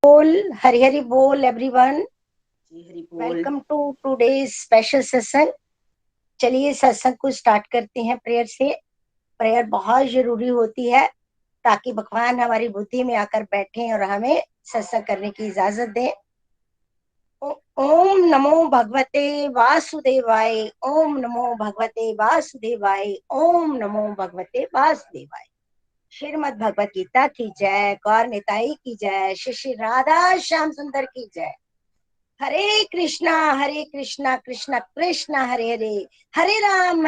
बोल, हरि हरि बोल एवरीवन। जी हरि बोल। वेलकम टू टुडेज स्पेशल सत्संग। चलिए सत्संग को स्टार्ट करते हैं प्रेयर से। प्रेयर बहुत जरूरी होती है ताकि भगवान हमारी बुद्धि में आकर बैठे और हमें सत्संग करने की इजाजत दें। ओम नमो भगवते वासुदेवाय। ओम नमो भगवते वासुदेवाय। ओम नमो भगवते वासुदेवाय। श्रीमद् भगवत गीता की जय। गौर निताई की जय। श्री श्री राधा श्याम सुंदर की जय। Hare Krishna Krishna Krishna Hare Hare, Hare Ram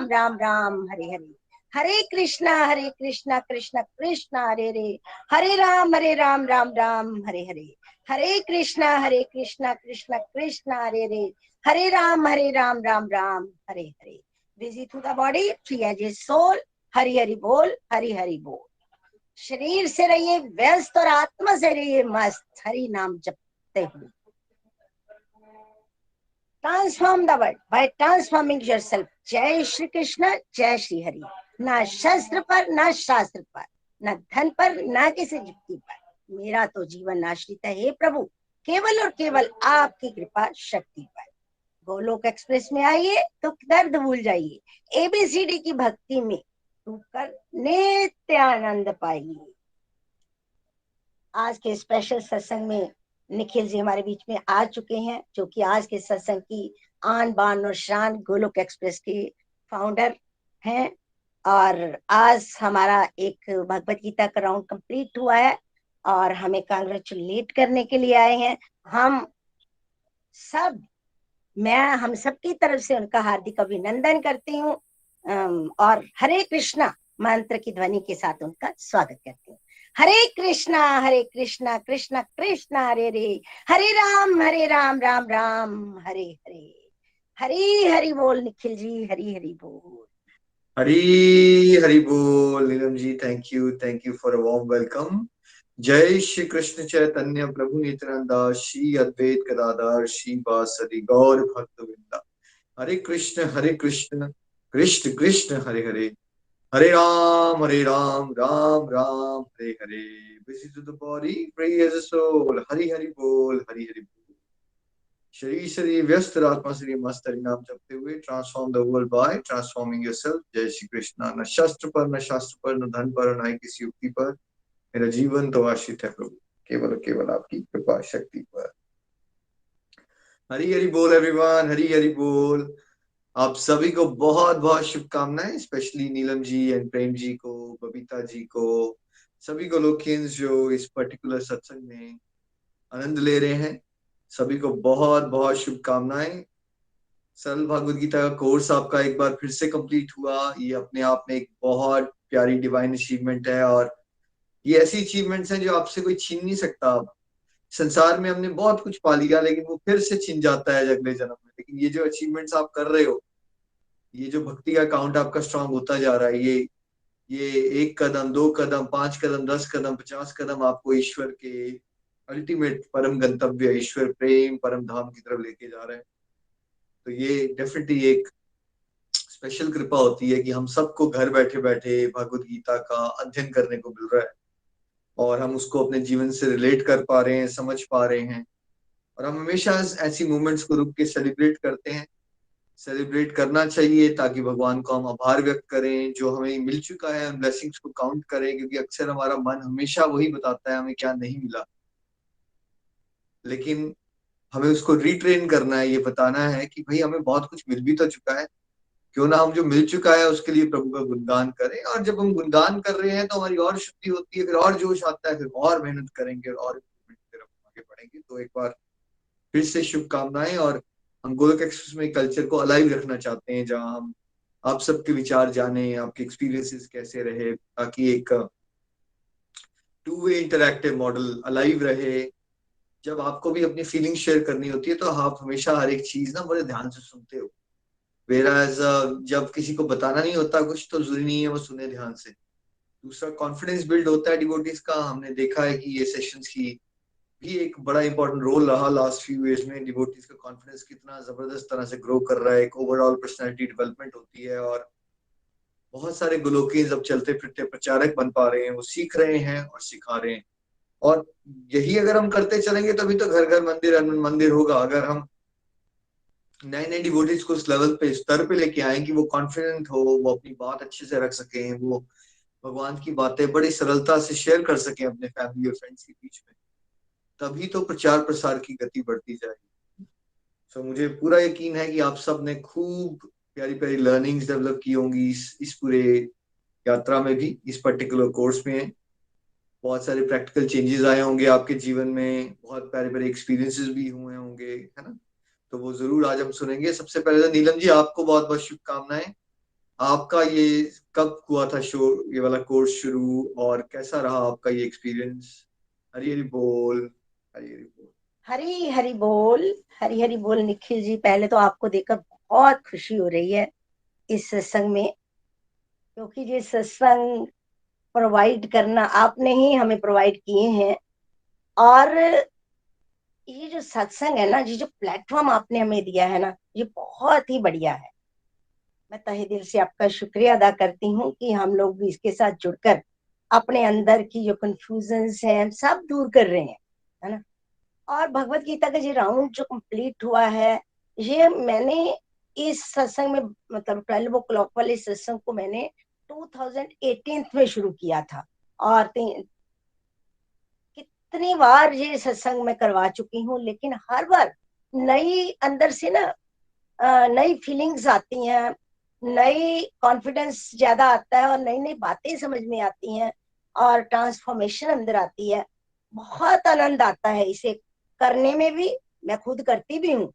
Ram Ram Hare Hare. Hare Krishna Krishna Krishna Hare Hare, Hare Ram Ram Ram Hare Hare. Hare Krishna Krishna Krishna Hare Hare, Hare Ram Ram Ram Hare Hare. Busy through the body, free as a soul. Hari Hari बोल, हरि हरि बोल। शरीर से रहिए व्यस्त और आत्मा से रहिए मस्त, हरि नाम जपते हुए। Transform the world by transforming yourself. जय श्री कृष्ण, जय श्री हरि। ना शस्त्र पर, ना शास्त्र पर, न धन पर, ना किसी युक्ति पर, मेरा तो जीवन आश्रित है हे प्रभु, केवल और केवल आपकी कृपा शक्ति पर। गोलोक एक्सप्रेस में आइए तो दर्द भूल जाइए, एबीसीडी की भक्ति में डूबकर नित्य आनंद पाइए। आज के स्पेशल सत्संग में निखिल जी हमारे बीच में आ चुके हैं, जो कि आज के सत्संग की आन बान और शान, गोलोक एक्सप्रेस के फाउंडर हैं। और आज हमारा एक भगवत गीता का राउंड कंप्लीट हुआ है और हमें कांग्रेचुलेट करने के लिए आए हैं। हम सब, मैं हम सबकी तरफ से उनका हार्दिक अभिनंदन करती हूँ और हरे कृष्णा मंत्र की ध्वनि के साथ उनका स्वागत करती हूँ। हरे कृष्णा कृष्णा कृष्णा हरे हरे, हरे राम राम राम हरे हरे। हरी हरि बोल निखिल जी, हरी हरि बोल। हरी हरि बोल Neelam ji, thank you for a warm welcome. जय श्री कृष्ण चैतन्य प्रभु नित्यानंदा, श्री अद्वैत गदाधर श्री वासदि गौर भक्त वृंदा। Hare Krishna Krishna Krishna Hare Hare, Hare Ram Ram Ram Hare Hare. Busy to the body, free as a soul. Hari बोल, हरि बोल। शरीर शरीर व्यस्त और आत्मा शरीर मस्त, हरि नाम जपते हुए transform the world by transforming yourself. जय श्री कृष्णा। न शस्त्र पर, न शास्त्र पर, न धन पर, न ही किसी युक्ति पर, मेरा जीवन तो आश्रित है प्रभु, केवल केवल आपकी कृपा शक्ति पर। हरि बोल एवरीवन, हरि बोल। आप सभी को बहुत बहुत शुभकामनाएं, स्पेशली नीलम जी एंड प्रेम जी को, बबीता जी को, सभी को लोकियंस जो इस पर्टिकुलर सत्संग में आनंद ले रहे हैं, सभी को बहुत बहुत शुभकामनाएं। सरल भागवत गीता का कोर्स आपका एक बार फिर से कंप्लीट हुआ। ये अपने आप में एक बहुत प्यारी डिवाइन अचीवमेंट है, और ये ऐसी अचीवमेंट्स हैं जो आपसे कोई छीन नहीं सकता। अब संसार में हमने बहुत कुछ पा लिया, लेकिन वो फिर से छिन जाता है अगले जन्म में। लेकिन ये जो अचीवमेंट्स आप कर रहे हो, ये जो भक्ति का अकाउंट आपका स्ट्रांग होता जा रहा है, ये एक कदम, दो कदम, पांच कदम, 10 कदम, 50 कदम आपको ईश्वर के अल्टीमेट परम गंतव्य, ईश्वर प्रेम परम धाम की तरफ लेके जा रहे हैं। तो ये डेफिनेटली एक स्पेशल कृपा होती है कि हम सबको घर बैठे बैठे भगवत गीता का अध्ययन करने को मिल रहा है, और हम उसको अपने जीवन से रिलेट कर पा रहे हैं, समझ पा रहे हैं। और हम हमेशा ऐसी मोमेंट्स को रुक के सेलिब्रेट करते हैं। सेलिब्रेट करना चाहिए ताकि भगवान को हम आभार व्यक्त करें जो हमें मिल चुका है, उन ब्लेसिंग्स को काउंट करें, क्योंकि अक्सर हमारा मन हमेशा वही बताता है हमें क्या नहीं मिला। लेकिन हमें उसको रिट्रेन करना है, ये बताना है कि भाई हमें बहुत कुछ मिल भी तो चुका है, क्यों ना हम जो मिल चुका है उसके लिए प्रभु का गुणगान करें। और जब हम गुणगान कर रहे हैं तो हमारी और शुद्धि होती है, फिर और जोश आता है, फिर और मेहनत करेंगे और इम्प्रूवमेंट की तरफ आगे बढ़ेंगे। तो एक बार फिर से शुभकामनाएं। और हम गोलक एक्सप्रेस में कल्चर को अलाइव रखना चाहते हैं, जहां हम आप सबके विचार जाने, आपके एक्सपीरियंसेस कैसे रहे, ताकि एक two way interactive model alive रहे। जब आपको भी अपनी फीलिंग शेयर करनी होती है तो आप हमेशा हर एक चीज ना बड़े ध्यान से सुनते हो। वेराज जब किसी को बताना नहीं होता कुछ, तो जरूरी नहीं है वो सुने ध्यान से। दूसरा, कॉन्फिडेंस बिल्ड होता है डिवोटीज का। हमने देखा है कि ये सेशंस की भी एक बड़ा इंपॉर्टेंट रोल रहा लास्ट फ्यू इयर्स में। डिवोटीज का कॉन्फिडेंस कितना जबरदस्त तरह से ग्रो कर रहा है, एक ओवरऑल पर्सनालिटी डेवलपमेंट होती है। और बहुत सारे गोलोकीज अब चलते फिरते प्रचारक बन पा रहे हैं, वो सीख रहे हैं और सिखा रहे हैं। और यही अगर हम करते चलेंगे तभी तो घर घर मंदिर मंदिर होगा। अगर हम नए नए डिवोटीज को उस लेवल पे, स्तर पे लेके आए कि वो कॉन्फिडेंट हो, वो अपनी बात अच्छे से रख सकें, वो भगवान की बातें बड़ी सरलता से शेयर कर सकें अपने फैमिली और फ्रेंड्स के बीच में, तभी तो प्रचार प्रसार की गति बढ़ती जाएगी। सो मुझे पूरा यकीन है कि आप सब ने खूब प्यारी प्यारी लर्निंग्स डेवलप की होंगी इस पूरे यात्रा में भी, इस पर्टिकुलर कोर्स में। बहुत सारे प्रैक्टिकल चेंजेस आए होंगे आपके जीवन में, बहुत प्यारे प्यारे एक्सपीरियंसेस भी हुए होंगे, है ना। तो वो जरूर आज हम सुनेंगे। सबसे पहले तो नीलम जी, आपको बहुत बहुत शुभकामनाएं। आपका ये कब हुआ था शो, ये वाला कोर्स शुरू, और कैसा रहा आपका ये एक्सपीरियंस? हरी हरी बोल, हरी हरी बोल। हरी हरी बोल, हरी हरी बोल। निखिल जी, पहले तो आपको देखकर बहुत खुशी हो रही है इस सत्संग में, क्योंकि ये सत्संग प्रोवाइड करना आपने ही हमें प्रोवाइड किए हैं। और ये जो सत्संग है ना, ये जो प्लेटफॉर्म आपने हमें दिया है ना, ये बहुत ही बढ़िया है। मैं तहे दिल से आपका शुक्रिया अदा करती हूँ कि हम लोग भी इसके साथ जुड़कर अपने अंदर की जो कंफ्यूजन्स है हम सब दूर कर रहे हैं, है ना। और भगवत गीता का ये राउंड जो कंप्लीट हुआ है, ये मैंने इस सत्संग में, मतलब 12 o'clock वाले सत्संग को मैंने 2018 में शुरू किया था। और कितनी बार ये सत्संग मैं करवा चुकी हूँ, लेकिन हर बार नई अंदर से ना नई फीलिंग्स आती हैं, नई कॉन्फिडेंस ज्यादा आता है और नई नई बातें समझ में आती हैं और ट्रांसफॉर्मेशन अंदर आती है। बहुत आनंद आता है इसे करने में भी। मैं खुद करती भी हूँ।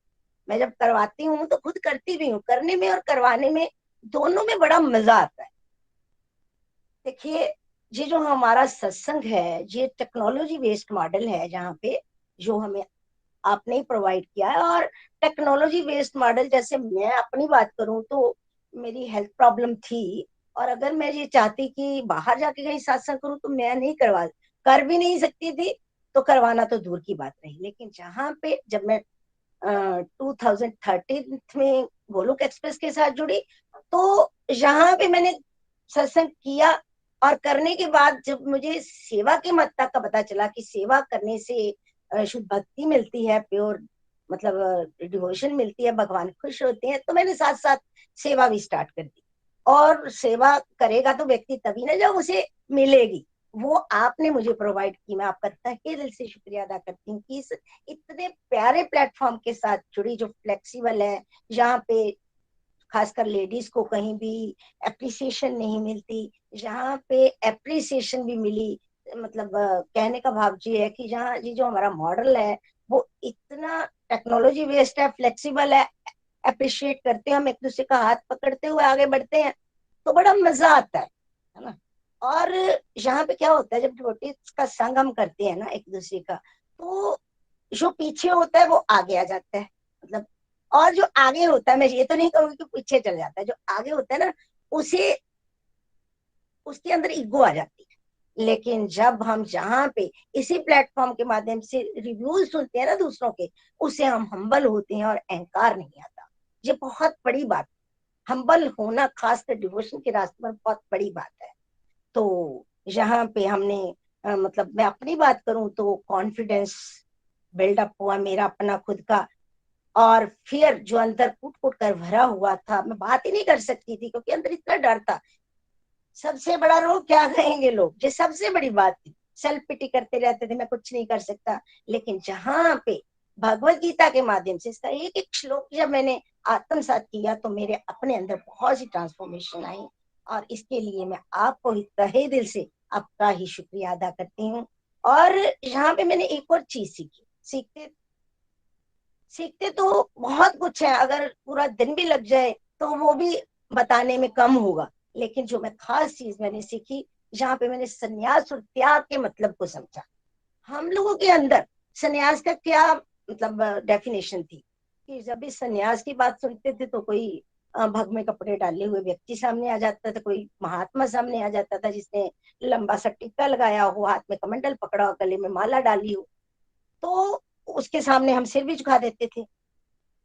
मैं जब करवाती हूँ तो खुद करती भी हूँ, करने में और करवाने में दोनों में बड़ा मजा आता है। देखिए, ये जो हमारा सत्संग है, ये टेक्नोलॉजी बेस्ड मॉडल है, जहाँ पे जो हमें आपने ही प्रोवाइड किया है। और टेक्नोलॉजी बेस्ड मॉडल, जैसे मैं अपनी बात करूं तो मेरी हेल्थ प्रॉब्लम थी, और अगर मैं ये चाहती कि बाहर जाके कहीं सत्संग करूं तो मैं नहीं करवा कर भी नहीं सकती थी। तो करवाना तो दूर की बात रही। लेकिन जहाँ पे जब मैं 2013 में गोलोक एक्सप्रेस के साथ जुड़ी, तो यहाँ पे मैंने सत्संग किया। और करने के बाद जब मुझे सेवा की महत्ता का पता चला कि सेवा करने से शुद्ध भक्ति मिलती है, प्योर मतलब डिवोशन मिलती है, भगवान खुश होते हैं, तो मैंने साथ साथ सेवा भी स्टार्ट कर दी। और सेवा करेगा तो व्यक्ति तभी ना जब उसे मिलेगी, वो आपने मुझे प्रोवाइड की। मैं आपका तहे दिल से शुक्रिया अदा करती हूँ कि इस इतने प्यारे प्लेटफॉर्म के साथ जुड़ी, जो फ्लेक्सिबल है, जहाँ पे खासकर लेडीज को कहीं भी एप्रिसिएशन नहीं मिलती, जहाँ पे एप्रिसिएशन भी मिली। मतलब कहने का भाव जी है कि जहाँ जी जो हमारा मॉडल है वो इतना टेक्नोलॉजी बेस्ड है, फ्लेक्सिबल है, अप्रिशिएट करते हैं, हम एक दूसरे का हाथ पकड़ते हुए आगे बढ़ते हैं, तो बड़ा मजा आता है ना। और यहाँ पे क्या होता है, जब डिवोटीज का संग हम करते हैं ना एक दूसरे का, तो जो पीछे होता है वो आगे आ जाता है। मतलब, और जो आगे होता है, मैं ये तो नहीं कहूंगी कि पीछे चल जाता है, जो आगे होता है ना, उसे उसके अंदर ईगो आ जाती है। लेकिन जब हम जहाँ पे इसी प्लेटफॉर्म के माध्यम से रिव्यू सुनते हैं ना दूसरों के, उससे हम हम्बल होते हैं और अहंकार नहीं आता। ये बहुत बड़ी बात। हम्बल होना खासकर डिवोशन के रास्ते पर बहुत बड़ी बात है। तो यहाँ पे हमने मतलब मैं अपनी बात करूं तो कॉन्फिडेंस बिल्डअप हुआ मेरा अपना खुद का। और फिर जो अंदर कूट कूट कर भरा हुआ था, मैं बात ही नहीं कर सकती थी क्योंकि अंदर इतना डर था। सबसे बड़ा रोग क्या कहेंगे लोग, ये सबसे बड़ी बात थी। सेल्फ पिटी करते रहते थे, मैं कुछ नहीं कर सकता। लेकिन जहां पे भगवत गीता के माध्यम से इसका एक एक श्लोक जब मैंने आत्मसात किया, तो मेरे अपने अंदर बहुत सी ट्रांसफॉर्मेशन आई। और इसके लिए मैं आपको ही तहे दिल से आपका ही शुक्रिया अदा करती हूँ। और यहाँ पे मैंने एक और चीज सीखी। सीखते सीखते तो बहुत कुछ है, अगर पूरा दिन भी लग जाए तो वो भी बताने में कम होगा। लेकिन जो मैं खास चीज मैंने सीखी, जहाँ पे मैंने संन्यास और त्याग के मतलब को समझा। हम लोगों के अंदर संन्यास का क्या मतलब डेफिनेशन थी कि जब भी संन्यास की बात सुनते थे तो कोई भग में कपड़े डाले हुए व्यक्ति सामने आ जाता था, कोई महात्मा सामने आ जाता था जिसने लंबा सा टिक्का लगाया हो, हाथ में कमंडल पकड़ा हो, गले में माला डाली हो, तो उसके सामने हम सिर भी झुका देते थे।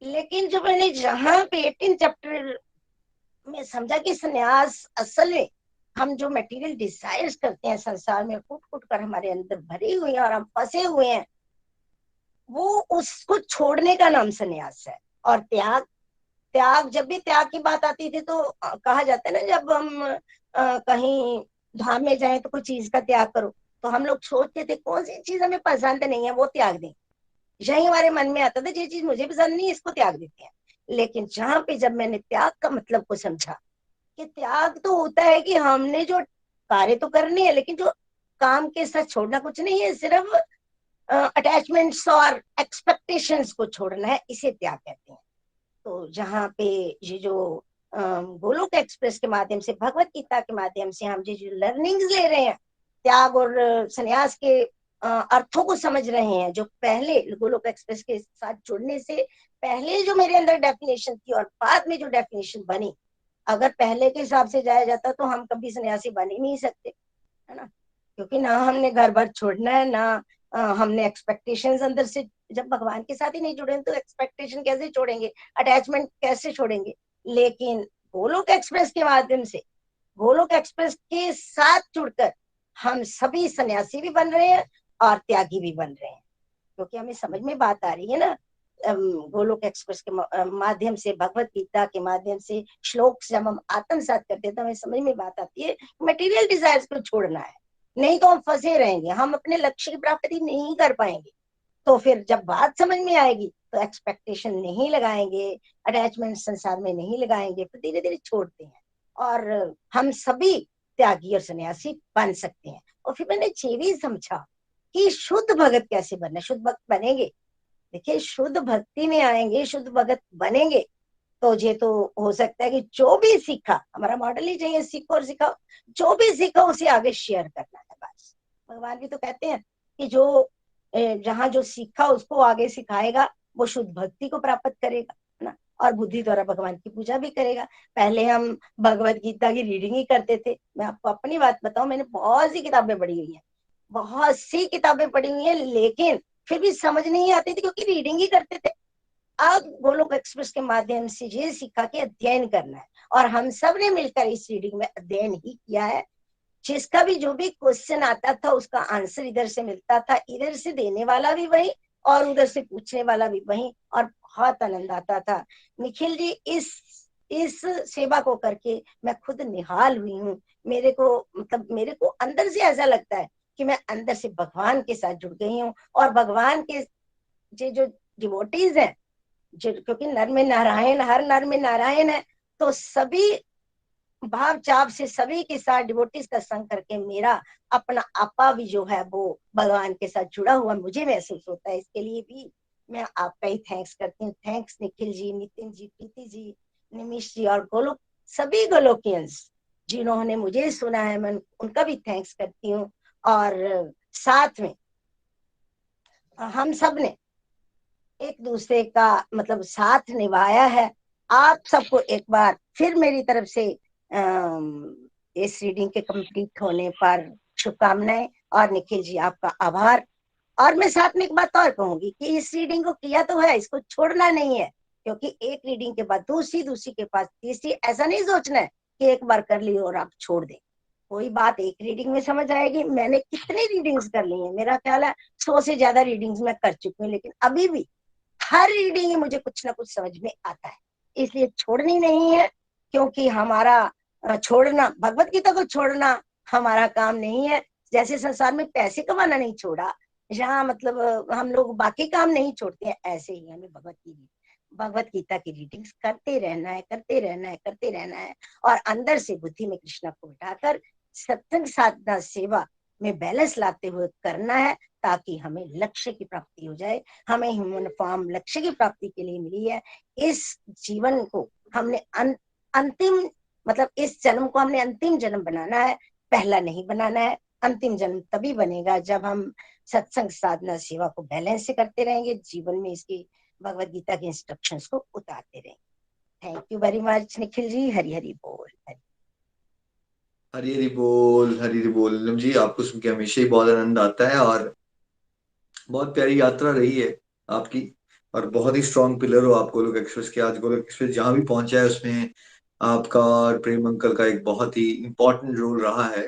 लेकिन जब मैंने जहां पे 18 चैप्टर में समझा कि संन्यास असल में हम जो मटेरियल डिजायर्स करते हैं संसार में, कूट कूट कर हमारे अंदर भरी हुई है और हम फंसे हुए हैं, वो उसको छोड़ने का नाम संन्यास है। और त्याग, त्याग जब भी त्याग की बात आती थी तो कहा जाता है ना, जब हम कहीं धाम में जाए तो कोई चीज का त्याग करो, तो हम लोग सोचते थे कौन सी चीज हमें पसंद नहीं है वो त्याग दें। यही हमारे मन में आता था, ये चीज मुझे पसंद नहीं है इसको त्याग देते हैं। लेकिन जहां पे जब मैंने त्याग का मतलब को समझा कि त्याग तो होता है कि हमने जो कार्य तो करनी है, लेकिन जो काम के साथ छोड़ना कुछ नहीं है, सिर्फ अटैचमेंट्स और एक्सपेक्टेशंस को छोड़ना है, इसे त्याग कहते हैं। तो जहाँ पे ये जो गोलोक एक्सप्रेस के माध्यम से, भगवत गीता के माध्यम से हम जो लर्निंग्स ले रहे हैं, त्याग और संन्यास के अर्थों को समझ रहे हैं, जो पहले गोलोक एक्सप्रेस के साथ जुड़ने से पहले जो मेरे अंदर डेफिनेशन थी और बाद में जो डेफिनेशन बनी, अगर पहले के हिसाब से जाया जाता तो हम कभी सन्यासी बन ही नहीं सकते, है ना। क्योंकि ना हमने घर बार छोड़ना है, ना हमने एक्सपेक्टेशंस अंदर से, जब भगवान के साथ ही नहीं जुड़े तो एक्सपेक्टेशन कैसे छोड़ेंगे, अटैचमेंट कैसे छोड़ेंगे। लेकिन गोलोक एक्सप्रेस के माध्यम से, गोलोक एक्सप्रेस के साथ जुड़कर हम सभी सन्यासी भी बन रहे हैं और त्यागी भी बन रहे हैं। क्योंकि हमें समझ में बात आ रही है ना, गोलोक एक्सप्रेस के माध्यम से, भगवत गीता के माध्यम से श्लोक से जब हम आत्मसात करते हैं तो हमें समझ में बात आती है मटेरियल डिजायर्स को छोड़ना है, नहीं तो हम फंसे रहेंगे, हम अपने लक्ष्य की प्राप्ति नहीं कर पाएंगे। तो फिर जब बात समझ में आएगी तो एक्सपेक्टेशन नहीं लगाएंगे, अटैचमेंट संसार में नहीं लगाएंगे, फिर धीरे धीरे छोड़ते हैं और हम सभी त्यागी और सन्यासी बन सकते हैं। और फिर मैंने ये भी समझा कि शुद्ध भगत कैसे बनना, शुद्ध भक्त बनेंगे। देखिए, शुद्ध भक्ति में आएंगे, शुद्ध भगत बनेंगे तो ये तो हो सकता है कि जो भी सीखा, हमारा मॉडल ही चाहिए, सीखो और सिखाओ, जो भी सीखो उसे आगे शेयर करना है बस। भगवान भी तो कहते हैं कि जो जहाँ जो सीखा उसको आगे सिखाएगा वो शुद्ध भक्ति को प्राप्त करेगा, है ना। और बुद्धि द्वारा भगवान की पूजा भी करेगा। पहले हम भगवत गीता की रीडिंग ही करते थे। मैं आपको अपनी बात बताऊं, मैंने बहुत सी किताबें पढ़ी हुई हैं, बहुत सी किताबें पढ़ी हुई हैं, लेकिन फिर भी समझ नहीं आती थी क्योंकि रीडिंग ही करते थे। अब गोलोक एक्सप्रेस के माध्यम से ये सीखा कि अध्ययन करना है, और हम सब ने मिलकर इस रीडिंग में अध्ययन ही किया है। जिसका भी जो भी क्वेश्चन आता था उसका आंसर इधर से मिलता था, इधर से देने वाला भी वही और उधर से पूछने वाला भी वही, और बहुत आनंद आता था। निखिल जी, इस सेवा को करके मैं खुद निहाल हुई हूँ। मेरे को मतलब मेरे को अंदर से ऐसा लगता है कि मैं अंदर से भगवान के साथ जुड़ गई हूँ, और भगवान के जो डिवोटीज हैं, क्योंकि नर में नारायण, हर नर में नारायण है, तो सभी भाव चाव से सभी के साथ डिवोटीज का संग करके मेरा अपना आपा भी जो है वो भगवान के साथ जुड़ा हुआ मुझे महसूस होता है। इसके लिए भी मैं आपका ही थैंक्स करती हूँ। थैंक्स निखिल जी, नितिन जी, प्रीति जी, निमिष जी और गोलोक, सभी गोलोकियंस जिन्होंने मुझे सुना है, मैं उनका भी थैंक्स करती हूँ। और साथ में हम सब ने एक दूसरे का मतलब साथ निभाया है। आप सबको एक बार फिर मेरी तरफ से इस रीडिंग के कंप्लीट होने पर शुभकामनाएं, और निखिल जी आपका आभार। और मैं साथ में एक बात और कहूंगी कि इस रीडिंग को किया तो है, इसको छोड़ना नहीं है, क्योंकि एक रीडिंग के बाद दूसरी, दूसरी के पास तीसरी, ऐसा नहीं सोचना है कि एक बार कर ली और आप छोड़ दें। कोई बात एक रीडिंग में समझ आएगी। मैंने कितनी रीडिंग्स कर ली है, मेरा ख्याल है 100 से ज्यादा रीडिंग्स मैं कर चुकी हूँ, लेकिन अभी भी हर रीडिंग में मुझे कुछ ना कुछ समझ में आता है। इसलिए छोड़नी नहीं है, क्योंकि हमारा छोड़ना, भगवत गीता को छोड़ना हमारा काम नहीं है। जैसे संसार में पैसे कमाना नहीं छोड़ा, जहाँ मतलब हम लोग बाकी काम नहीं छोड़ते हैं, ऐसे ही हमें भगवत गीता की रीडिंग्स करते रहना है, करते रहना है, करते रहना है। और अंदर से बुद्धि में कृष्णा को बिठाकर सत्संग साधना सेवा में बैलेंस लाते हुए करना है, ताकि हमें लक्ष्य की प्राप्ति हो जाए। हमें ह्यूमन फॉर्म लक्ष्य की प्राप्ति के लिए मिली है। इस जीवन को हमने अंतिम मतलब इस जन्म को हमने अंतिम जन्म बनाना है, पहला नहीं बनाना है। अंतिम जन्म तभी बनेगा जब हम सत्संग साधना सेवा को बैलेंस से करते रहेंगे, जीवन में इसकी भगवत गीता के इंस्ट्रक्शंस को उतारते रहेंगे। Thank you very much Nikhil ji. Hari Hari बोल। हरी हरी बोल, हरी हरी बोल। नीलम जी, आपको सुन के हमेशा ही बहुत आनंद आता है, और बहुत प्यारी यात्रा रही है आपकी। और बहुत ही स्ट्रांग पिलर हो आप गोलोक एक्सप्रेस के। आज गोलोक एक्सप्रेस जहां भी पहुंचा है उसमें आपका और प्रेम अंकल का एक बहुत ही इम्पोर्टेंट रोल रहा है।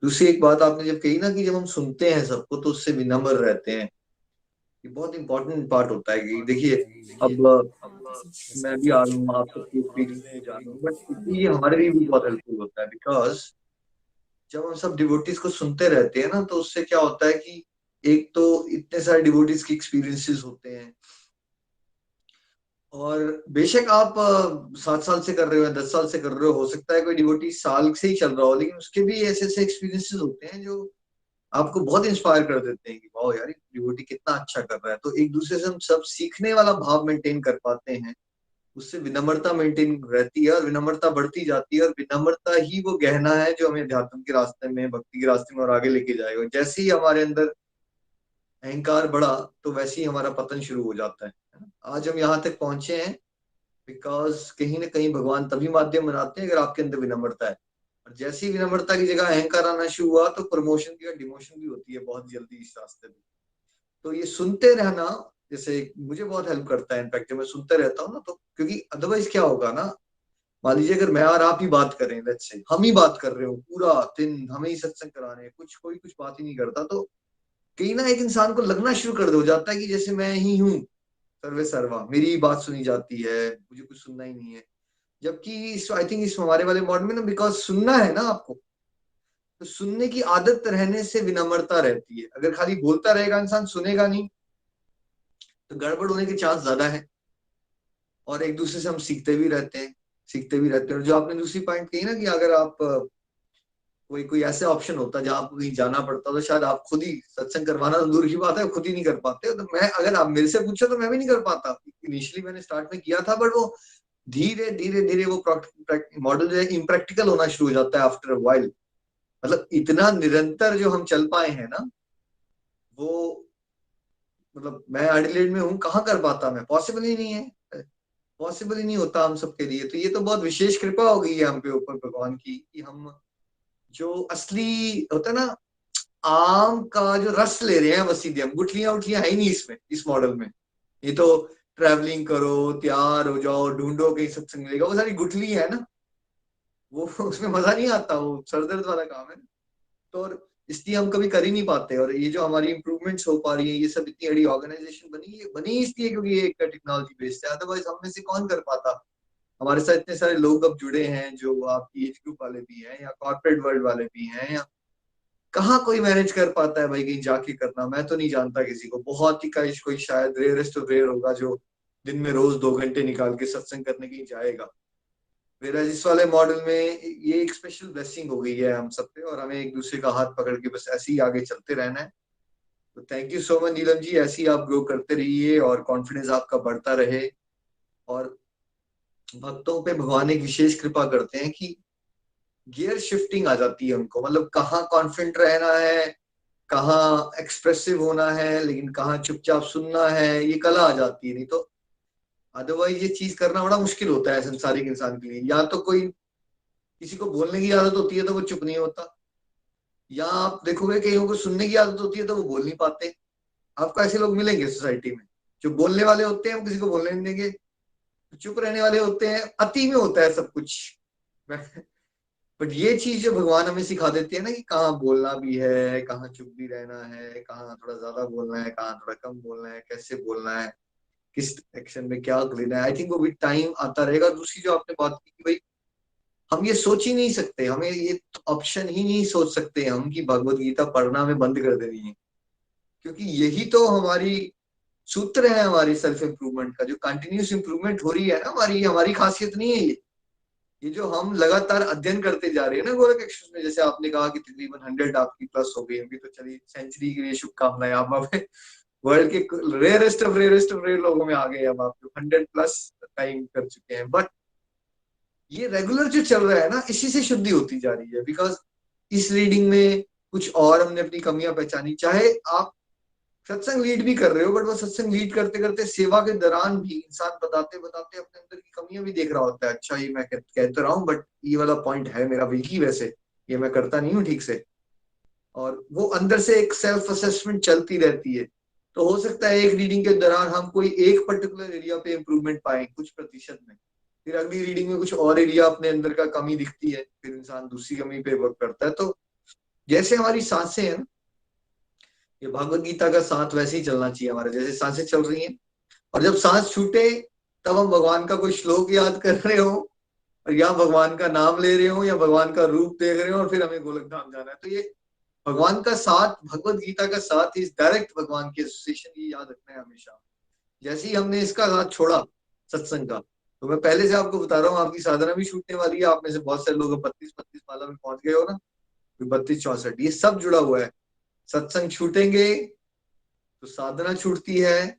दूसरी एक बात आपने जब कही ना कि जब हम सुनते हैं सबको तो उससे विनम्र रहते हैं, ये बहुत इंपॉर्टेंट पार्ट होता है कि देखिए, अब मैं भी आ रहा हूँ आप सबके एक्सपीरियंस में जान रहा हूँ, बट इसलिए हमारे लिए भी बहुत हेल्पफुल होता है, बिकॉज जब हम सब डिवोटीज को सुनते रहते हैं ना तो उससे क्या होता है कि एक तो इतने सारे डिवोटीज के एक्सपीरियंसेस होते हैं, और बेशक आप 7 साल से कर रहे हो या 10 साल से कर रहे हो सकता है कोई डिवोटी साल से ही चल रहा हो, लेकिन उसके भी ऐसे ऐसे एक्सपीरियंसेस होते हैं जो आपको बहुत इंस्पायर कर देते हैं कि वाह यार डिवोटी कितना अच्छा कर रहा है। तो एक दूसरे से हम सब सीखने वाला भाव मेंटेन कर पाते हैं, उससे विनम्रता मेंटेन रहती है और विनम्रता बढ़ती जाती है, और विनम्रता ही वो गहना है जो हमें अध्यात्म के रास्ते में, भक्ति के रास्ते में और आगे लेके जाएगा। जैसे ही हमारे अंदर अहंकार बढ़ा तो वैसे ही हमारा पतन शुरू हो जाता है ना? आज हम यहाँ तक पहुंचे हैं बिकॉज कहीं ना कहीं भगवान तभी माध्यम बनाते हैं अगर आपके अंदर विनम्रता है। और जैसे ही विनम्रता की जगह अहंकार आना शुरू हुआ तो प्रमोशन की डिमोशन भी होती है बहुत जल्दी इस रास्ते में। तो ये सुनते रहना जैसे मुझे बहुत हेल्प करता है, इनफैक्ट जब मैं सुनते रहता हूँ ना, तो क्योंकि अदरवाइज क्या होगा ना, मान लीजिए अगर मैं और आप ही बात करें, लेट्स से हम ही बात कर रहे हो पूरा दिन, हमें ही सत्संग करा रहे हैं, कुछ कोई कुछ बात ही नहीं करता, तो कहीं ना एक इंसान को लगना शुरू कर दो जाता है कि जैसे मैं ही हूँ सर्वे सर्वा, मेरी ही बात सुनी जाती है, मुझे कुछ सुनना ही नहीं है। जबकि इस आई थिंक इस हमारे वाले मॉडल में ना, बिकॉज सुनना है ना आपको, तो सुनने की आदत रहने से विनम्रता रहती है। अगर खाली बोलता रहेगा इंसान, सुनेगा नहीं, तो गड़बड़ होने के चांस ज्यादा है। और एक दूसरे से हम सीखते भी रहते हैं, सीखते भी रहते हैं। और जो आपने दूसरी पॉइंट कही ना कि अगर आप कोई कोई ऐसे ऑप्शन होता जहां आपको कहीं जाना पड़ता तो शायद आप खुद ही सत्संग करवाना तो दूर की बात है, खुद ही नहीं कर पाते। तो मैं, अगर आप मेरे से पूछो तो मैं भी नहीं कर पाता। इनिशियली मैंने स्टार्ट में किया था, बट वो धीरे धीरे धीरे वो मॉडल जो है इम्प्रैक्टिकल होना शुरू हो जाता है आफ्टर अ व्हाइल। मतलब इतना निरंतर जो हम चल पाए हैं ना, वो मतलब मैं एडिलेड में हूँ, कहाँ कर पाता मैं, पॉसिबल ही नहीं है, पॉसिबल ही नहीं होता हम सबके लिए। तो ये तो बहुत विशेष कृपा हो गई है हम पे ऊपर भगवान की कि हम जो असली होता है ना, आम का जो रस ले रहे हैं बस सीधे, हम गुठलियां उठलियां है ही नहीं इसमें, इस मॉडल में। ये तो ट्रैवलिंग करो, तैयार हो जाओ, ढूंढो कहीं सत्संग मिलेगा, वो सारी गुठली है ना, वो उसमें मजा नहीं आता, वो सरदर्द वाला काम है। तो और इसलिए हम कभी कर ही नहीं पाते। और ये जो हमारी इंप्रूवमेंट्स हो पा रही है, ये सब इतनी बड़ी ऑर्गेनाइजेशन बनी है, बनी इसलिए क्योंकि ये एक टेक्नोलॉजी बेस्ड है, अदरवाइज हम में से कौन कर पाता। हमारे साथ इतने सारे लोग अब जुड़े हैं, जो आपकी एज ग्रुप वाले भी हैं या कॉर्पोरेट वर्ल्ड वाले भी हैं, या कहाँ कोई मैनेज कर पाता है भाई कहीं जाके करना। मैं तो नहीं जानता किसी को, बहुत ही कोई शायद रेयरेस्ट ऑफ रेयर होगा जो दिन में रोज 2 घंटे निकाल के सत्संग करने कहीं जाएगा। मेरा इस वाले मॉडल में ये एक स्पेशल ब्लेसिंग हो गई है हम सब पे, और हमें एक दूसरे का हाथ पकड़ के बस ऐसे ही आगे चलते रहना है। तो thank you so much Neelam ji, ऐसे ही आप ग्रो करते रहिए और कॉन्फिडेंस आपका बढ़ता रहे। और भक्तों पे भगवान एक विशेष कृपा करते हैं कि गियर शिफ्टिंग आ जाती है उनको, मतलब कहाँ कॉन्फिडेंट रहना है, कहाँ एक्सप्रेसिव होना है, लेकिन कहाँ चुपचाप सुनना है, ये कला आ जाती है। नहीं तो अदरवाइज ये चीज करना बड़ा मुश्किल होता है संसारिक इंसान के लिए। या तो कोई किसी को बोलने की आदत होती है तो वो चुप नहीं होता, या आप देखोगे कईयों को सुनने की आदत होती है तो वो बोल नहीं पाते। आपको ऐसे लोग मिलेंगे सोसाइटी में, जो बोलने वाले होते हैं हम किसी को बोलने नहीं देंगे, चुप रहने वाले होते हैं, अति में होता है सब कुछ। बट ये चीज जो भगवान हमें सिखा देती है ना कि कहाँ बोलना भी है, कहाँ चुप भी रहना है, कहाँ थोड़ा ज्यादा बोलना है, कहाँ थोड़ा कम बोलना है, कैसे बोलना है, किस एक्शन में क्या लेना है, आई थिंक वो भी टाइम आता रहेगा। दूसरी जो आपने बात की कि भाई हम ये सोच ही नहीं सकते, हमें ये ऑप्शन ही नहीं सोच सकते हम कि भगवत गीता पढ़ना हमें बंद कर देनी है, क्योंकि यही तो हमारी सूत्र है हमारी सेल्फ इम्प्रूवमेंट का, जो कंटिन्यूस इम्प्रूवमेंट हो रही है ना हमारी, हमारी खासियत नहीं है ये जो हम लगातार अध्ययन करते जा रहे हैं ना गोरख एक्सप्रेस में। जैसे आपने कहा कि तकरीबन 100 आपकी प्लस हो गई होगी, तो चलिए सेंचुरी के लिए शुभकामनाएं। आप वर्ल्ड के रेयरेस्ट ऑफ रेयर लोगों में आ गए, अब आप 100+ टाइम कर चुके हैं। बट ये रेगुलर जो चल रहा है ना, इसी से शुद्धि होती जा रही है, बिकॉज इस रीडिंग में कुछ और हमने अपनी कमियां पहचानी। चाहे आप सत्संग लीड भी कर रहे हो, बट वो सत्संग लीड करते करते सेवा के दौरान भी इंसान बताते बताते अपने अंदर की कमियां भी देख रहा होता है। अच्छा ये मैं कह तो रहा हूँ, बट ये वाला पॉइंट है मेरा वीक ही, वैसे ये मैं करता नहीं हूँ ठीक से। और वो अंदर से एक सेल्फ असेसमेंट चलती रहती है। तो हो सकता है एक रीडिंग के दौरान हम कोई एक पर्टिकुलर एरिया पे इंप्रूवमेंट पाए कुछ प्रतिशत में, फिर अगली रीडिंग में कुछ और एरिया अपने अंदर का कमी दिखती है, फिर इंसान दूसरी कमी पे वर्क करता है। तो जैसे हमारी सांसें हैं, ये भगवत गीता का साथ वैसे ही चलना चाहिए हमारे, जैसे सांसें चल रही हैं, और जब सांस छूटे तब हम भगवान का कोई श्लोक याद कर रहे हो, और या भगवान का नाम ले रहे हो, या भगवान का रूप देख रहे हो, और फिर हमें गोलक धाम जाना है। तो ये भगवान का साथ, भगवत गीता का साथ इज डायरेक्ट भगवान की एसोसिएशन, ये याद रखना है हमेशा। जैसे ही हमने इसका साथ छोड़ा सत्संग का, तो मैं पहले से आपको बता रहा हूँ, आपकी साधना भी छूटने वाली है। आप में से बहुत सारे लोग 32 माला में पहुंच गए हो ना, 32 64 ये सब जुड़ा हुआ है। सत्संग छूटेंगे तो साधना छूटती है,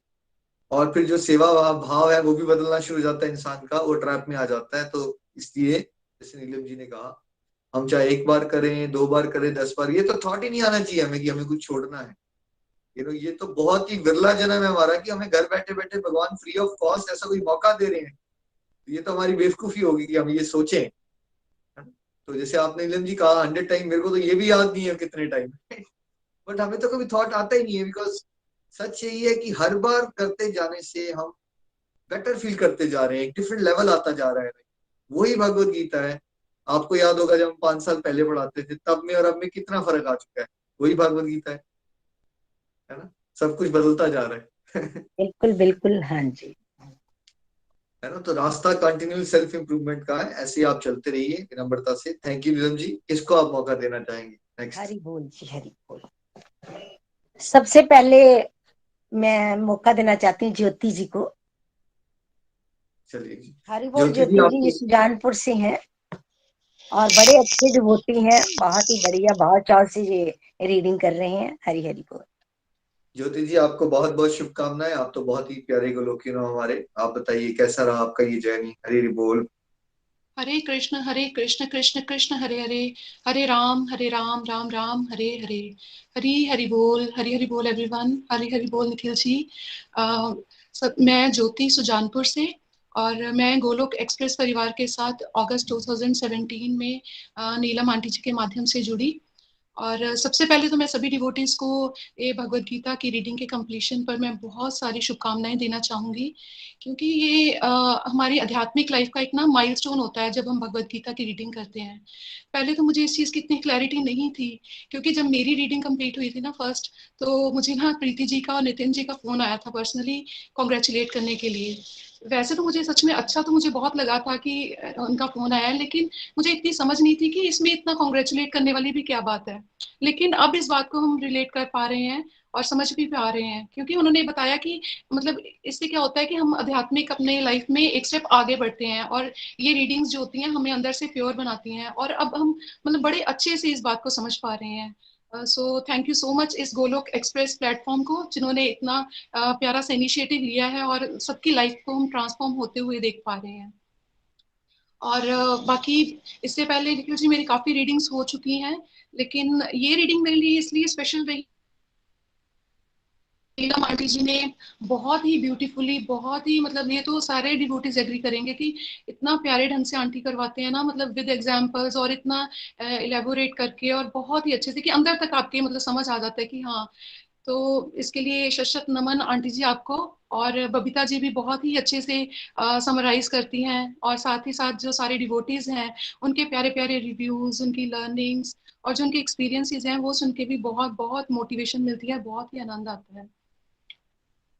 और फिर जो सेवा भाव है वो भी बदलना शुरू हो जाता है इंसान का, वो ट्रैप में आ जाता है। तो इसलिए जैसे नीलम जी ने कहा, हम चाहे एक बार करें, 2 बार करें, 10 बार, ये तो थॉट ही नहीं आना चाहिए हमें कि हमें कुछ छोड़ना है। ये तो बहुत ही विरला जन्म है हमारा कि हमें घर बैठे बैठे भगवान फ्री ऑफ कॉस्ट ऐसा कोई मौका दे रहे हैं। तो ये तो हमारी बेवकूफी होगी कि हम ये सोचें, है ना? तो जैसे आपने नीलम जी कहा 100 टाइम, मेरे को तो ये भी याद नहीं है कितने टाइम बट हमें तो कभी थॉट आता ही नहीं है, बिकॉज सच यही है कि हर बार करते जाने से हम बेटर फील करते जा रहे हैं, एक डिफरेंट लेवल आता जा रहा है। वही भगवत गीता है। आपको याद होगा जब हम 5 साल पहले पढ़ाते थे, तब में और अब में कितना फर्क आ चुका है। वही भगवत गीता है ना? सब कुछ बदलता जा रहा है बिल्कुल बिल्कुल, हाँ जी। है ना? तो रास्ता कंटिन्यू सेल्फ इंप्रूवमेंट का है, ऐसे ही आप चलते रहिए विनम्रता से। Thank you Neelam ji. किसको आप मौका देना चाहेंगे नेक्स्ट? हरि बोल जी, हरि बोल। सबसे पहले मैं मौका देना चाहती हूँ ज्योति जी को। चलिए जी। हरि बोल। ज्योति जी ज्योति जी आपकी। सुजानपुर से हैं और बड़े अच्छे डिवोटी हैं, बहुत ही बढ़िया भाव चाव से ये रीडिंग कर रहे हैं। हरि हरि बोल। ज्योति जी आपको बहुत बहुत शुभकामनाएं, आप तो बहुत ही प्यारे गोलोकिन हो हमारे। आप बताइए कैसा रहा आपका ये जर्नी? हरी हरी बोल। हरे कृष्ण कृष्ण कृष्ण हरे हरे, हरे राम राम राम हरे हरे। हरी हरी हरी बोल एवरीवन। हरी हरी बोल निखिल जी। मैं ज्योति सुजानपुर से, और मैं गोलोक एक्सप्रेस परिवार के साथ अगस्त 2017 में नीलम आंटी जी के माध्यम से जुड़ी। और सबसे पहले तो मैं सभी डिवोटीज को ये भगवत गीता की रीडिंग के कंप्लीशन पर मैं बहुत सारी शुभकामनाएं देना चाहूंगी, क्योंकि ये हमारी आध्यात्मिक लाइफ का एक ना माइलस्टोन होता है जब हम भगवत गीता की रीडिंग करते हैं। पहले तो मुझे इस चीज़ की इतनी क्लैरिटी नहीं थी, क्योंकि जब मेरी रीडिंग कंप्लीट हुई थी ना फर्स्ट, तो मुझे ना प्रीति जी का और नितिन जी का फोन आया था पर्सनली कॉन्ग्रेचुलेट करने के लिए। वैसे तो मुझे सच में अच्छा तो मुझे बहुत लगा था कि उनका फोन आया, लेकिन मुझे इतनी समझ नहीं थी कि इसमें इतना कॉन्ग्रेचुलेट करने वाली भी क्या बात है। लेकिन अब इस बात को हम रिलेट कर पा रहे हैं और समझ भी पा रहे हैं, क्योंकि उन्होंने बताया कि मतलब इससे क्या होता है कि हम आध्यात्मिक अपने लाइफ में एक स्टेप आगे बढ़ते हैं, और ये रीडिंग्स जो होती हैं हमें अंदर से प्योर बनाती हैं, और अब हम मतलब बड़े अच्छे से इस बात को समझ पा रहे हैं। So thank you so much इस गोलोक एक्सप्रेस प्लेटफॉर्म को, जिन्होंने इतना प्यारा सा इनिशिएटिव लिया है, और सबकी लाइफ को हम ट्रांसफॉर्म होते हुए देख पा रहे हैं। और बाकी इससे पहले निखिल जी मेरी काफ़ी रीडिंग्स हो चुकी हैं, लेकिन ये रीडिंग मेरे लिए इसलिए स्पेशल रही, नीलम आंटी जी ने बहुत ही ब्यूटीफुली, बहुत ही मतलब ये तो सारे डिवोटीज एग्री करेंगे कि इतना प्यारे ढंग से आंटी करवाते हैं ना, मतलब विद एग्जांपल्स और इतना इलेबोरेट करके, और बहुत ही अच्छे से कि अंदर तक आपके मतलब समझ आ जाता है कि हाँ। तो इसके लिए शत नमन आंटी जी आपको। और बबीता जी भी बहुत ही अच्छे से समराइज करती हैं, और साथ ही साथ जो सारे डिवोटीज हैं उनके प्यारे प्यारे रिव्यूज, उनकी लर्निंग्स और जो उनके एक्सपीरियंसेस हैं वो सुन के भी बहुत बहुत मोटिवेशन मिलती है, बहुत ही आनंद आता है।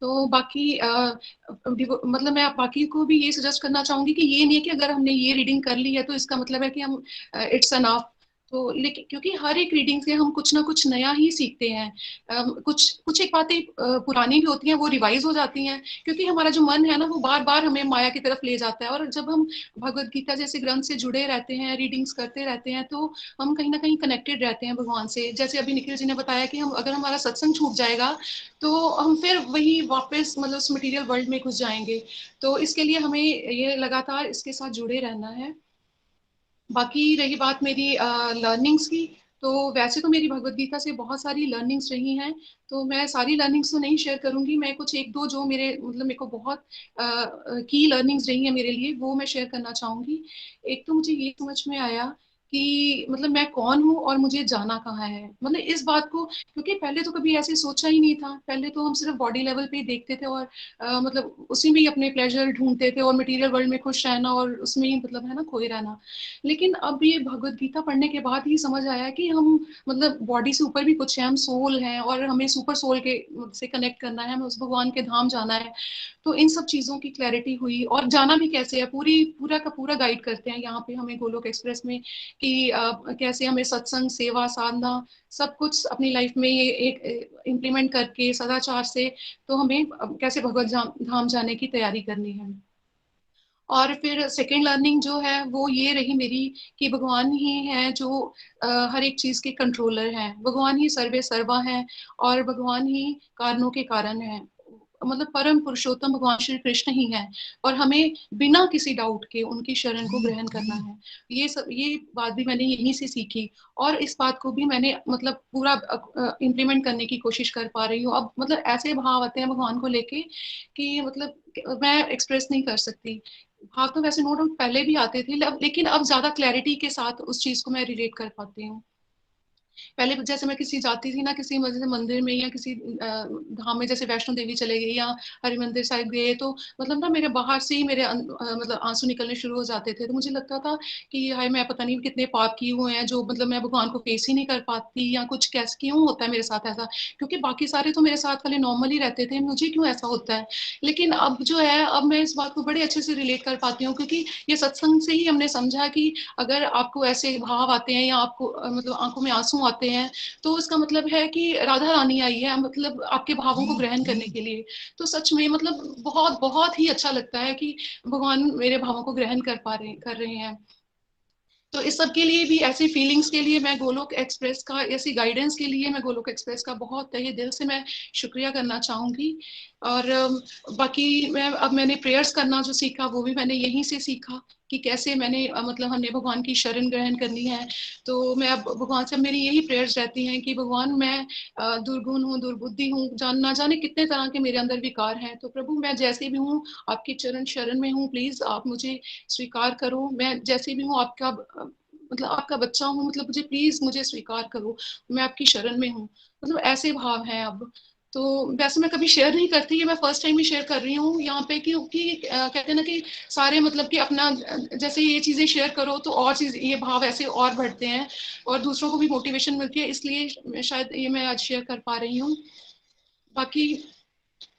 तो बाकी मतलब मैं बाकी को भी ये सजेस्ट करना चाहूंगी कि ये नहीं है कि अगर हमने ये रीडिंग कर ली है तो इसका मतलब है कि हम इट्स अनफ। तो लेकिन क्योंकि हर एक रीडिंग से हम कुछ ना कुछ नया ही सीखते हैं। कुछ कुछ एक बातें पुरानी भी होती हैं, वो रिवाइज हो जाती हैं, क्योंकि हमारा जो मन है ना वो बार बार हमें माया की तरफ ले जाता है। और जब हम भगवत गीता जैसे ग्रंथ से जुड़े रहते हैं, रीडिंग्स करते रहते हैं, तो हम कहीं ना कहीं कनेक्टेड रहते हैं भगवान से। जैसे अभी निखिल जी ने बताया कि हम अगर हमारा सत्संग छूट जाएगा तो हम फिर वही वापस मतलब उस मटेरियल वर्ल्ड में घुस जाएंगे। तो इसके लिए हमें ये लगातार इसके साथ जुड़े रहना है। बाकी रही बात मेरी लर्निंग्स की, तो वैसे तो मेरी भगवत गीता से बहुत सारी लर्निंग्स रही हैं, तो मैं सारी लर्निंग्स तो नहीं शेयर करूंगी। मैं कुछ एक दो जो मेरे मतलब मेरे को बहुत की लर्निंग्स रही हैं मेरे लिए, वो मैं शेयर करना चाहूंगी। एक तो मुझे ये समझ में आया कि मतलब मैं कौन हूँ और मुझे जाना कहाँ है। मतलब इस बात को, क्योंकि पहले तो कभी ऐसे सोचा ही नहीं था, पहले तो हम सिर्फ बॉडी लेवल पे ही देखते थे और मतलब उसी में ही अपने प्लेजर ढूंढते थे और मटेरियल वर्ल्ड में खुश रहना और उसमें ही मतलब है ना खोए रहना। लेकिन अब ये भगवत गीता पढ़ने के बाद ही समझ आया कि हम मतलब बॉडी से ऊपर भी कुछ है, हम सोल हैं और हमें सुपर सोल के से कनेक्ट करना है, हमें उस भगवान के धाम जाना है। तो इन सब चीजों की क्लैरिटी हुई, और जाना भी कैसे है पूरी पूरा का पूरा गाइड करते हैं यहाँ पे हमें गोलोक एक्सप्रेस में कि कैसे हमें सत्संग, सेवा, साधना सब कुछ अपनी लाइफ में ये एक इम्प्लीमेंट करके सदाचार से तो हमें कैसे भगवत धाम जाने की तैयारी करनी है। और फिर सेकेंड लर्निंग जो है वो ये रही मेरी कि भगवान ही है जो हर एक चीज के कंट्रोलर हैं, भगवान ही सर्वे सर्वा है और भगवान ही कारणों के कारण है। मतलब परम पुरुषोत्तम भगवान श्री कृष्ण ही है और हमें बिना किसी डाउट के उनकी शरण को ग्रहण करना है। ये बात भी मैंने यहीं से सीखी और इस बात को भी मैंने मतलब पूरा इम्प्लीमेंट करने की कोशिश कर पा रही हूँ। अब मतलब ऐसे भाव आते हैं भगवान को लेके कि मतलब मैं एक्सप्रेस नहीं कर सकती। भाव तो वैसे नो डाउट पहले भी आते थे, लेकिन अब ज्यादा क्लैरिटी के साथ उस चीज को मैं रिलेट कर पाती हूँ। पहले जैसे मैं किसी जाती थी ना, किसी जैसे मंदिर में या किसी धाम में, जैसे वैष्णो देवी चले गए या हरिमंदिर साहिब गए, तो मतलब ना मेरे बाहर से ही मेरे मतलब आंसू निकलने शुरू हो जाते थे। तो मुझे लगता था कि हाय मैं पता नहीं कितने पाप किए हुए हैं जो मतलब मैं भगवान को फेस ही नहीं कर पाती, या कुछ कैसे क्यों होता है मेरे साथ ऐसा, क्योंकि बाकी सारे तो मेरे साथ खाली नॉर्मल ही रहते थे, मुझे क्यों ऐसा होता है। लेकिन अब जो है, अब मैं इस बात को बड़े अच्छे से रिलेट कर पाती हूँ, क्योंकि ये सत्संग से ही हमने समझा कि अगर आपको ऐसे भाव आते हैं या आपको मतलब आंखों में आंसू आते हैं, तो इसका मतलब है कि राधा रानी आई है मतलब आपके भावों को ग्रहण करने के लिए। तो सच में मतलब बहुत बहुत ही अच्छा लगता है कि भगवान मेरे भावों को ग्रहण कर रहे हैं। तो इस सब के लिए भी, ऐसी फीलिंग्स के लिए मैं गोलोक एक्सप्रेस का, ऐसी गाइडेंस के लिए मैं गोलोक एक्सप्रेस का बहुत तहे दिल से मैं शुक्रिया करना चाहूंगी। और बाकी अब मैंने प्रेयर्स करना जो सीखा वो भी मैंने यहीं से सीखा कि कैसे मैंने मतलब हमने भगवान की शरण ग्रहण करनी है। तो मैं अब भगवान से मेरी यही प्रेयर्स रहती हैं कि भगवान मैं दुर्गुण हूँ, दुर्बुद्धि हूँ, ना जाने कितने तरह के मेरे अंदर विकार हैं, तो प्रभु मैं जैसे भी हूँ आपकी चरण शरण में हूँ, प्लीज आप मुझे स्वीकार करो। मैं जैसे भी हूँ आपका मतलब आपका बच्चा हूँ, मतलब मुझे प्लीज मुझे स्वीकार करो, मैं आपकी शरण में हूँ। मतलब ऐसे भाव हैं अब। तो वैसे मैं कभी शेयर नहीं करती, ये मैं फर्स्ट टाइम ही शेयर कर रही हूँ यहाँ पे, क्योंकि कहते हैं ना कि सारे मतलब कि अपना जैसे ये चीजें शेयर करो तो और चीज ये भाव ऐसे और बढ़ते हैं और दूसरों को भी मोटिवेशन मिलती है, इसलिए शायद ये मैं आज शेयर कर पा रही हूँ। बाकी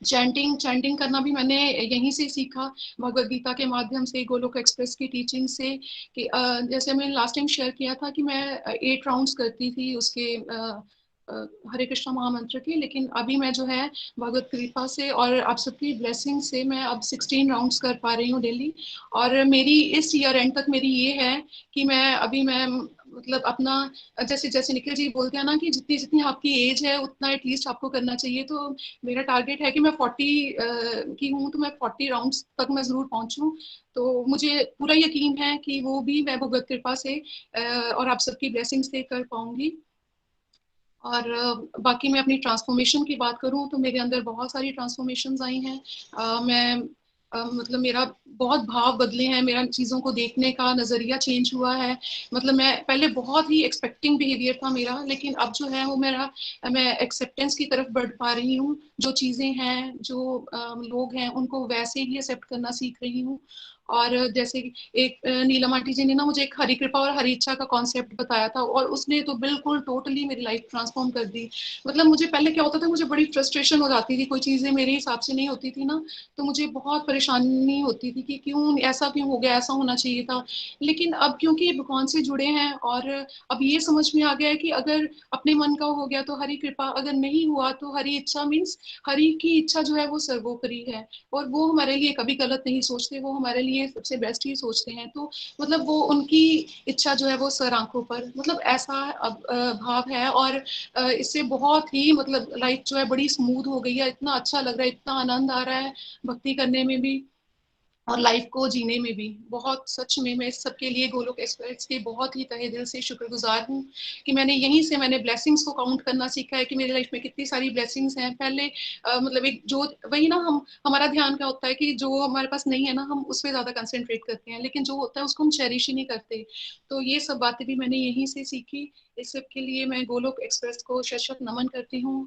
चैंटिंग चैंटिंग करना भी मैंने यहीं से सीखा, भगवत गीता के माध्यम से, गोलोक एक्सप्रेस की टीचिंग से। कि जैसे मैंने लास्ट टाइम शेयर किया था कि मैं 8 राउंड्स करती थी उसके हरे कृष्णा महामंत्र के, लेकिन अभी मैं जो है भगवत कृपा से और आप सबकी ब्लेसिंग से मैं अब 16 राउंड्स कर पा रही हूँ डेली। और मेरी इस ईयर एंड तक मेरी ये है कि मैं मतलब अपना, जैसे जैसे निखिल जी बोलते हैं ना कि जितनी जितनी आपकी एज है उतना एटलीस्ट आपको करना चाहिए, तो मेरा टारगेट है कि मैं 40 की हूँ, तो मैं 40 राउंड्स तक मैं जरूर पहुंचूं। तो मुझे पूरा यकीन है कि वो भी मैं भगवत कृपा से और आप सबकी ब्लेसिंग से कर पाऊंगी। और बाकी मैं अपनी ट्रांसफॉर्मेशन की बात करूं तो मेरे अंदर बहुत सारी ट्रांसफॉर्मेशंस आई हैं। मैं मतलब मेरा बहुत भाव बदले हैं, मेरा चीज़ों को देखने का नज़रिया चेंज हुआ है। मतलब मैं पहले बहुत ही एक्सपेक्टिंग बिहेवियर था मेरा, लेकिन अब जो है वो मेरा, मैं एक्सेप्टेंस की तरफ बढ़ पा रही हूँ। जो चीज़ें हैं, जो लोग हैं, उनको वैसे ही एक्सेप्ट करना सीख रही हूँ। और जैसे एक नीलम आंटी जी ने ना मुझे एक हरी कृपा और हरी इच्छा का कॉन्सेप्ट बताया था, और उसने तो बिल्कुल टोटली मेरी लाइफ ट्रांसफॉर्म कर दी। मतलब मुझे पहले क्या होता था, मुझे बड़ी फ्रस्ट्रेशन हो जाती थी, कोई चीजें मेरे हिसाब से नहीं होती थी ना, तो मुझे बहुत परेशानी होती थी कि क्यों ऐसा क्यों हो गया, ऐसा होना चाहिए था। लेकिन अब क्योंकि भगवान से जुड़े हैं और अब ये समझ में आ गया है कि अगर अपने मन का हो गया तो हरी कृपा, अगर नहीं हुआ तो हरी इच्छा, मीन्स हरी की इच्छा जो है वो सर्वोपरि है। और वो हमारे लिए कभी गलत नहीं सोचते, वो हमारे लिए सबसे बेस्ट ही सोचते हैं। तो मतलब वो उनकी इच्छा जो है वो सर आंखों पर, मतलब ऐसा अब भाव है। और इससे बहुत ही मतलब लाइफ जो है बड़ी स्मूथ हो गई है, इतना अच्छा लग रहा है, इतना आनंद आ रहा है भक्ति करने में भी। और लाइफ को जीने में भी। बहुत सच में मैं सबके लिए गोलोक एक्सप्रेस के बहुत ही तहे दिल से शुक्रगुजार हूँ कि मैंने यहीं से मैंने ब्लेसिंग्स को काउंट करना सीखा है कि मेरी लाइफ में कितनी सारी ब्लेसिंग्स हैं। पहले मतलब एक जो वही ना, हम हमारा ध्यान क्या होता है कि जो हमारे पास नहीं है ना, हम उस पर ज्यादा कंसंट्रेट करते हैं, लेकिन जो होता है उसको हम चेरिश ही नहीं करते। तो ये सब बातें भी मैंने यहीं से सीखी। इस सब के लिए मैं गोलोक एक्सप्रेस को शत शत नमन करती हूँ।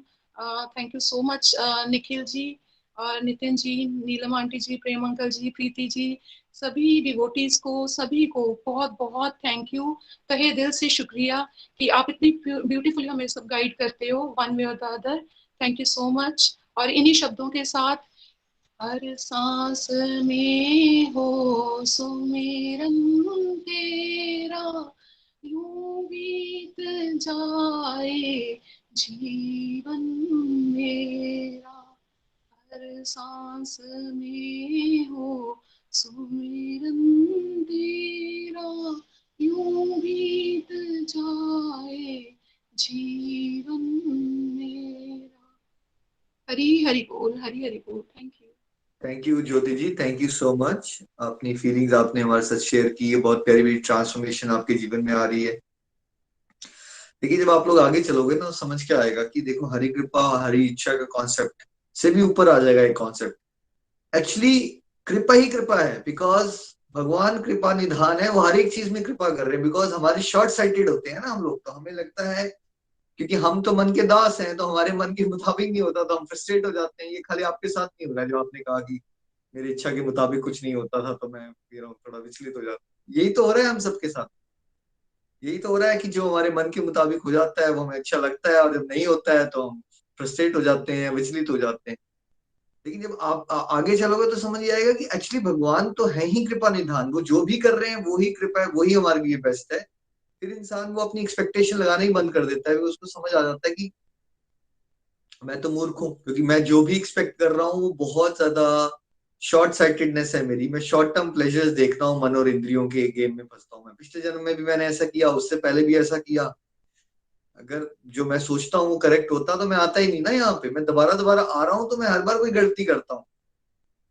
Thank you so much Nikhil ji और नितिन जी, नीलम आंटी जी, प्रेम अंकल जी, प्रीति जी, सभी डिवोटीज को, सभी को बहुत बहुत थैंक यू, तहे दिल से शुक्रिया कि आप इतनी ब्यूटीफुली हमें सब गाइड करते हो वन वे और the other. Thank you so much. और इन्हीं शब्दों के साथ, हर सांस में हो सुमिरन तेरा, यूं बीत जाए जीवन मेरा। हर सांस में हो सुमिरन तेरा, यूं बीत जाए जीवन मेरा। हरी हरि बोल, हरी हरि बोल। Thank you. Thank you Jyoti ji, thank you so much. अपनी फीलिंग्स आपने हमारे साथ शेयर की है, बहुत प्यारी प्यारी ट्रांसफॉर्मेशन आपके जीवन में आ रही है। देखिए जब आप लोग आगे चलोगे ना, समझ के आएगा कि देखो हरि कृपा हरि इच्छा का कॉन्सेप्ट से भी ऊपर आ जाएगा एक कॉन्सेप्ट। एक्चुअली कृपा ही कृपा है, बिकॉज भगवान कृपा निधान है, वो हर एक चीज में कृपा कर रहे हैं। बिकॉज हमारे शॉर्ट साइटेड होते हैं ना हम लोग, तो हमें लगता है क्योंकि हम तो मन के दास हैं, तो हमारे मन के मुताबिक नहीं होता तो हम फ्रस्ट्रेट हो जाते हैं। ये खाली आपके साथ नहीं हो रहा है, जो आपने कहा कि मेरी इच्छा के मुताबिक कुछ नहीं होता था तो मैं थोड़ा विचलित हो जाता। यही तो हो रहा है हम सबके साथ। यही तो हो रहा है कि जो हमारे मन के मुताबिक हो जाता है वो हमें अच्छा लगता है, और जब नहीं होता है तो हम फ्रस्ट्रेट हो जाते हैं, विचलित हो जाते हैं। लेकिन जब आप आगे चलोगे तो समझ आएगा कि एक्चुअली भगवान तो है ही कृपा निधान। वो जो भी कर रहे हैं वो ही कृपा है, वही हमारे लिए बेस्ट है। फिर इंसान वो अपनी एक्सपेक्टेशन लगाना ही बंद कर देता है। उसको समझ आ जाता है कि मैं तो मूर्ख हूँ, क्योंकि मैं जो भी एक्सपेक्ट कर रहा हूँ वो बहुत ज्यादा शॉर्ट साइटेडनेस है मेरी। मैं शॉर्ट टर्म प्लेजर्स देखता हूँ, मन और इंद्रियों के गेम में फंसता हूँ। मैं पिछले जन्म में भी मैंने ऐसा किया, उससे पहले भी ऐसा किया। अगर जो मैं सोचता हूँ वो करेक्ट होता तो मैं आता ही नहीं ना यहाँ पे। मैं दोबारा दोबारा आ रहा हूँ तो मैं हर बार कोई गलती करता हूँ।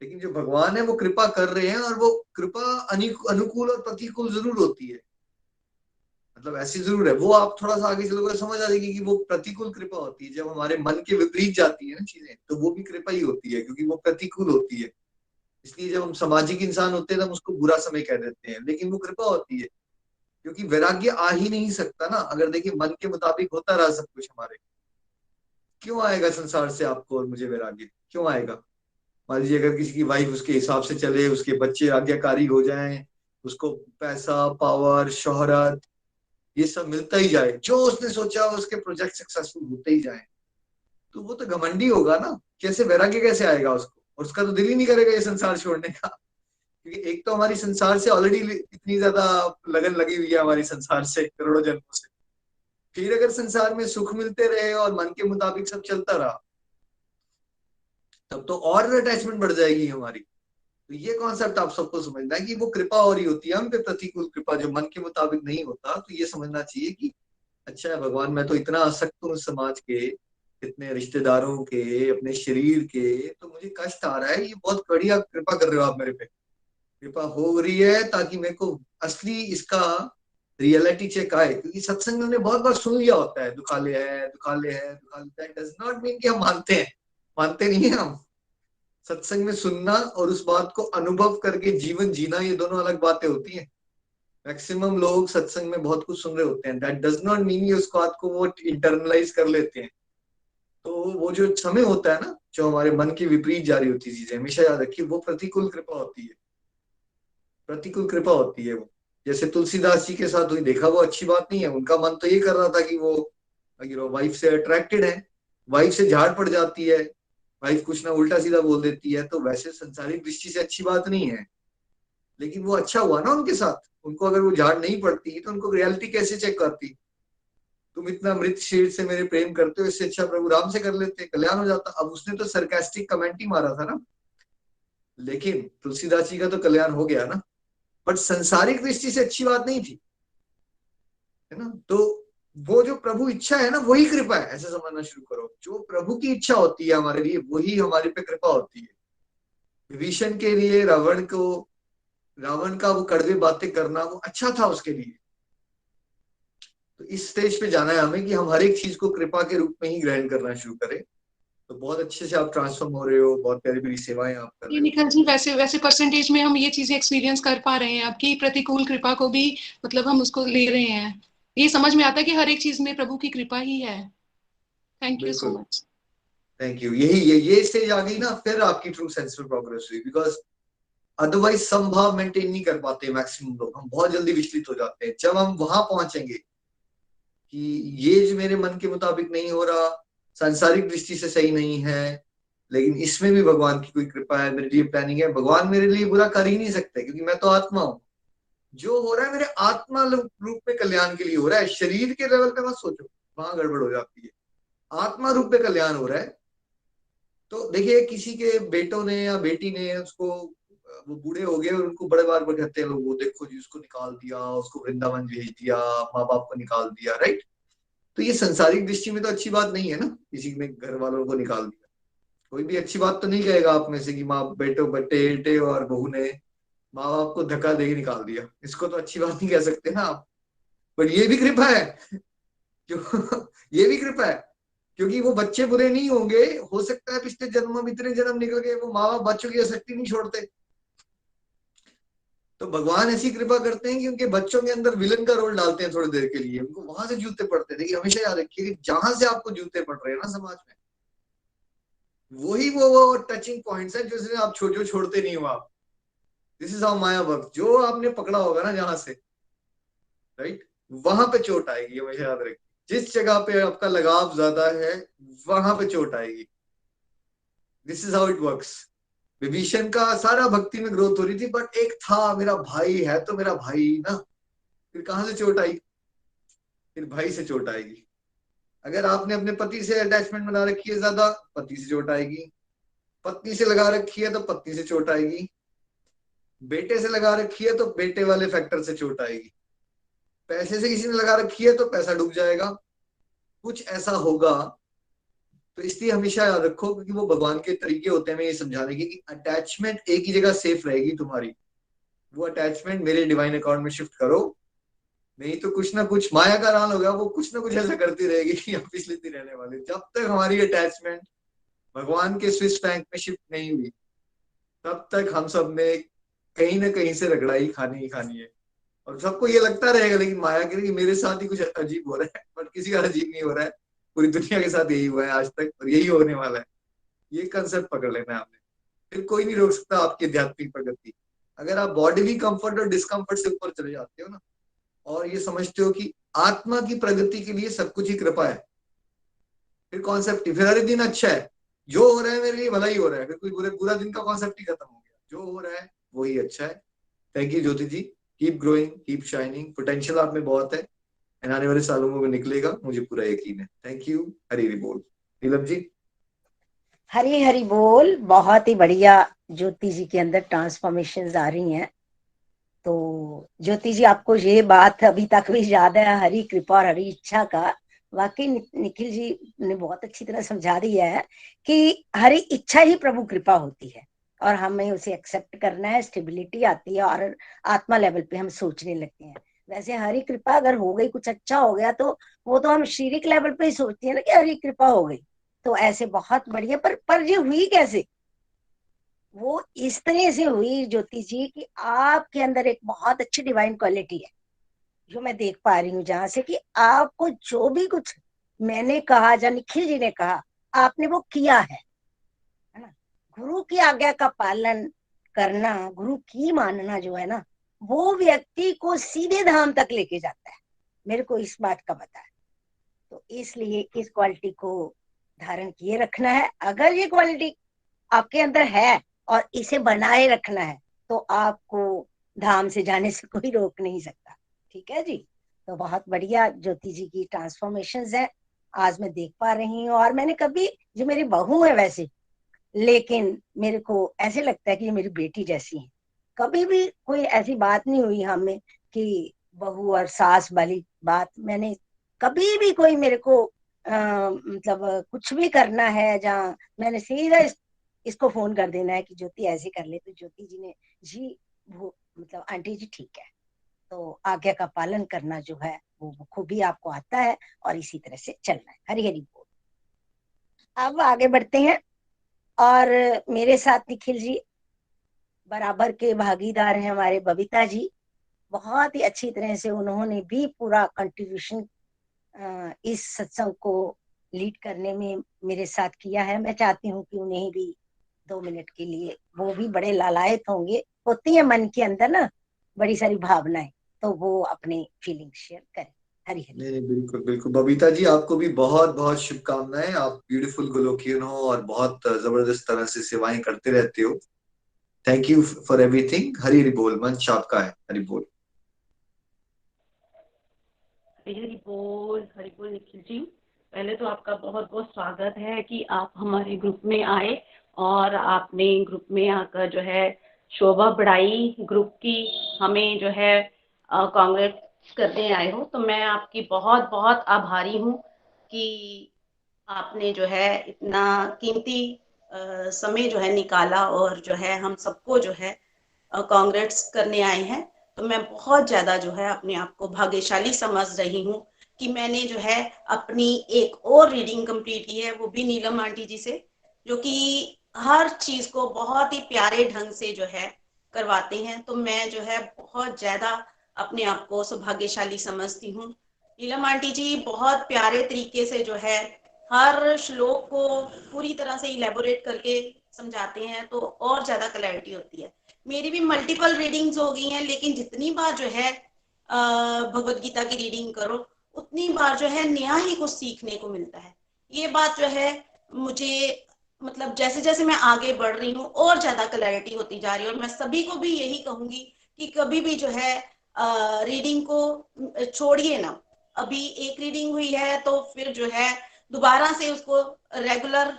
लेकिन जो भगवान है वो कृपा कर रहे हैं, और वो कृपा अनुकूल और प्रतिकूल जरूर होती है। मतलब ऐसी जरूर है। वो आप थोड़ा सा आगे चलोगे समझ आ जाएगी कि वो प्रतिकूल कृपा होती है। जब हमारे मन के विपरीत जाती है ना चीजें, तो वो भी कृपा ही होती है, क्योंकि वो प्रतिकूल होती है। इसलिए जब हम सामाजिक इंसान होते हैं तो हम उसको बुरा समय कह देते हैं, लेकिन वो कृपा होती है। क्योंकि वैराग्य आ ही नहीं सकता ना अगर देखिए मन के मुताबिक होता रहा सब कुछ हमारे। क्यों आएगा संसार से आपको और मुझे वैराग्य, क्यों आएगा? मान लीजिए अगर किसी की वाइफ उसके हिसाब से चले, उसके बच्चे आज्ञाकारी हो जाएं, उसको पैसा पावर शोहरत ये सब मिलता ही जाए, जो उसने सोचा उसके प्रोजेक्ट सक्सेसफुल होते ही जाए, तो वो तो घमंडी होगा ना। कैसे वैराग्य कैसे आएगा उसको? और उसका तो दिल ही नहीं करेगा ये संसार छोड़ने का। क्योंकि एक तो हमारी संसार से ऑलरेडी इतनी ज्यादा लगन लगी हुई है हमारी संसार से करोड़ों जन्मों से। फिर अगर संसार में सुख मिलते रहे और मन के मुताबिक सब चलता रहा, तब तो और अटैचमेंट बढ़ जाएगी हमारी। तो ये कॉन्सेप्ट आप सबको समझना है कि वो कृपा हो रही होती है हम पे, प्रतिकूल कृपा, जो मन के मुताबिक नहीं होता। तो ये समझना चाहिए कि अच्छा है भगवान, मैं तो इतना आसक्त हूँ समाज के, इतने रिश्तेदारों के, अपने शरीर के, तो मुझे कष्ट आ रहा है। ये बहुत बढ़िया कृपा कर रहे हो आप मेरे पे। कृपा हो रही है ताकि मेरे को असली इसका रियलिटी चेक आए। क्योंकि सत्संग में हमने बहुत बार सुन लिया होता है दुखाले है दुखाले है दुखाले। दैट डज नॉट मीन कि हम मानते हैं, मानते नहीं है हम। सत्संग में सुनना और उस बात को अनुभव करके जीवन जीना, ये दोनों अलग बातें होती हैं। मैक्सिमम लोग सत्संग में बहुत कुछ सुन रहे होते हैं, दैट डज नॉट मीन ये उस बात को वो इंटरनलाइज कर लेते हैं। तो वो जो समय होता है ना, जो हमारे मन के विपरीत जा रही होती है चीजें, हमेशा याद रखिए वो प्रतिकूल कृपा होती है। प्रतिकूल कृपा होती है वो। जैसे तुलसीदास जी के साथ हुई, देखा वो अच्छी बात नहीं है। उनका मन तो ये कर रहा था कि वो वाइफ से अट्रैक्टेड है, वाइफ से झाड़ पड़ जाती है, वाइफ कुछ ना उल्टा सीधा बोल देती है, तो वैसे संसारिक दृष्टि से अच्छी बात नहीं है। लेकिन वो अच्छा हुआ ना उनके साथ। उनको अगर वो झाड़ नहीं पड़ती तो उनको रियलिटी कैसे चेक करती? तुम इतना मृत शरीर से मेरे प्रेम करते हो, इससे अच्छा प्रभु राम से कर लेते, कल्याण हो जाता। अब उसने तो सरकास्टिक कमेंट ही मारा था ना, लेकिन तुलसीदास जी का तो कल्याण हो गया ना। बट संसारिक दृष्टि से अच्छी बात नहीं थी, है ना। तो वो जो प्रभु इच्छा है ना वही कृपा है, ऐसे समझना शुरू करो। जो प्रभु की इच्छा होती है हमारे लिए वही हमारे पे कृपा होती है। विभीषण के लिए रावण का वो कड़वे बातें करना वो अच्छा था उसके लिए। तो इस स्टेज पे जाना है हमें कि हम हर एक चीज को कृपा के रूप में ही ग्रहण करना शुरू करें। तो बहुत अच्छे से आप ट्रांसफॉर्म हो रहे हो, बहुत प्यारी प्यारी सेवाएं आप कर ये रहे हो। निखिल जी, वैसे वैसे परसेंटेज में हम ये चीजें एक्सपीरियंस कर पा रहे हैं आपकी प्रतिकूल कृपा को भी, मतलब हम उसको ले रहे हैं। ये समझ में आता है कि हर एक चीज में प्रभु की कृपा ही है। थैंक यू सो बिल्कुल। मच। Thank you. ये स्टेज आ गई ना, फिर आपकी ट्रू सेंस में प्रोग्रेस हुई। बिकॉज अदरवाइज समभाव मेंटेन नहीं कर पाते मैक्सिमम लोग, हम बहुत जल्दी विचलित हो जाते हैं। जब हम वहां पहुंचेंगे कि ये जो मेरे मन के मुताबिक नहीं हो रहा, सांसारिक दृष्टि से सही नहीं है, लेकिन इसमें भी भगवान की कोई कृपा है, मेरे लिए प्लानिंग है, भगवान मेरे लिए बुरा कर ही नहीं सकते क्योंकि मैं तो आत्मा हूं। जो हो रहा है मेरे आत्मा रूप में कल्याण के लिए हो रहा है। शरीर के लेवल पे मत सोचो, वहां गड़बड़ हो जाती है। आत्मा रूप में कल्याण हो रहा है। तो देखिए, किसी के बेटों ने या बेटी ने उसको, वो बूढ़े हो गए और उनको बड़े बार बार कहते हैं लोग, वो देखो जी उसको निकाल दिया, उसको वृंदावन भेज दिया, माँ बाप को निकाल दिया, राइट। तो ये संसारिक दृष्टि में तो अच्छी बात नहीं है ना, किसी ने घर वालों को निकाल दिया। कोई भी अच्छी बात तो नहीं कहेगा आप में से कि माँ बेटे और बहू ने माँ बाप को धक्का दे के निकाल दिया, इसको तो अच्छी बात नहीं कह सकते ना आप। पर ये भी कृपा है। जो ये भी कृपा है, क्योंकि वो बच्चे बुरे नहीं होंगे। हो सकता है पिछले जन्म में इतने जन्म निकल गए, वो माँ बाप बच्चों की आसक्ति नहीं छोड़ते। तो भगवान ऐसी कृपा करते हैं कि उनके बच्चों के अंदर विलन का रोल डालते हैं थोड़ी देर के लिए, उनको वहां से जूते पड़ते हैं। देखिए, हमेशा याद रखिए कि जहां से आपको जूते पड़ रहे हैं ना समाज में, वही वो टचिंग पॉइंट्स है जो आप छोड़ते नहीं हो आप। This is how Maya work. जो आपने पकड़ा होगा ना जहां से, राइट, वहां पे चोट आएगी, हमेशा याद रखिए। जिस जगह पे आपका लगाव ज्यादा है, वहां पे चोट आएगी। This is how it works. Vibhishan का सारा भक्ति में ग्रोथ हो रही थी, बट एक था, मेरा भाई है तो मेरा भाई ना। फिर कहां से चोट आई? फिर भाई से चोट आएगी। अगर आपने अपने पति से अटैचमेंट बना रखी है ज्यादा, पति से चोट आएगी। पत्नी से लगा रखी है तो पत्नी से चोट आएगी। बेटे से लगा रखी है तो बेटे वाले फैक्टर से चोट आएगी। पैसे से किसी ने लगा रखी है तो पैसा डूब जाएगा, कुछ ऐसा होगा। तो इसलिए हमेशा याद रखो, क्योंकि वो भगवान के तरीके होते हैं मैं ये समझाने के कि अटैचमेंट एक ही जगह सेफ रहेगी तुम्हारी। वो अटैचमेंट मेरे डिवाइन अकाउंट में शिफ्ट करो, नहीं तो कुछ ना कुछ माया का राल होगा, वो कुछ ना कुछ ऐसा करती रहेगी कि हम फिसलती रहने वाले। जब तक हमारी अटैचमेंट भगवान के स्विस बैंक में शिफ्ट नहीं हुई, तब तक हम सब ने कहीं ना कहीं से रगड़ाई खानी ही खानी है। और सबको ये लगता रहेगा लेकिन माया के लिए कि मेरे साथ ही कुछ अजीब हो रहा है, बट किसी का अजीब नहीं हो रहा है। पूरी दुनिया के साथ यही हुआ है आज तक और यही होने वाला है। ये कंसेप्ट पकड़ लेना है आपने। फिर कोई नहीं रोक सकता आपकी आध्यात्मिक प्रगति। अगर आप बॉडी कंफर्ट और डिस्कम्फर्ट से ऊपर चले जाते हो ना, और ये समझते हो कि आत्मा की प्रगति के लिए सब कुछ ही कृपा है, फिर कॉन्सेप्ट ही, फिर हर दिन अच्छा है, जो हो रहा है मेरे लिए भला ही हो रहा है, फिर कोई पूरा दिन का कॉन्सेप्ट ही खत्म हो गया। जो हो रहा है वही अच्छा है। Thank you Jyoti ji. Keep growing, keep shining. Potential आप में बहुत है, एंड आने वाले सालों में निकलेगा, मुझे पूरा यकीन है। Thank you. हरी हरी बोल। नीलम जी। हरी हरी बोल। बहुत ही बढ़िया ज्योति जी के अंदर ट्रांसफॉर्मेशन आ रही हैं। तो ज्योति जी, आपको ये बात अभी तक भी याद है हरी कृपा और हरी इच्छा का? वाकई निखिल जी ने बहुत अच्छी तरह समझा दिया है कि हरी इच्छा ही प्रभु कृपा होती है और हमें उसे एक्सेप्ट करना है। स्टेबिलिटी आती है और आत्मा लेवल पे हम सोचने लगते हैं। वैसे हरी कृपा अगर हो गई, कुछ अच्छा हो गया, तो वो तो हम शारीरिक लेवल पे ही सोचते हैं ना कि हरी कृपा हो गई। तो ऐसे बहुत बढ़िया। पर ये हुई कैसे? वो इस तरह से हुई ज्योति जी कि आपके अंदर एक बहुत अच्छी डिवाइन क्वालिटी है, जो मैं देख पा रही हूँ, जहां से कि आपको जो भी कुछ मैंने कहा या निखिल जी ने कहा, आपने वो किया है ना। गुरु की आज्ञा का पालन करना, गुरु की मानना जो है ना, वो व्यक्ति को सीधे धाम तक लेके जाता है। मेरे को इस बात का पता है। तो इसलिए इस क्वालिटी को धारण किए रखना है। अगर ये क्वालिटी आपके अंदर है और इसे बनाए रखना है, तो आपको धाम से जाने से कोई रोक नहीं सकता। ठीक है जी। तो बहुत बढ़िया ज्योति जी की ट्रांसफॉर्मेशंस है, आज मैं देख पा रही हूँ। और मैंने कभी, जो मेरी बहू है वैसे, लेकिन मेरे को ऐसे लगता है कि ये मेरी बेटी जैसी है। कभी भी कोई ऐसी बात नहीं हुई हमें कि बहू और सास वाली बात। मैंने कभी भी कोई मेरे को मतलब कुछ भी करना है, जहाँ मैंने सीधा इसको फोन कर देना है कि ज्योति ऐसे कर ले, तो ज्योति जी ने जी वो मतलब आंटी जी ठीक है। तो आज्ञा का पालन करना जो है वो खूबी आपको आता है और इसी तरह से चलना है। हरी हरी बोल। अब आगे बढ़ते हैं और मेरे साथ निखिल जी बराबर के भागीदार हैं हमारे बबीता जी। बहुत ही अच्छी तरह से उन्होंने भी पूरा कंट्रीब्यूशन इस सत्संग को लीड करने में मेरे साथ किया है। मैं चाहती हूँ कि उन्हें भी 2 मिनट के लिए, वो भी बड़े लालायित होंगे, होती है मन के अंदर ना बड़ी सारी भावनाएं, तो वो अपनी फीलिंग शेयर करें। हरी हरी। नहीं नहीं, बिल्कुल बिल्कुल बबीता जी, आपको भी बहुत बहुत शुभकामनाएं। आप ब्यूटीफुल गोलोकियन हो और बहुत जबरदस्त तरह से सेवाएं करते रहते हो। Thank you for everything. Hari Hari बोल। मंच आपका है। हरी बोल। हरि बोल निखिल जी। पहले तो आपका बहुत बहुत स्वागत है कि आप हमारे ग्रुप में आए और आपने ग्रुप में आकर जो है शोभा बढ़ाई ग्रुप की, हमें जो है कांग्रेस करने आए हो। तो मैं आपकी बहुत बहुत आभारी हूँ कि आपने जो है इतना कीमती समय जो है निकाला और जो है हम सबको जो है कांग्रेस करने आए हैं। तो मैं बहुत ज्यादा जो है अपने आप को भाग्यशाली समझ रही हूँ कि मैंने जो है अपनी एक और रीडिंग कंप्लीट की है, वो भी नीलम आंटी जी से, जो कि हर चीज को बहुत ही प्यारे ढंग से जो है करवाते हैं। तो मैं जो है बहुत ज्यादा अपने आप को सौभाग्यशाली समझती हूँ। नीलम आंटी जी बहुत प्यारे तरीके से जो है हर श्लोक को पूरी तरह से इलेबोरेट करके समझाते हैं, तो और ज्यादा क्लैरिटी होती है। मेरी भी मल्टीपल रीडिंग्स हो गई हैं, लेकिन जितनी बार जो है भगवत गीता की रीडिंग करो उतनी बार जो है नया ही कुछ सीखने को मिलता है। ये बात जो है मुझे मतलब जैसे जैसे मैं आगे बढ़ रही हूँ और ज्यादा क्लैरिटी होती जा रही है। और मैं सभी को भी यही कहूंगी कि कभी भी जो है रीडिंग को छोड़िए ना। अभी एक रीडिंग हुई है तो फिर जो है दोबारा से उसको रेगुलर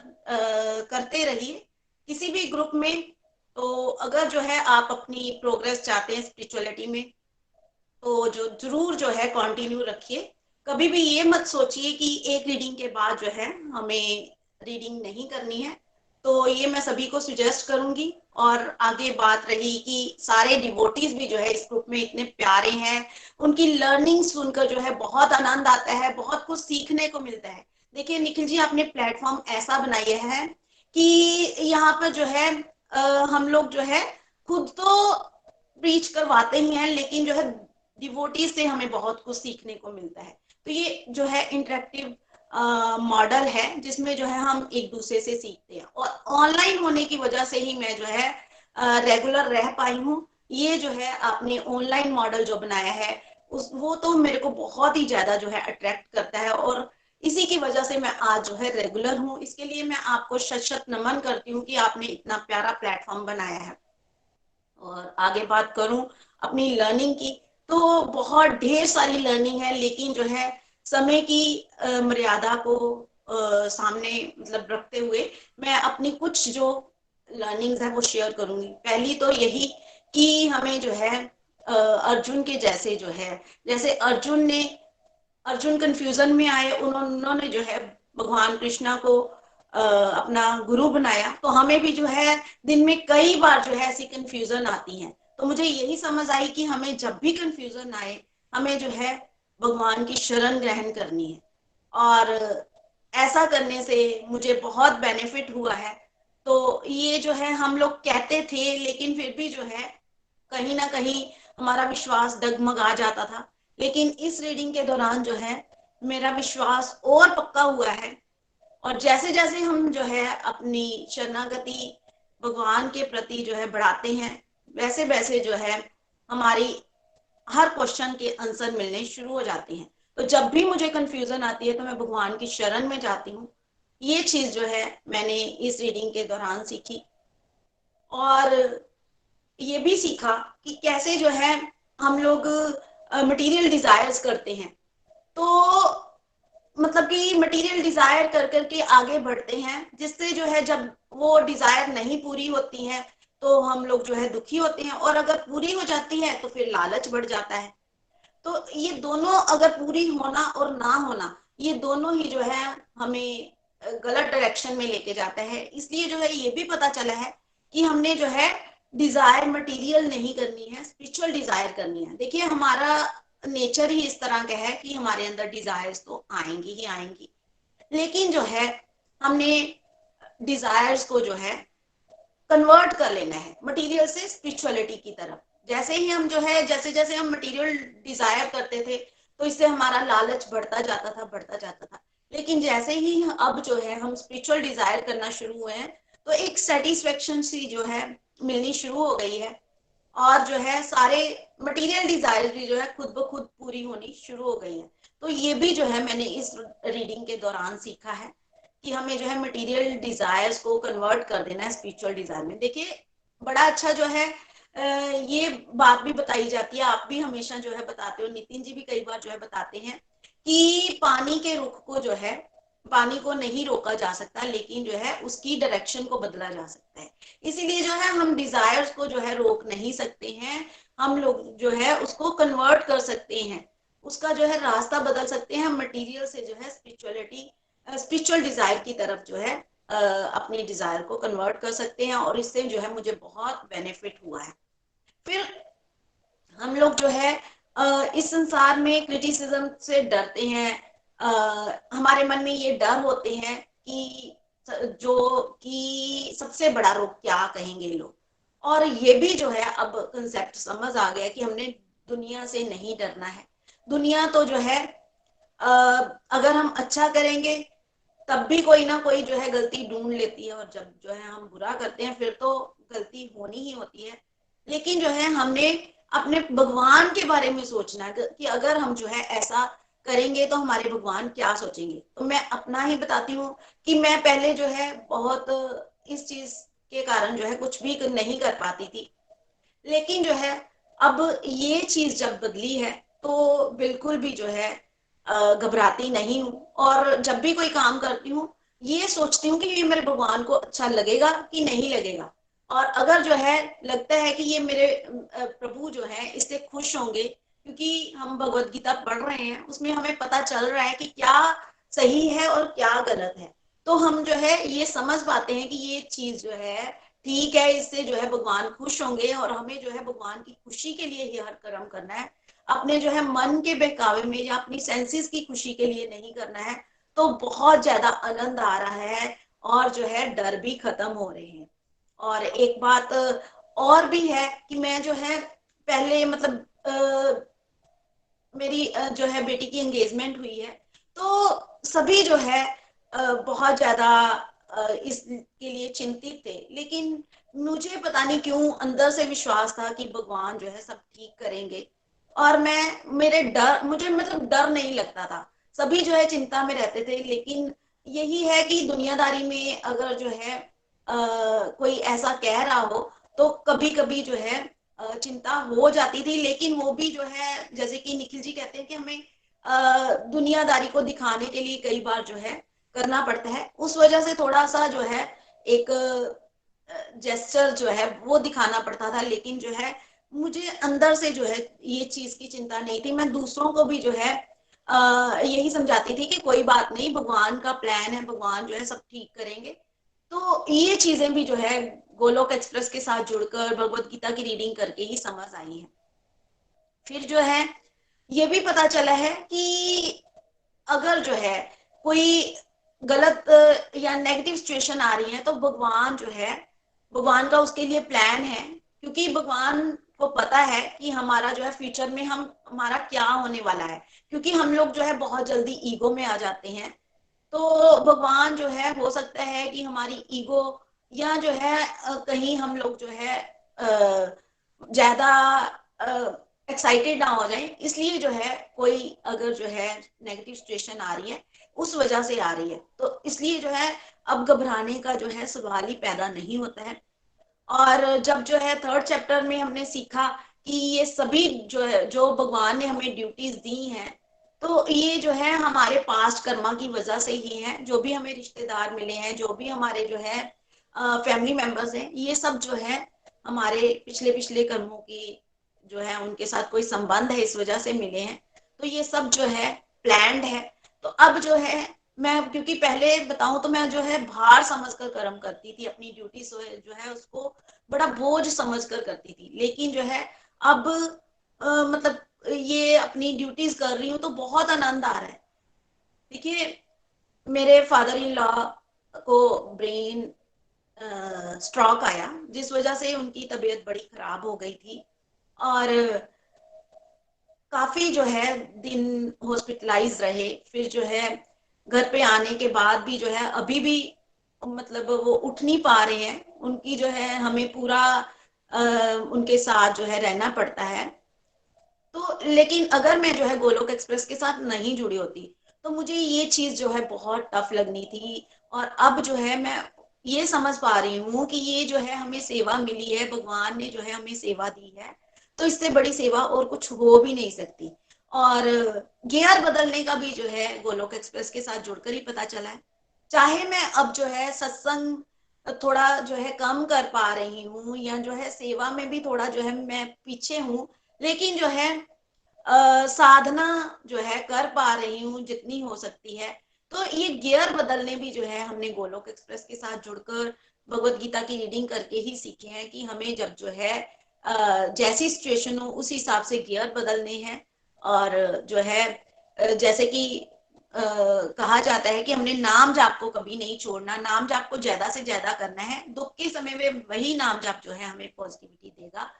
करते रहिए किसी भी ग्रुप में। तो अगर जो है आप अपनी प्रोग्रेस चाहते हैं स्पिरिचुअलिटी में, तो जो जरूर जो है कंटिन्यू रखिए। कभी भी ये मत सोचिए कि एक रीडिंग के बाद जो है हमें रीडिंग नहीं करनी है। तो ये मैं सभी को सजेस्ट करूंगी। और आगे बात रही कि सारे डिवोटीज भी जो है इस ग्रुप में इतने प्यारे हैं, उनकी लर्निंग सुनकर जो है बहुत आनंद आता है, बहुत कुछ सीखने को मिलता है। देखिए निखिल जी, आपने प्लेटफॉर्म ऐसा बनाया है कि यहाँ पर जो है हम लोग जो है खुद तो प्रीच करवाते ही हैं, लेकिन जो है डिवोटी से हमें बहुत कुछ सीखने को मिलता है। तो ये जो है इंटरेक्टिव मॉडल है जिसमें जो है हम एक दूसरे से सीखते हैं। और ऑनलाइन होने की वजह से ही मैं जो है रेगुलर रह पाई हूँ। ये जो है आपने ऑनलाइन मॉडल जो बनाया है उस वो तो मेरे को बहुत ही ज्यादा जो है अट्रैक्ट करता है, और इसी की वजह से मैं आज जो है रेगुलर हूँ। इसके लिए मैं आपको शत शत नमन करती हूँ कि आपने इतना प्यारा प्लेटफॉर्म बनाया है। और आगे बात करूं अपनी लर्निंग की, तो बहुत ढेर सारी लर्निंग है, लेकिन जो है समय की मर्यादा को सामने मतलब रखते हुए मैं अपनी कुछ जो लर्निंग्स है वो शेयर करूंगी। पहली तो यही कि हमें जो है अर्जुन के जैसे जो है, जैसे अर्जुन कंफ्यूजन में आए, उन्होंने जो है भगवान कृष्णा को अपना गुरु बनाया। तो हमें भी जो है दिन में कई बार जो है ऐसी कंफ्यूजन आती है। तो मुझे यही समझ आई कि हमें जब भी कंफ्यूजन आए हमें जो है भगवान की शरण ग्रहण करनी है। और ऐसा करने से मुझे बहुत बेनिफिट हुआ है। तो ये जो है हम लोग कहते थे, लेकिन फिर भी जो है कहीं ना कहीं हमारा विश्वास डगमगा जाता था। लेकिन इस रीडिंग के दौरान जो है मेरा विश्वास और पक्का हुआ है। और जैसे जैसे हम जो है अपनी शरणागति भगवान के प्रति जो है बढ़ाते हैं, वैसे वैसे जो है हमारी हर क्वेश्चन के आंसर मिलने शुरू हो जाते हैं। तो जब भी मुझे कंफ्यूजन आती है तो मैं भगवान की शरण में जाती हूँ। ये चीज जो है मैंने इस रीडिंग के दौरान सीखी। और ये भी सीखा कि कैसे जो है हम लोग मटेरियल डिजायर्स करते हैं। तो मतलब कि मटेरियल डिजायर कर करके आगे बढ़ते हैं, जिससे जो है जब वो डिजायर नहीं पूरी होती है तो हम लोग जो है दुखी होते हैं, और अगर पूरी हो जाती है तो फिर लालच बढ़ जाता है। तो ये दोनों अगर पूरी होना और ना होना, ये दोनों ही जो है हमें गलत डायरेक्शन में लेके जाता है। इसलिए जो है ये भी पता चला है कि हमने जो है डिजायर मटेरियल नहीं करनी है, स्पिरिचुअल डिजायर करनी है। देखिए हमारा नेचर ही इस तरह का है कि हमारे अंदर डिजायर्स तो आएंगी ही आएंगी, लेकिन जो है हमने डिजायर्स को जो है कन्वर्ट कर लेना है मटेरियल से स्पिरिचुअलिटी की तरफ। जैसे ही हम जो है जैसे जैसे हम मटेरियल डिजायर करते थे तो इससे हमारा लालच बढ़ता जाता था। लेकिन जैसे ही अब जो है हम स्पिरिचुअल डिजायर करना शुरू हुए हैं तो एक सेटिस्फेक्शन सी जो है मिलनी शुरू हो गई है, और जो है सारे मटेरियल डिजायर भी जो है खुद ब खुद पूरी होनी शुरू हो गई है। तो ये भी जो है मैंने इस रीडिंग के दौरान सीखा है कि हमें जो है मटेरियल डिजायर्स को कन्वर्ट कर देना है स्पिरिचुअल डिजायर में। देखिए बड़ा अच्छा जो है ये बात भी बताई जाती है, आप भी हमेशा जो है बताते हो, नितिन जी भी कई बार जो है बताते हैं कि पानी के रुख को जो है पानी को नहीं रोका जा सकता, लेकिन जो है उसकी डायरेक्शन को बदला जा सकता है। इसीलिए जो है हम डिजायर्स को जो है रोक नहीं सकते हैं, हम लोग जो है उसको कन्वर्ट कर सकते हैं, उसका जो है रास्ता बदल सकते हैं। मटेरियल से जो है स्पिरिचुअल डिजायर की तरफ जो है अपने डिजायर को कन्वर्ट कर सकते हैं, और इससे जो है मुझे बहुत बेनिफिट हुआ है। फिर हम लोग जो है इस संसार में क्रिटिसिज्म से डरते हैं, हमारे मन में ये डर होते हैं कि सबसे बड़ा रोग क्या कहेंगे लोग। और ये भी जो है अब कंसेप्ट समझ आ गया कि हमने दुनिया से नहीं डरना है। दुनिया तो जो है अगर हम अच्छा करेंगे तब भी कोई ना कोई जो है गलती ढूंढ लेती है, और जब जो है हम बुरा करते हैं फिर तो गलती होनी ही होती है। लेकिन जो है हमने अपने भगवान के बारे में सोचना है कि अगर हम जो है ऐसा करेंगे तो हमारे भगवान क्या सोचेंगे। तो मैं अपना ही बताती हूँ कि मैं पहले जो है बहुत इस चीज के कारण जो है कुछ भी नहीं कर पाती थी, लेकिन जो है अब ये चीज जब बदली है तो बिल्कुल भी जो है घबराती नहीं हूँ, और जब भी कोई काम करती हूँ ये सोचती हूँ कि ये मेरे भगवान को अच्छा लगेगा कि नहीं लगेगा। और अगर जो है लगता है कि ये मेरे प्रभु जो है इससे खुश होंगे, क्योंकि हम भगवत गीता पढ़ रहे हैं उसमें हमें पता चल रहा है कि क्या सही है और क्या गलत है, तो हम जो है ये समझ पाते हैं कि ये चीज जो है ठीक है, इससे जो है भगवान खुश होंगे, और हमें जो है भगवान की खुशी के लिए ही हर कर्म करना है, अपने जो है मन के बहकावे में या अपनी सेंसेस की खुशी के लिए नहीं करना है। तो बहुत ज्यादा आनंद आ रहा है, और जो है डर भी खत्म हो रहे हैं। और एक बात और भी है कि मैं जो है पहले मतलब मेरी जो है बेटी की एंगेजमेंट हुई है, तो सभी जो है बहुत ज्यादा इसके लिए चिंतित थे, लेकिन मुझे पता नहीं क्यों अंदर से विश्वास था कि भगवान जो है सब ठीक करेंगे, और मुझे मतलब डर नहीं लगता था। सभी जो है चिंता में रहते थे, लेकिन यही है कि दुनियादारी में अगर जो है कोई ऐसा कह रहा हो तो कभी कभी जो है चिंता हो जाती थी, लेकिन वो भी जो है जैसे कि निखिल जी कहते हैं कि हमें दुनियादारी को दिखाने के लिए कई बार जो है करना पड़ता है, उस वजह से थोड़ा सा जो है एक जेस्चर जो है वो दिखाना पड़ता था। लेकिन जो है मुझे अंदर से जो है ये चीज की चिंता नहीं थी, मैं दूसरों को भी जो है यही समझाती थी कि कोई बात नहीं, भगवान का प्लान है, भगवान जो है सब ठीक करेंगे। तो ये चीजें भी जो है गोलोक एक्सप्रेस के साथ जुड़कर भगवत गीता की रीडिंग करके ही समझ आई है। फिर जो है ये भी पता चला है कि अगर जो है कोई गलत या नेगेटिव सिचुएशन आ रही है तो भगवान जो है भगवान का उसके लिए प्लान है, क्योंकि भगवान को पता है कि हमारा जो है फ्यूचर में हमारा क्या होने वाला है। क्योंकि हम लोग जो है बहुत जल्दी ईगो में आ जाते हैं, तो भगवान जो है हो सकता है कि हमारी ईगो या जो है कहीं हम लोग जो है ज्यादा एक्साइटेड ना हो जाए, इसलिए जो है कोई अगर जो है नेगेटिव सिचुएशन आ रही है उस वजह से आ रही है, तो इसलिए जो है अब घबराने का जो है सवाल ही पैदा नहीं होता है। और जब जो है थर्ड चैप्टर में हमने सीखा कि ये सभी जो है जो भगवान ने हमें ड्यूटीज दी हैं, तो ये जो है हमारे पास्ट कर्मा की वजह से ही है। जो भी हमें रिश्तेदार मिले हैं, जो भी हमारे जो है फैमिली मेंबर्स हैं, ये सब जो है हमारे पिछले पिछले कर्मों की जो है उनके साथ कोई संबंध है, इस वजह से मिले हैं। तो ये सब जो है प्लान्ड है। तो अब जो है मैं क्योंकि पहले बताऊं तो मैं जो है भार समझकर कर्म करती थी, अपनी ड्यूटी जो है उसको बड़ा बोझ समझकर करती थी। लेकिन जो है अब मतलब ये अपनी ड्यूटीज कर रही हूँ तो बहुत आनंद आ रहा है। देखिए, मेरे फादर इन लॉ को ब्रेन स्ट्रोक आया, जिस वजह से उनकी तबीयत बड़ी खराब हो गई थी और काफी जो है दिन हॉस्पिटलाइज रहे। फिर जो है घर पे आने के बाद भी जो है अभी भी मतलब वो उठ नहीं पा रहे हैं, उनकी जो है हमें पूरा उनके साथ जो है रहना पड़ता है। तो लेकिन अगर मैं जो है गोलोक एक्सप्रेस के साथ नहीं जुड़ी होती तो मुझे ये चीज जो है बहुत टफ लगनी थी। और अब जो है मैं ये समझ पा रही हूँ कि ये जो है हमें सेवा मिली है, भगवान ने जो है हमें सेवा दी है, तो इससे बड़ी सेवा और कुछ हो भी नहीं सकती। और गियर बदलने का भी जो है गोलोक एक्सप्रेस के साथ जुड़कर ही पता चला है। चाहे मैं अब जो है सत्संग थोड़ा जो है कम कर पा रही हूँ या जो है सेवा में भी थोड़ा जो है मैं पीछे हूँ, लेकिन जो है साधना जो है कर पा रही हूँ जितनी हो सकती है। तो ये गियर बदलने भी जो है हमने गोलोक एक्सप्रेस के साथ जुड़कर भगवत गीता की रीडिंग करके ही सीखे हैं कि हमें जब जो है जैसी सिचुएशन हो उस हिसाब से गियर बदलने हैं। और जो है जैसे कि कहा जाता है कि हमने नाम जाप को कभी नहीं छोड़ना, नाम जाप को ज्यादा से ज्यादा करना है, दुख के समय में वही नाम जाप जो है हमें पॉजिटिविटी देगा।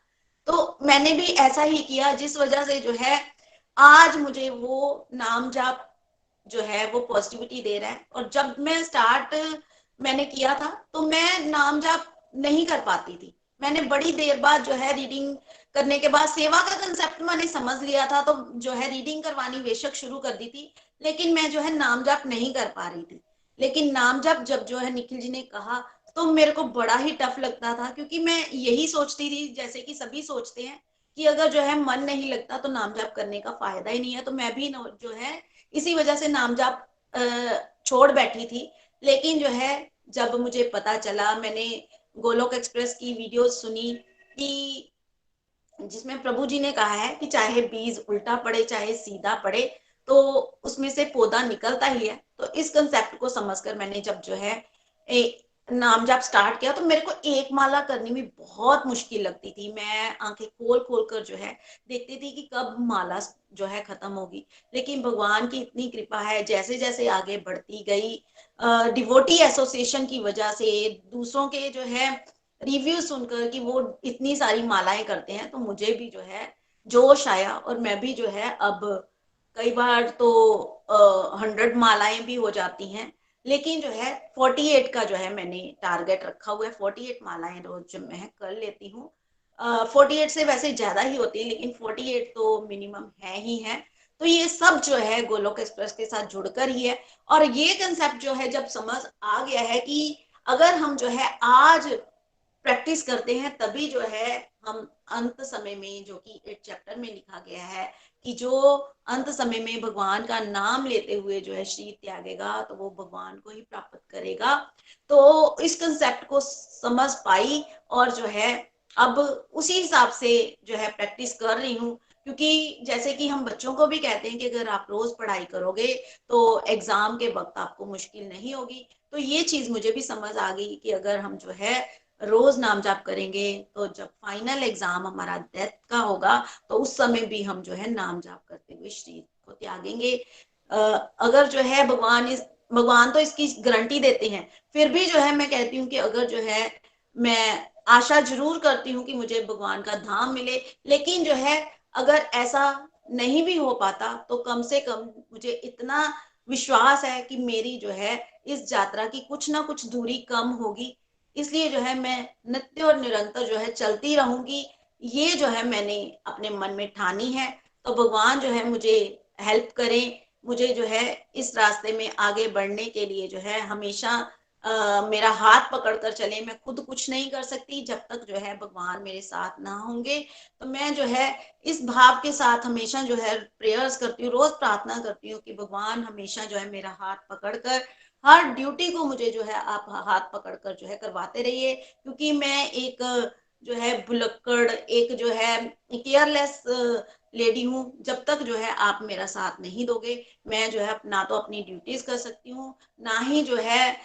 तो मैंने भी ऐसा ही किया, जिस वजह से जो है आज मुझे वो नाम जाप जो है वो पॉजिटिविटी दे रहा है। और जब मैं स्टार्ट मैंने किया था तो मैं नाम जाप नहीं कर पाती थी। मैंने बड़ी देर बाद जो है रीडिंग करने के बाद सेवा का कंसेप्ट मैंने समझ लिया था, तो जो है रीडिंग करवानी बेशक शुरू कर दी थी, लेकिन मैं जो है नाम जाप नहीं कर पा रही थी। लेकिन नाम जाप जब जो है निखिल जी ने कहा तो मेरे को बड़ा ही टफ लगता था, क्योंकि मैं यही सोचती थी जैसे कि सभी सोचते हैं कि अगर जो है मन नहीं लगता तो नाम जाप करने का फायदा ही नहीं है। तो मैं भी जो है इसी वजह से नाम जाप छोड़ बैठी थी। लेकिन जो है जब मुझे पता चला, मैंने गोलोक एक्सप्रेस की वीडियो सुनी कि जिसमें प्रभु जी ने कहा है कि चाहे बीज उल्टा पड़े चाहे सीधा पड़े तो उसमें से पौधा निकलता ही है। तो इस कंसेप्ट को समझकर मैंने जब जो है नाम जाप स्टार्ट किया तो मेरे को एक माला करने में बहुत मुश्किल लगती थी। मैं आंखें खोल खोल कर जो है देखती थी कि कब माला जो है खत्म होगी। लेकिन भगवान की इतनी कृपा है, जैसे जैसे आगे बढ़ती गई डिवोटी एसोसिएशन की वजह से, दूसरों के जो है रिव्यू सुनकर कि वो इतनी सारी मालाएं करते हैं, तो मुझे भी जो है जोश आया और मैं भी जो है अब कई बार तो 100 मालाएं भी हो जाती हैं। लेकिन जो है 48 का जो है मैंने टारगेट रखा हुआ है। 48 मालाएं रोज जो मैं कर लेती हूँ। 48 से वैसे ज्यादा ही होती है, लेकिन 48 तो मिनिमम है ही है। तो ये सब जो है गोलोक एक्सप्रेस के साथ जुड़कर ही है। और ये कंसेप्ट जो है जब समझ आ गया है कि अगर हम जो है आज प्रैक्टिस करते हैं तभी जो है हम अंत समय में, जो कि 8 चैप्टर में लिखा गया है कि जो अंत समय में भगवान का नाम लेते हुए जो है शरीर त्यागेगा तो वो भगवान को ही प्राप्त करेगा। तो इस कंसेप्ट को समझ पाई और जो है अब उसी हिसाब से जो है प्रैक्टिस कर रही हूँ। क्योंकि जैसे कि हम बच्चों को भी कहते हैं कि अगर आप रोज पढ़ाई करोगे तो एग्जाम के वक्त आपको मुश्किल नहीं होगी। तो ये चीज मुझे भी समझ आ गई कि अगर हम जो है रोज नाम जाप करेंगे तो जब फाइनल एग्जाम हमारा डेथ का होगा तो उस समय भी हम जो है नाम जाप करते हुए शरीर को त्यागेंगे। अगर जो है भगवान तो इसकी गारंटी देते हैं, फिर भी जो है मैं कहती हूँ कि अगर जो है मैं आशा जरूर करती हूँ कि मुझे भगवान का धाम मिले। लेकिन जो है अगर ऐसा नहीं भी हो पाता तो कम से कम मुझे इतना विश्वास है कि मेरी जो है इस यात्रा की कुछ ना कुछ दूरी कम होगी। इसलिए जो है मैं नित्य और निरंतर जो है चलती रहूंगी। ये जो है मैंने अपने मन में ठानी है। तो भगवान जो है मुझे हेल्प करें, मुझे जो है इस रास्ते में आगे बढ़ने के लिए जो है हमेशा मेरा हाथ पकड़ कर चले। मैं खुद कुछ नहीं कर सकती जब तक जो है भगवान मेरे साथ ना होंगे। तो मैं जो है इस भाव के साथ हमेशा जो है प्रेयर्स करती हूँ, रोज प्रार्थना करती हूँ कि भगवान हमेशा जो है मेरा हाथ पकड़कर हर ड्यूटी को मुझे जो है आप हाथ पकड़कर जो है करवाते रहिए। क्योंकि मैं एक जो है भुलक्कड़, एक जो है केयरलेस लेडी हूँ। जब तक जो है आप मेरा साथ नहीं दोगे, मैं जो है ना तो अपनी ड्यूटीज कर सकती हूँ, ना ही जो है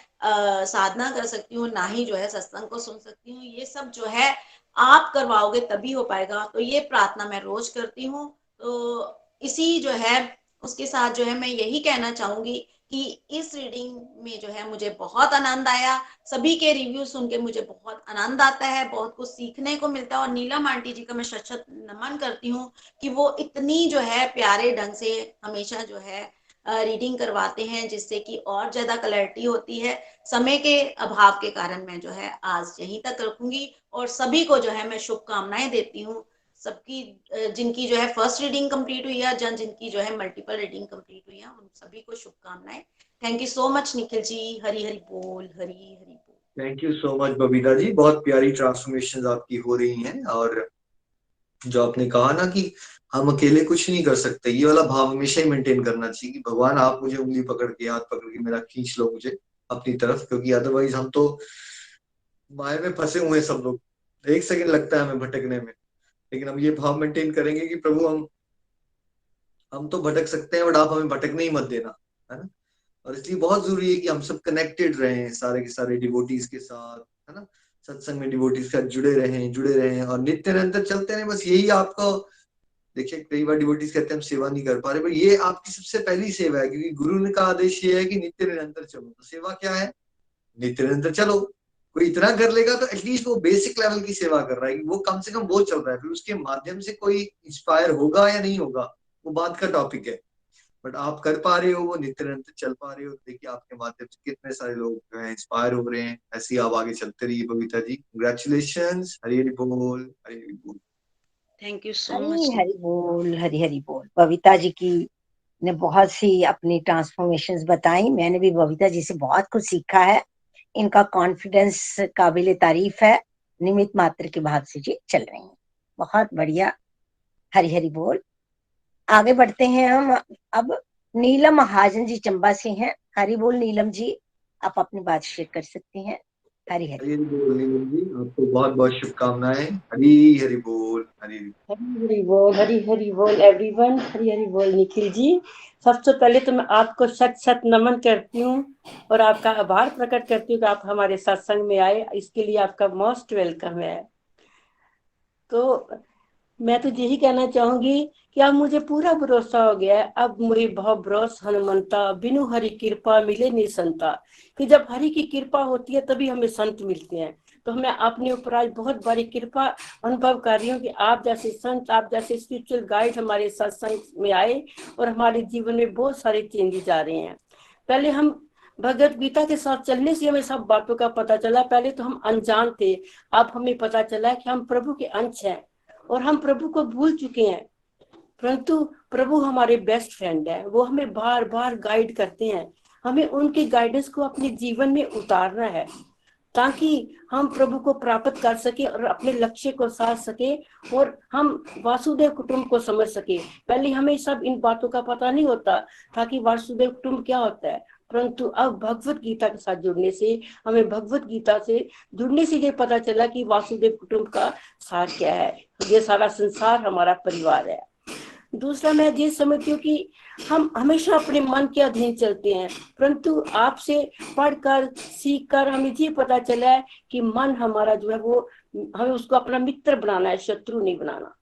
साधना कर सकती हूँ, ना ही जो है सत्संग को सुन सकती हूँ। ये सब जो है आप करवाओगे तभी हो पाएगा। तो ये प्रार्थना मैं रोज करती हूँ। तो इसी जो है उसके साथ जो है मैं यही कहना चाहूंगी कि इस रीडिंग में जो है मुझे बहुत आनंद आया। सभी के रिव्यू सुन के मुझे बहुत आनंद आता है, बहुत कुछ सीखने को मिलता है। और नीलम आंटी जी का मैं शत शत नमन करती हूँ कि वो इतनी जो है प्यारे ढंग से हमेशा जो है रीडिंग करवाते हैं, जिससे कि और ज्यादा क्लैरिटी होती है। समय के अभाव के कारण मैं जो है आज यहीं तक रखूंगी और सभी को जो है मैं शुभकामनाएं देती हूँ। सबकी जिनकी जो है फर्स्ट रीडिंग कंप्लीट हुई है, जिनकी जो है मल्टीपल रीडिंग कंप्लीट हुई है, उन सभी को शुभकामनाएं। Thank you so much Nikhil ji. Hari Hari बोल, हरी हरी बोल। Thank you so much Babita ji, बहुत प्यारी ट्रांसफॉर्मेशन आपकी हो रही हैं। और जो आपने कहा ना कि हम अकेले कुछ नहीं कर सकते, ये वाला भाव हमेशा ही मेंटेन करना चाहिए कि भगवान आप मुझे उंगली पकड़ के, हाथ पकड़ के मेरा खींच लो मुझे अपनी तरफ, क्योंकि अदरवाइज हम तो माया में फंसे हुए हैं सब लोग। एक सेकंड लगता है हमें भटकने में, लेकिन हम ये भाव मेंटेन करेंगे कि प्रभु हम तो भटक सकते हैं, बट आप हमें भटकने ही मत देना, है ना। और इसलिए बहुत जरूरी है कि हम सब कनेक्टेड रहें सारे के सारे डिवोटीज के साथ, है ना। सत्संग में डिवोटीज के साथ जुड़े रहें और नित्य निरंतर चलते रहें। बस यही आपको, देखिए कई बार डिवोटीज कहते हैं हम सेवा नहीं कर पा रहे, पर ये आपकी सबसे पहली सेवा है, क्योंकि गुरु ने का आदेश ये है कि नित्य निरंतर चलो। तो सेवा क्या है? नित्य निरंतर चलो। कोई इतना कर लेगा तो एटलीस्ट वो बेसिक लेवल की सेवा कर रहा है, कि वो कम से कम वो चल रहा है। फिर उसके माध्यम से कोई इंस्पायर होगा या नहीं होगा, वो बात का टॉपिक है। बट आप कर पा रहे हो, वो नित्य निरंतर चल पा रहे हो। देखिए आपके माध्यम से कितने सारे लोग जो है इंस्पायर हो रहे हैं। ऐसे ही आप आगे चलते रहिए बबीता जी। कंग्रेचुलेशन। हरी हरी बोल, हरी हरी बोल। Thank you so Hari much. हरी बोल, हरी हरी बोल। बबीता जी की ने बहुत सी अपनी ट्रांसफॉर्मेशंस बताई। मैंने भी बबीता जी से बहुत कुछ सीखा है। इनका कॉन्फिडेंस काबिले तारीफ है। निमित मात्र के भाव से जी चल रही हैं, बहुत बढ़िया। हरी हरी बोल। आगे बढ़ते हैं हम। अब नीलम महाजन जी चंबा से हैं। हरी बोल नीलम जी, आप अपनी बात शेयर कर सकती हैं। हरी हरी। हरी हरी बोल नीलम जी, आपको बहुत बहुत शुभकामनाएं। हरी हरी बोल, हरी हरी। हरी हरी बोल, हरी हरी बोल एवरीवन। हरी हरी बोल निखिल जी। सबसे पहले तो मैं आपको शत शत नमन करती हूँ और आपका आभार प्रकट करती हूँ कि आप हमारे सत्संग में आए। इसके लिए आपका मोस्ट वेलकम है। तो मैं तो यही कहना चाहूंगी कि अब मुझे पूरा भरोसा हो गया है। अब मुझे बहुत भरोसा हनुमंता, बिनु हरि कृपा मिले नहीं संता। कि जब हरि की कृपा होती है तभी हमें संत मिलते हैं। तो मैं अपने ऊपर आज बहुत बड़ी कृपा अनुभव कर रही हूँ कि आप जैसे संत, आप जैसे स्पिरिचुअल गाइड हमारे सत्संग में आए और हमारे जीवन में बहुत सारे चेंजेस आ रहे हैं। पहले हम भगवत गीता के साथ चलने से हमें सब बातों का पता चला। पहले तो हम अनजान थे, अब हमें पता चला कि हम प्रभु के अंश हैं और हम प्रभु को भूल चुके हैं। परंतु प्रभु हमारे बेस्ट फ्रेंड है, वो हमें बार बार गाइड करते हैं। हमें उनकी गाइडेंस को अपने जीवन में उतारना है ताकि हम प्रभु को प्राप्त कर सके और अपने लक्ष्य को साध सके और हम वासुदेव कुटुंब को समझ सके। पहले हमें सब इन बातों का पता नहीं होता था कि वासुदेव कुटुंब क्या होता है। परंतु अब भगवत गीता के साथ जुड़ने से, हमें भगवत गीता से जुड़ने से ये पता चला कि वासुदेव कुटुंब का सार क्या है। ये सारा संसार हमारा परिवार है। दूसरा मैं ये समझती हूँ कि हम हमेशा अपने मन के अधीन चलते हैं, परंतु आपसे पढ़कर सीख कर हमें ये पता चला है कि मन हमारा जो है वो, हमें उसको अपना मित्र बनाना है, शत्रु नहीं बनाना।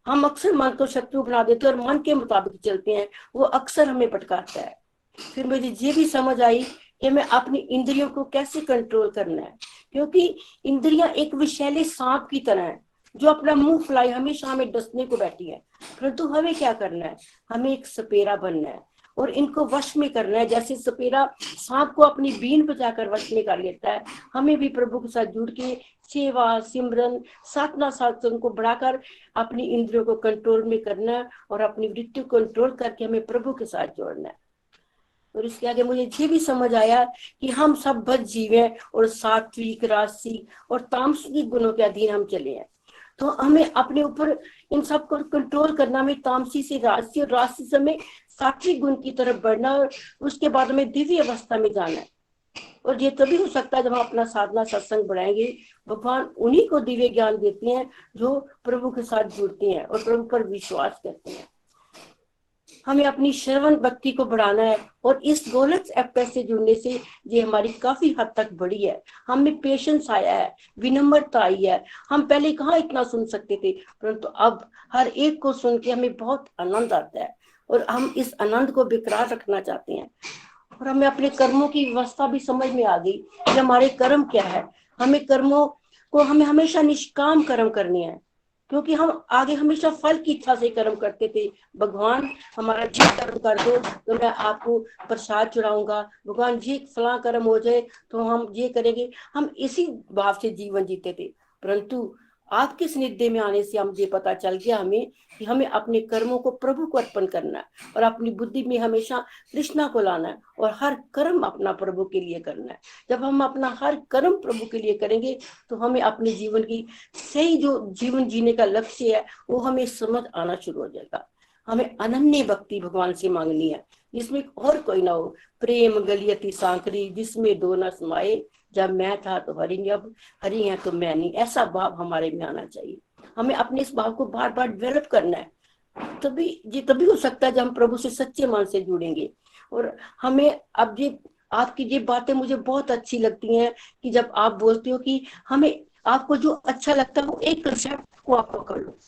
हम अक्सर मन को शत्रु बना देते हैं और मन के मुताबिक चलते हैं, वो अक्सर हमें भटकाता है। फिर मुझे ये भी समझ आई कि मैं अपनी इंद्रियों को कैसे कंट्रोल करना है, क्योंकि इंद्रियां एक विषैले सांप की तरह है जो अपना मुंह फुलाए हमेशा हमें डसने को बैठी है। परंतु हमें क्या करना है? हमें एक सपेरा बनना है और इनको वश में करना है। जैसे सपेरा सांप को अपनी बीन बजाकर वश में कर लेता है, हमें भी प्रभु के साथ जुड़ के सेवा, सिमरन, साधना, सत्संग को बढ़ाकर अपनी इंद्रियों को कंट्रोल में करना है और अपनी वृत्ति को कंट्रोल करके हमें प्रभु के साथ जोड़ना है। और इसके आगे मुझे ये भी समझ आया कि हम सब बद जीव हैं और सात्विक, राजसिक और तामसिक गुणों के अधीन हम चले हैं। तो हमें अपने ऊपर इन सब को कंट्रोल करना, हमें तामसी से राजसी और राजसी से हमें सात्विक गुण की तरफ बढ़ना और उसके बाद हमें दिव्य अवस्था में जाना है। और ये तभी हो सकता है जब हम अपना साधना सत्संग बढ़ाएंगे। भगवान उन्हीं को दिव्य ज्ञान देती हैं जो प्रभु के साथ जुड़ती हैं और प्रभु पर विश्वास करते हैं। हमें अपनी श्रवण भक्ति को बढ़ाना है और इस गोलक एक्सप्रेस से जुड़ने से ये हमारी काफी हद तक बढ़ी है। हमें पेशेंस आया है, विनम्रता आई है। हम पहले कहाँ इतना सुन सकते थे, परंतु अब हर एक को सुन के हमें बहुत आनंद आता है और हम इस आनंद को बेकरार रखना चाहते हैं। और हमें अपने कर्मों की व्यवस्था भी समझ में आ गई कि हमारे कर्म क्या है। हमें कर्मों को हमें हमेशा निष्काम कर्म करने हैं, क्योंकि हम आगे हमेशा फल की इच्छा से कर्म करते थे। भगवान हमारा ये कर्म कर दो तो मैं आपको प्रसाद चढ़ाऊंगा, भगवान जी फला कर्म हो जाए तो हम ये करेंगे। हम इसी भाव से जीवन जीते थे, परंतु आपके सानिध्य में आने से हम ये पता चल गया हमें कि हमें अपने कर्मों को प्रभु को अर्पण करना है और अपनी बुद्धि में हमेशा कृष्णा को लाना है और हर कर्म अपना प्रभु के लिए करना है। जब हम अपना हर कर्म प्रभु के लिए करेंगे तो हमें अपने जीवन की सही जो जीवन जीने का लक्ष्य है वो हमें समझ आना शुरू हो जाएगा। हमें अनन्य भक्ति भगवान से मांगनी है जिसमें और कोई ना हो। प्रेम गलियती सांकरी जिसमें दो न समाये, जब मैं था तो हरि, अब हरि है तो मैं नहीं, ऐसा भाव हमारे में आना चाहिए। हमें अपने इस भाव को बार बार डेवलप करना है, तभी हो सकता है जब हम प्रभु से सच्चे मन से जुड़ेंगे। और हमें अब ये आपकी ये बातें मुझे बहुत अच्छी लगती हैं कि जब आप बोलते हो कि हमें आपको जो अच्छा लगता है वो एक कंसेप्ट को आप पकड़ लो।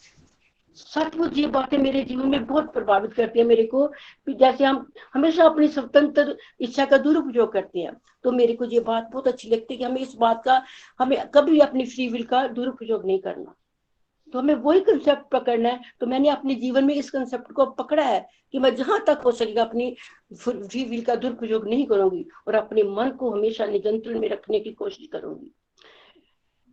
सचमुच ये बातें मेरे जीवन में बहुत प्रभावित करती है मेरे को। जैसे हम हमेशा अपनी स्वतंत्र इच्छा का दुरुपयोग करते हैं, तो मेरे को ये बात बहुत अच्छी लगती है कि हमें इस बात का हमें कभी अपनी फ्री विल का दुरुपयोग नहीं करना। तो हमें वही कंसेप्ट पकड़ना है। तो मैंने अपने जीवन में इस कंसेप्ट को पकड़ा है कि मैं जहां तक हो सकेगा अपनी फ्री विल का दुरुपयोग नहीं करूंगी और अपने मन को हमेशा नियंत्रण में रखने की कोशिश करूंगी।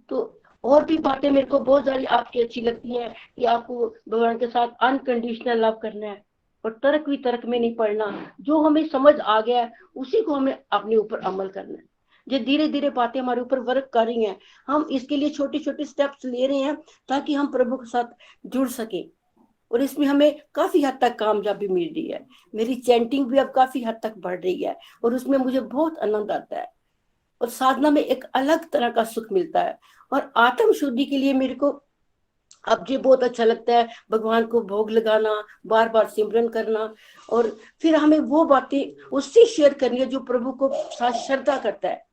तो और भी बातें मेरे को बहुत सारी आपकी अच्छी लगती हैं कि आपको भगवान के साथ अनकंडीशनल लव करना है और तर्क वितर्क में नहीं पड़ना। जो हमें समझ आ गया है उसी को हमें अपने ऊपर अमल करना है। जो धीरे धीरे बातें हमारे ऊपर वर्क कर रही हैं, हम इसके लिए छोटे छोटे स्टेप्स ले रहे हैं ताकि हम प्रभु के साथ जुड़ सके और इसमें हमें काफी हद तक कामयाबी मिल रही है। मेरी चैंटिंग भी अब काफी हद तक बढ़ रही है और उसमें मुझे बहुत आनंद आता है और साधना में एक अलग तरह का सुख मिलता है। और आत्म शुद्धि के लिए मेरे को अब ये बहुत अच्छा लगता है भगवान को भोग लगाना, बार बार सिमरन करना और फिर हमें वो बातें उससे शेयर करनी है जो प्रभु को साथ श्रद्धा करता है।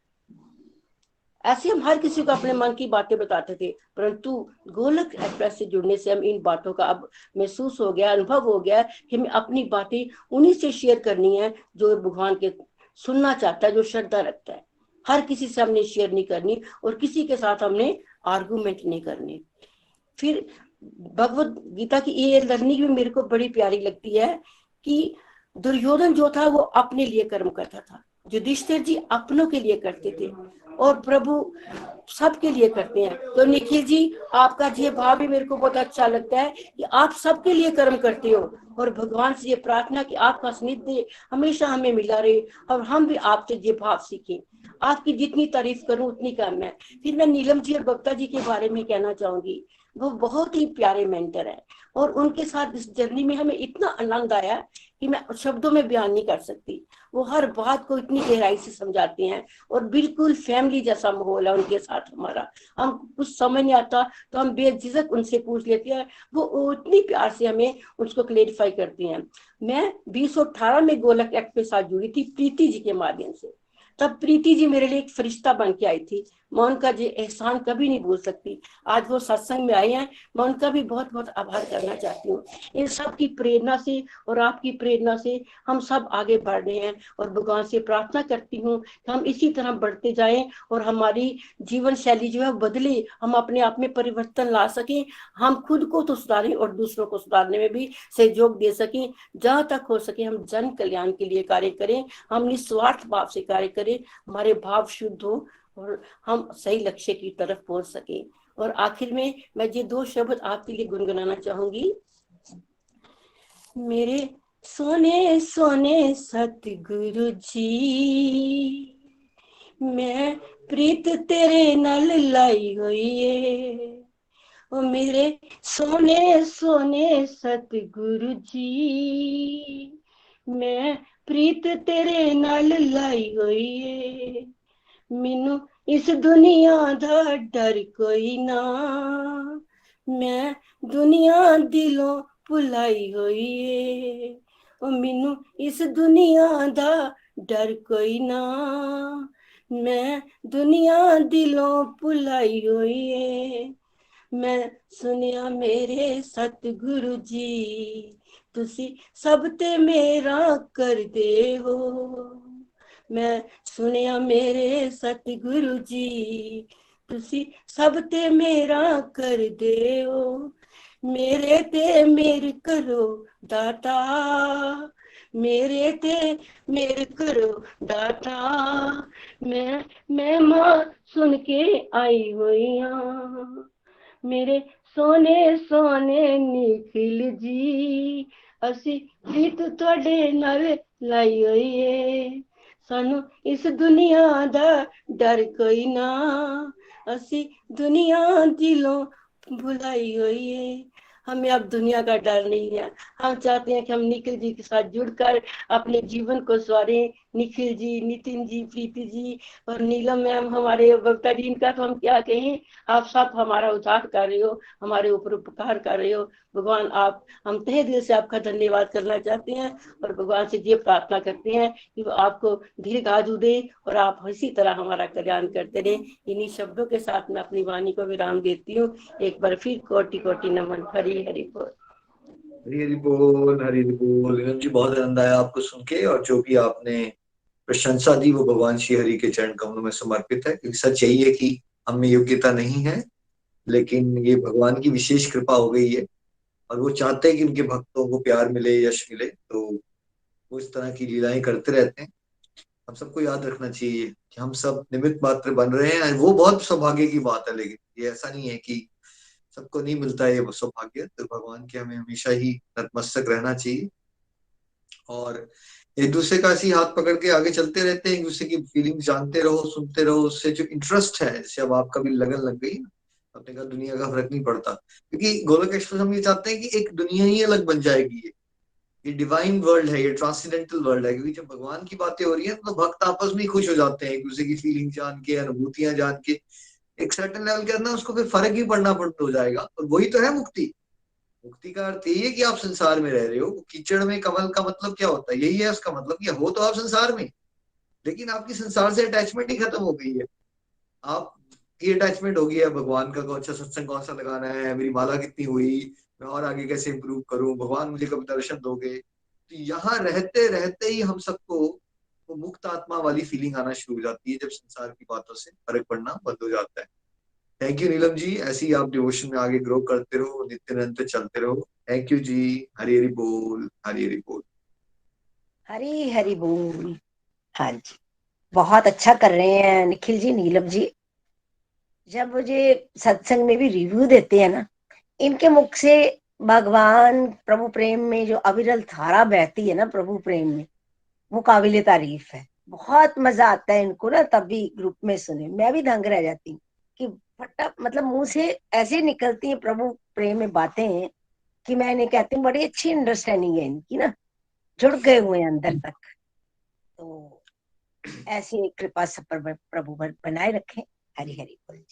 ऐसे हम हर किसी को अपने मन की बातें बताते थे, परंतु गोलक एक्सप्रेस से जुड़ने से हम इन बातों का अब महसूस हो गया, अनुभव हो गया कि हमें अपनी बातें उन्हीं से शेयर करनी है जो भगवान के सुनना चाहता है, जो श्रद्धा रखता है। हर किसी से हमने शेयर नहीं करनी और किसी के साथ हमने आर्गुमेंट नहीं करनी। फिर भगवत गीता की ये लर्निंग भी मेरे को बड़ी प्यारी लगती है कि दुर्योधन जो था वो अपने लिए कर्म करता था, युधिष्ठिर जी अपनों के लिए करते थे और प्रभु सबके लिए करते हैं। तो निखिल जी आपका ये भाव भी मेरे को बहुत अच्छा लगता है कि आप सबके लिए कर्म करते हो और भगवान से ये प्रार्थना कि आपका सानिध्य हमेशा हमें मिला रहे और हम भी आपसे ये भाव सीखें। आपकी जितनी तारीफ करूं उतनी कम है। फिर मैं नीलम जी और बक्ता जी के बारे में कहना चाहूंगी, वो बहुत ही प्यारे मेंटर है और उनके साथ इस जर्नी में हमें इतना आनंद आया कि मैं शब्दों में बयान नहीं कर सकती। वो हर बात को इतनी गहराई से समझाते हैं और बिल्कुल फैमिली जैसा माहौल है उनके साथ हमारा। हम कुछ समझ नहीं आता तो हम बेझिझक उनसे पूछ लेते हैं, वो इतनी प्यार से हमें उसको क्लेरिफाई करती हैं। मैं 2018 में गोलक एक्ट के साथ जुड़ी थी प्रीति जी के माध्यम से। तब प्रीति जी मेरे लिए एक फरिश्ता बन के आई थी। मैं उनका ये एहसान कभी नहीं भूल सकती। आज वो सत्संग में आए हैं, मैं उनका भी बहुत बहुत आभार करना चाहती हूँ। इन सब की प्रेरणा से और आपकी प्रेरणा से हम सब आगे बढ़ रहे हैं और भगवान से प्रार्थना करती हूँ कि हम इसी तरह बढ़ते जाएं और हमारी जीवन शैली जो है बदले, हम अपने आप में परिवर्तन ला सकें, हम खुद को तो सुधारें और दूसरों को सुधारने में भी सहयोग दे सकें। जहाँ तक हो सके हम जन कल्याण के लिए कार्य करें, हम निस्वार्थ भाव से कार्य करें, हमारे भाव शुद्ध हो और हम सही लक्ष्य की तरफ पहुंच सके। और आखिर में मैं ये 2 शब्द आपके लिए गुनगुनाना चाहूंगी। मेरे सोने सोने सतगुरु जी, मैं प्रीत तेरे नाल लाई हुई है। ओ मेरे सोने सोने सतगुरु जी, मैं प्रीत तेरे नाल लाई होई है, मैनू इस दुनिया दा डर कोई ना, मैं दुनिया दिलों भुलाई होई है, ओ मैनू इस दुनिया दा डर कोई ना, मैं दुनिया दिलों भुलाई होई है। मैं सुनिया मेरे सतगुरु जी, तुसी सब ते मेरा कर दे हो, मैं सुनिया मेरे सतगुरु जी, तुसी सब ते मेरा कर दे हो, मेरे ते मेर करो दाता, मेरे ते मेर करो दाता, मैं मां सुन के आई हुई हाँ, मेरे सोने सोने निखिल जी, असी प्रीत तुहाडे नाल लाई होई है, सानू इस दुनिया दा डर कोई ना, असी दुनिया दिलों भुलाई हुई है। हमें अब दुनिया का डर नहीं है, हम चाहते हैं कि हम निखिल जी के साथ जुड़कर अपने जीवन को सवारें। निखिल जी, नितिन जी, प्रीति जी और नीलम मैम हमारे बबीता जी, इनका तो हम क्या कहें, आप सब हमारा उद्धार कर रहे हो, हमारे ऊपर उपकार कर रहे हो। भगवान आप, हम तहे दिल से आपका धन्यवाद करना चाहते हैं और भगवान से ये प्रार्थना करते हैं कि वो आपको दीर्घ आयु दे और आप इसी तरह हमारा कल्याण करते रहे। इन्हीं शब्दों के साथ मैं अपनी वाणी को विराम देती हूँ। एक बार फिर कोटि कोटि नमन। हरि हरि बोल। हरी हरी बोल, हरी हरी बोल। नीलम जी, बहुत आनंद आया आपको सुन के, और जो भी आपने प्रशंसा दी वो भगवान श्री हरि के चरण कमलों में समर्पित है, क्योंकि सच यही है कि हम में योग्यता नहीं है, लेकिन ये भगवान की विशेष कृपा हो गई है, और वो चाहते हैं कि उनके भक्तों को प्यार मिले, यश मिले, तो वो इस तरह की लीलाएं करते रहते हैं। हम सबको याद रखना चाहिए कि हम सब निमित्त मात्र बन रहे हैं, वो बहुत सौभाग्य की बात है, लेकिन ये ऐसा नहीं है कि सबको नहीं मिलता है ये सौभाग्य। तो भगवान के हमें हमेशा ही नतमस्तक रहना चाहिए, और एक दूसरे का ऐसे ही हाथ पकड़ के आगे चलते रहते हैं, एक दूसरे की फीलिंग्स जानते रहो, सुनते रहो, उससे जो इंटरेस्ट है, जैसे अब आपका भी लगन लग गई ना, अपने का दुनिया का फर्क नहीं पड़ता, क्योंकि गोलक एक्सप्रेस हम ये चाहते हैं कि एक दुनिया ही अलग बन जाएगी। ये डिवाइन वर्ल्ड है, ये ट्रांसेंडेंटल वर्ल्ड है, क्योंकि जब भगवान की बातें हो रही है तो भक्त आपस में ही खुश हो जाते हैं, एक दूसरे की फीलिंग जान के, अनुभूतियां जान के। एक सर्टेन लेवल के अंदर उसको फिर फर्क ही पड़ना बंद हो जाएगा, और वही तो है मुक्ति। मुक्ति का अर्थ यही है कि आप संसार में रह रहे हो। कीचड़ में कमल का मतलब क्या होता है? यही है उसका मतलब कि हो तो आप संसार में, लेकिन आपकी संसार से अटैचमेंट ही खत्म हो गई है। आप की अटैचमेंट हो गई है भगवान का, अच्छा सत्संग कौन सा लगाना है, मेरी माला कितनी हुई, मैं और आगे कैसे इंप्रूव करूं, भगवान मुझे कब दर्शन दोगे। तो यहाँ रहते रहते ही हम सबको वो मुक्त आत्मा वाली फीलिंग आना शुरू हो जाती है, जब संसार की बातों से फर्क पड़ना बंद हो जाता है। थैंक यू नीलम जी, ऐसे ही आप डिवोशन में आगे ग्रो करते रहो, नित्य निरंतर चलते रहो। थैंक यू जी। हरी हरी बोल, हरी हरी बोल। हरी हरी बोल। हाँ जी, बहुत अच्छा कर रहे हैं निखिल जी, नीलम जी। जब मुझे सत्संग में भी रिव्यू देते हैं ना, इनके मुख से भगवान प्रभु प्रेम में जो अविरल धारा बहती है ना, प्रभु प्रेम में, वो काबिले तारीफ है। बहुत मजा आता है इनको ना, तब भी ग्रुप में सुने मैं भी दंग रह जाती हूँ कि फटा मतलब मुंह से ऐसे निकलती है प्रभु प्रेम में बातें कि मैं इन्हें कहती हूँ बड़ी अच्छी अंडरस्टैंडिंग है इनकी ना, जुड़ गए हुए हैं अंदर तक। तो ऐसी कृपा सब पर प्रभु बनाए रखें। हरी हरी बोल।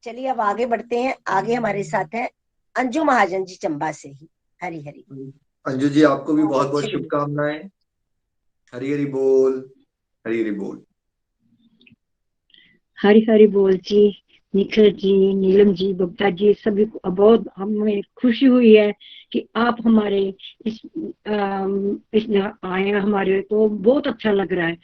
चलिए अब आगे बढ़ते हैं। आगे हमारे साथ है अंजू महाजन जी, चंबा से ही। हरी हरी। अंजू जी, आपको भी बहुत बहुत शुभकामनाएं। हरी हरी बोल, हरी हरी बोल। हरी हरी बोल जी। निखिल जी, नीलम जी, बबीता जी, सभी को बहुत हमें खुशी हुई है कि आप हमारे इस आए हैं हमारे, तो बहुत अच्छा लग रहा है,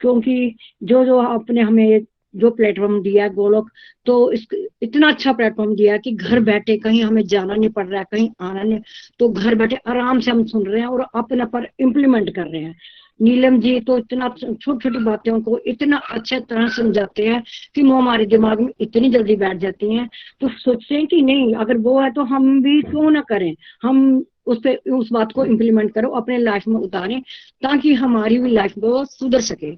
क्योंकि जो आपने हमें जो प्लेटफॉर्म दिया है गोलोक, तो इतना अच्छा प्लेटफॉर्म दिया कि घर बैठे, कहीं हमें जाना नहीं पड़ रहा है, कहीं आना नहीं, तो घर बैठे आराम से हम सुन रहे हैं और अपने पर इम्प्लीमेंट कर रहे हैं। नीलम जी तो इतना छोटी छोटी बातों को इतना अच्छे तरह समझाते हैं कि वो हमारे दिमाग में इतनी जल्दी बैठ जाती हैं, तो सोचते हैं कि नहीं, अगर वो है तो हम भी क्यों ना करें, हम उस बात को इम्प्लीमेंट करो, अपने लाइफ में उतारें, ताकि हमारी भी लाइफ वो सुधर सके।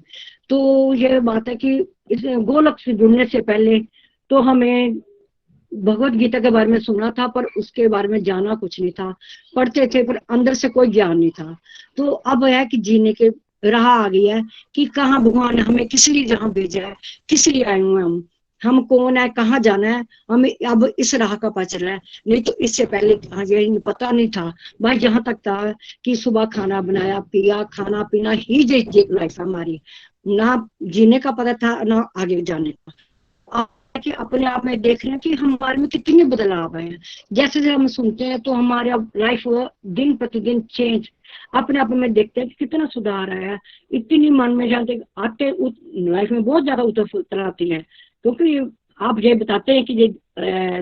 तो ये बात है कि इस गोलक से जुड़ने से पहले तो हमें भगवत गीता के बारे में सुना था, पर उसके बारे में जाना कुछ नहीं था, पढ़ते थे पर अंदर से कोई ज्ञान नहीं था। तो अब है कि जीने के राह आ गई है कि कहाँ भगवान ने हमें किस लिए जहाँ भेजा है, किस लिए आए हुए हैं हम कौन है, कहाँ जाना है, हमें अब इस राह का पता चला है। नहीं तो इससे पहले ये पता नहीं था भाई, जहां तक था कि सुबह खाना बनाया पिया, खाना पीना ही जो लाइफ है हमारी, ना जीने का पता था ना आगे जाने का। कि अपने आप में देख रहे हैं कि हमारे में कितने बदलाव आए हैं। जैसे जैसे हम सुनते हैं तो हमारे अब लाइफ दिन प्रतिदिन चेंज अपने आप में देखते हैं कि कितना सुधार आया है। इतनी मन में जाते आते लाइफ में बहुत ज्यादा उतर फुतर आती है, क्योंकि आप ये बताते हैं कि ये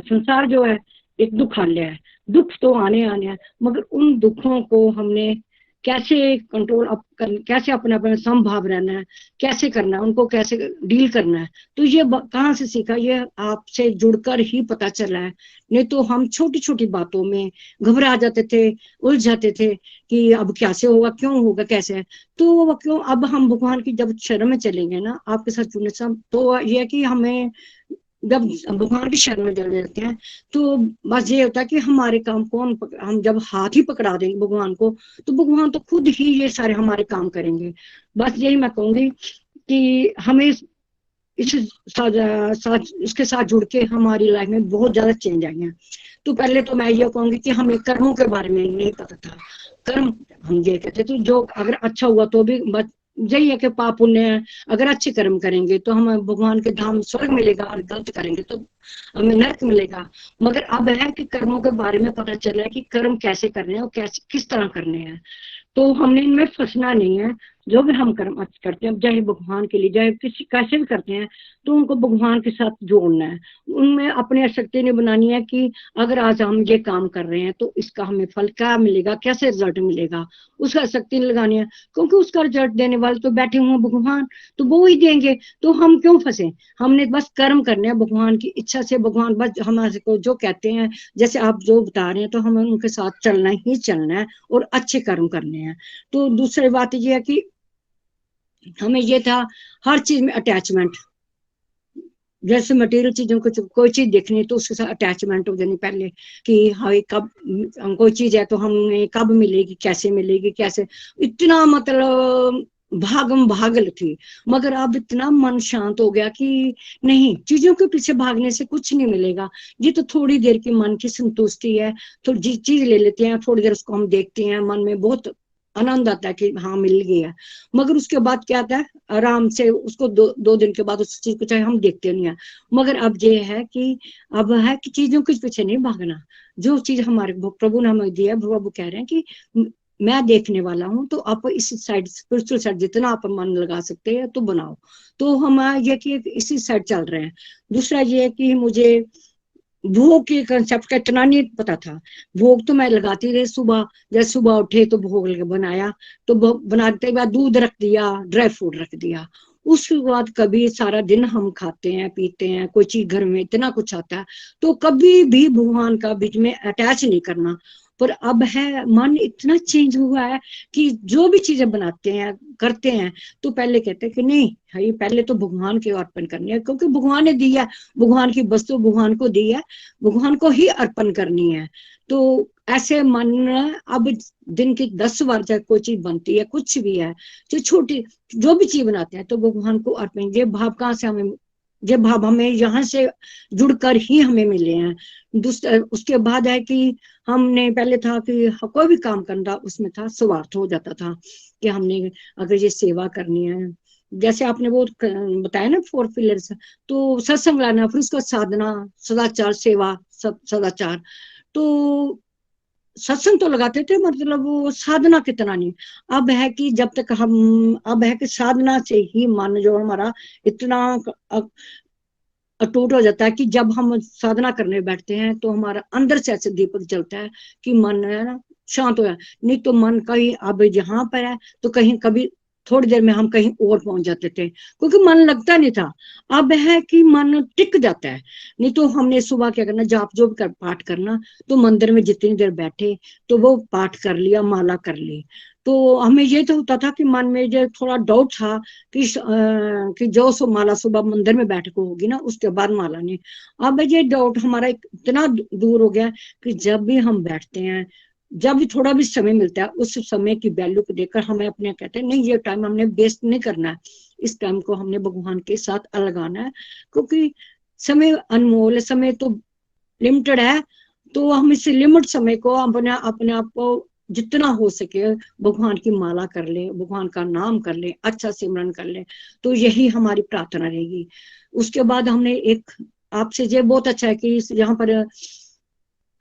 संसार जो है एक दुखालय है, दुख तो आने आने हैं, मगर उन दुखों को हमने कैसे कंट्रोल अप कर, कैसे अपने अपने समभाव रहना है, कैसे करना है, उनको कैसे डील करना है। तो ये कहाँ से सीखा, ये आपसे जुड़कर ही पता चला है। नहीं तो हम छोटी छोटी बातों में घबरा जाते थे, उलझ जाते थे कि अब कैसे होगा, क्यों होगा, कैसे है। तो क्यों अब हम भगवान की जब शरण में चलेंगे ना आपके साथ जुड़ने से, तो ये है कि हमें जब भगवान की शरण में चले जाते हैं तो बस ये होता है कि हमारे काम को हम जब हाथ ही पकड़ा देंगे भगवान को, तो भगवान तो खुद ही ये सारे हमारे काम करेंगे। बस यही मैं कहूंगी कि हमें इसके साथ जुड़ के हमारी लाइफ में बहुत ज्यादा चेंज आई है। तो पहले तो मैं ये कहूंगी कि हमें कर्मों के बारे में नहीं पता था। कर्म हम ये कहते थे जो अगर अच्छा हुआ तो भी बस यही है कि पाप पुण्य है, अगर अच्छे कर्म करेंगे तो हमें भगवान के धाम स्वर्ग मिलेगा, और गलत करेंगे तो हमें नरक मिलेगा। मगर अब है कि कर्मों के बारे में पता चला है कि कर्म कैसे करने हैं और कैसे किस तरह करने हैं। तो हमने इनमें फंसना नहीं है। जो भी हम कर्म करते हैं चाहे भगवान के लिए चाहे किसी कैसे भी करते हैं, तो उनको भगवान के साथ जोड़ना है। उनमें अपनी आसक्ति नहीं बनानी है कि अगर आज हम ये काम कर रहे हैं तो इसका हमें फल क्या मिलेगा, कैसे रिजल्ट मिलेगा, उसका आसक्ति नहीं लगानी है। क्योंकि उसका रिजल्ट देने वाले तो बैठे हुए भगवान, तो वो ही देंगे। तो हम क्यों फंसे, हमने बस कर्म करने हैं भगवान की इच्छा से। भगवान बस हमारे को जो कहते हैं, जैसे आप जो बता रहे हैं, तो हमें उनके साथ चलना ही चलना है और अच्छे कर्म करने हैं। तो दूसरी बात ये है कि हमें ये था हर चीज में अटैचमेंट, जैसे मटेरियल चीजों को कोई चीज देखनी है तो उसके साथ अटैचमेंट हो जानी पहले कि हाँ कब कोई चीज है तो हमें कब मिलेगी, कैसे मिलेगी, कैसे, इतना मतलब भागम भागल थी। मगर अब इतना मन शांत हो गया कि नहीं, चीजों के पीछे भागने से कुछ नहीं मिलेगा। ये तो थोड़ी देर की मन की संतुष्टि है, तो जी चीज ले लेते हैं, थोड़ी देर उसको हम देखते हैं, मन में बहुत आनंद आता है कि हाँ मिल गया। मगर उसके बाद क्या आता है, आराम से उसको दो दिन के बाद उस चीज को चाहे हम देखते नहीं है। मगर अब ये है कि अब है कि चीजों के पीछे नहीं भागना। जो चीज हमारे प्रभु ने हमें दिया है, प्रभु कह रहे हैं कि मैं देखने वाला हूँ, तो आप इस साइड स्पिरिचुअल साइड जितना आप मन लगा सकते हैं तो बनाओ। तो हम ये कि इसी साइड चल रहे हैं। दूसरा ये है कि मुझे भोग के कंसेप्ट का इतना नहीं पता था। भोग तो मैं लगाती रही सुबह, जैसे सुबह उठे तो भोग बनाया, तो बनाते बाद दूध रख दिया, ड्राई फ्रूट रख दिया। उसके बाद कभी सारा दिन हम खाते हैं पीते हैं, कोई चीज घर में इतना कुछ आता है, तो कभी भी भगवान का बीच में अटैच नहीं करना। पर अब है मन इतना चेंज हुआ है कि जो भी चीजें बनाते हैं करते हैं, तो पहले कहते हैं कि नहीं भाई पहले तो भगवान के अर्पण करनी है, क्योंकि भगवान ने दिया, भगवान की वस्तु भगवान को दी है, भगवान को ही अर्पण करनी है। तो ऐसे मन अब दिन की 10 बार चाहे कोई चीज बनती है, कुछ भी है, जो छोटी जो भी चीज बनाते हैं तो भगवान को अर्पण। ये भाव कहाँ से हमें, ये भाव हमें यहाँ से जुड़कर ही हमें मिले हैं। दूसरा उसके बाद है कि हमने पहले था कि कोई भी काम करना उसमें था स्वार्थ हो जाता था कि हमने अगर ये सेवा करनी है, जैसे आपने वो बताया ना 4 पिलर्स, तो सत्संग लाना, फिर उसका साधना, सदाचार, सेवा, सदाचार। तो सत्संग तो लगाते थे, मतलब वो साधना कितना नहीं। अब है कि जब तक हम, अब है कि साधना से ही मन जो हमारा इतना अटूट हो जाता है कि जब हम साधना करने बैठते हैं तो हमारा अंदर से ऐसे दीपक जलता है कि मन है ना शांत हो जाए। नहीं तो मन कहीं अब यहाँ पर है तो कहीं कभी थोड़ी देर में हम कहीं और पहुंच जाते थे, क्योंकि मन लगता नहीं था। अब है कि मन टिक जाता है। नहीं तो हमने सुबह क्या करना, जाप जो कर पाठ करना, तो मंदिर में जितनी देर बैठे तो वो पाठ कर लिया, माला कर ली। तो हमें ये तो होता था कि मन में जो थोड़ा डाउट था कि जो माला सुबह मंदिर में बैठ को होगी ना उसके बाद माला नहीं। अब ये डाउट हमारा इतना दूर हो गया कि जब भी हम बैठते हैं जब भी थोड़ा भी समय मिलता है उस समय की वैल्यू को देखकर हमें अपने कहते हैं नहीं, ये टाइम हमने वेस्ट नहीं करना है, इस टाइम को हमने भगवान के साथ लगाना है, क्योंकि समय अनमोल है, समय तो लिमिटेड है। तो हम इस लिमिट समय को अपने आप को जितना हो सके भगवान की माला कर ले, भगवान का नाम कर ले, अच्छा सिमरन कर ले, तो यही हमारी प्रार्थना रहेगी। उसके बाद हमने एक आपसे ये बहुत अच्छा है कि यहाँ पर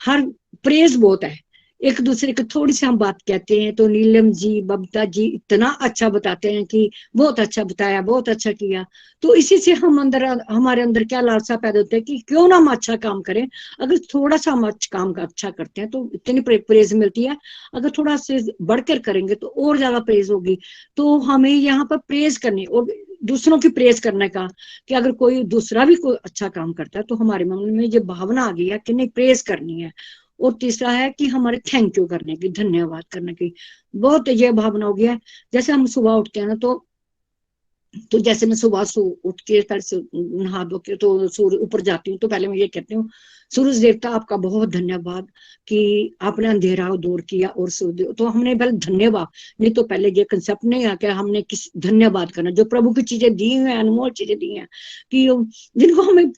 हर प्रेज बहुत है, एक दूसरे को थोड़ी सी हम बात कहते हैं तो नीलम जी बबीता जी इतना अच्छा बताते हैं कि बहुत अच्छा बताया, बहुत अच्छा किया। तो इसी से हम हमारे अंदर क्या लालसा पैदा होता है कि क्यों ना हम अच्छा काम करें। अगर थोड़ा सा हम काम का अच्छा करते हैं तो इतनी प्रेज मिलती है, अगर थोड़ा से बढ़कर करेंगे तो और ज्यादा प्रेज होगी। तो हमें यहाँ पर प्रेज करनी और दूसरों की प्रेज करने का, कि अगर कोई दूसरा भी कोई अच्छा काम करता है तो हमारे मन में ये भावना आ गई है कि नहीं प्रेज करनी है। और तीसरा है कि हमारे थैंक यू करने की, धन्यवाद करने की बहुत ये भावना हो गया है। जैसे हम सुबह उठते हैं ना तो जैसे मैं सुबह उठ के पहले से नहा धो के तो सूर्य ऊपर जाती हूँ तो पहले मैं ये कहती हूँ सूरज देवता आपका बहुत धन्यवाद कि आपने अंधेरा दूर किया और सूर्य, तो हमने पहले धन्यवाद, नहीं तो पहले ये कंसेप्ट नहीं आ क्या हमने किस धन्यवाद करना, जो प्रभु की चीजें दी हुई हैं, अनमोल चीजें दी हैं कि जिनको हमें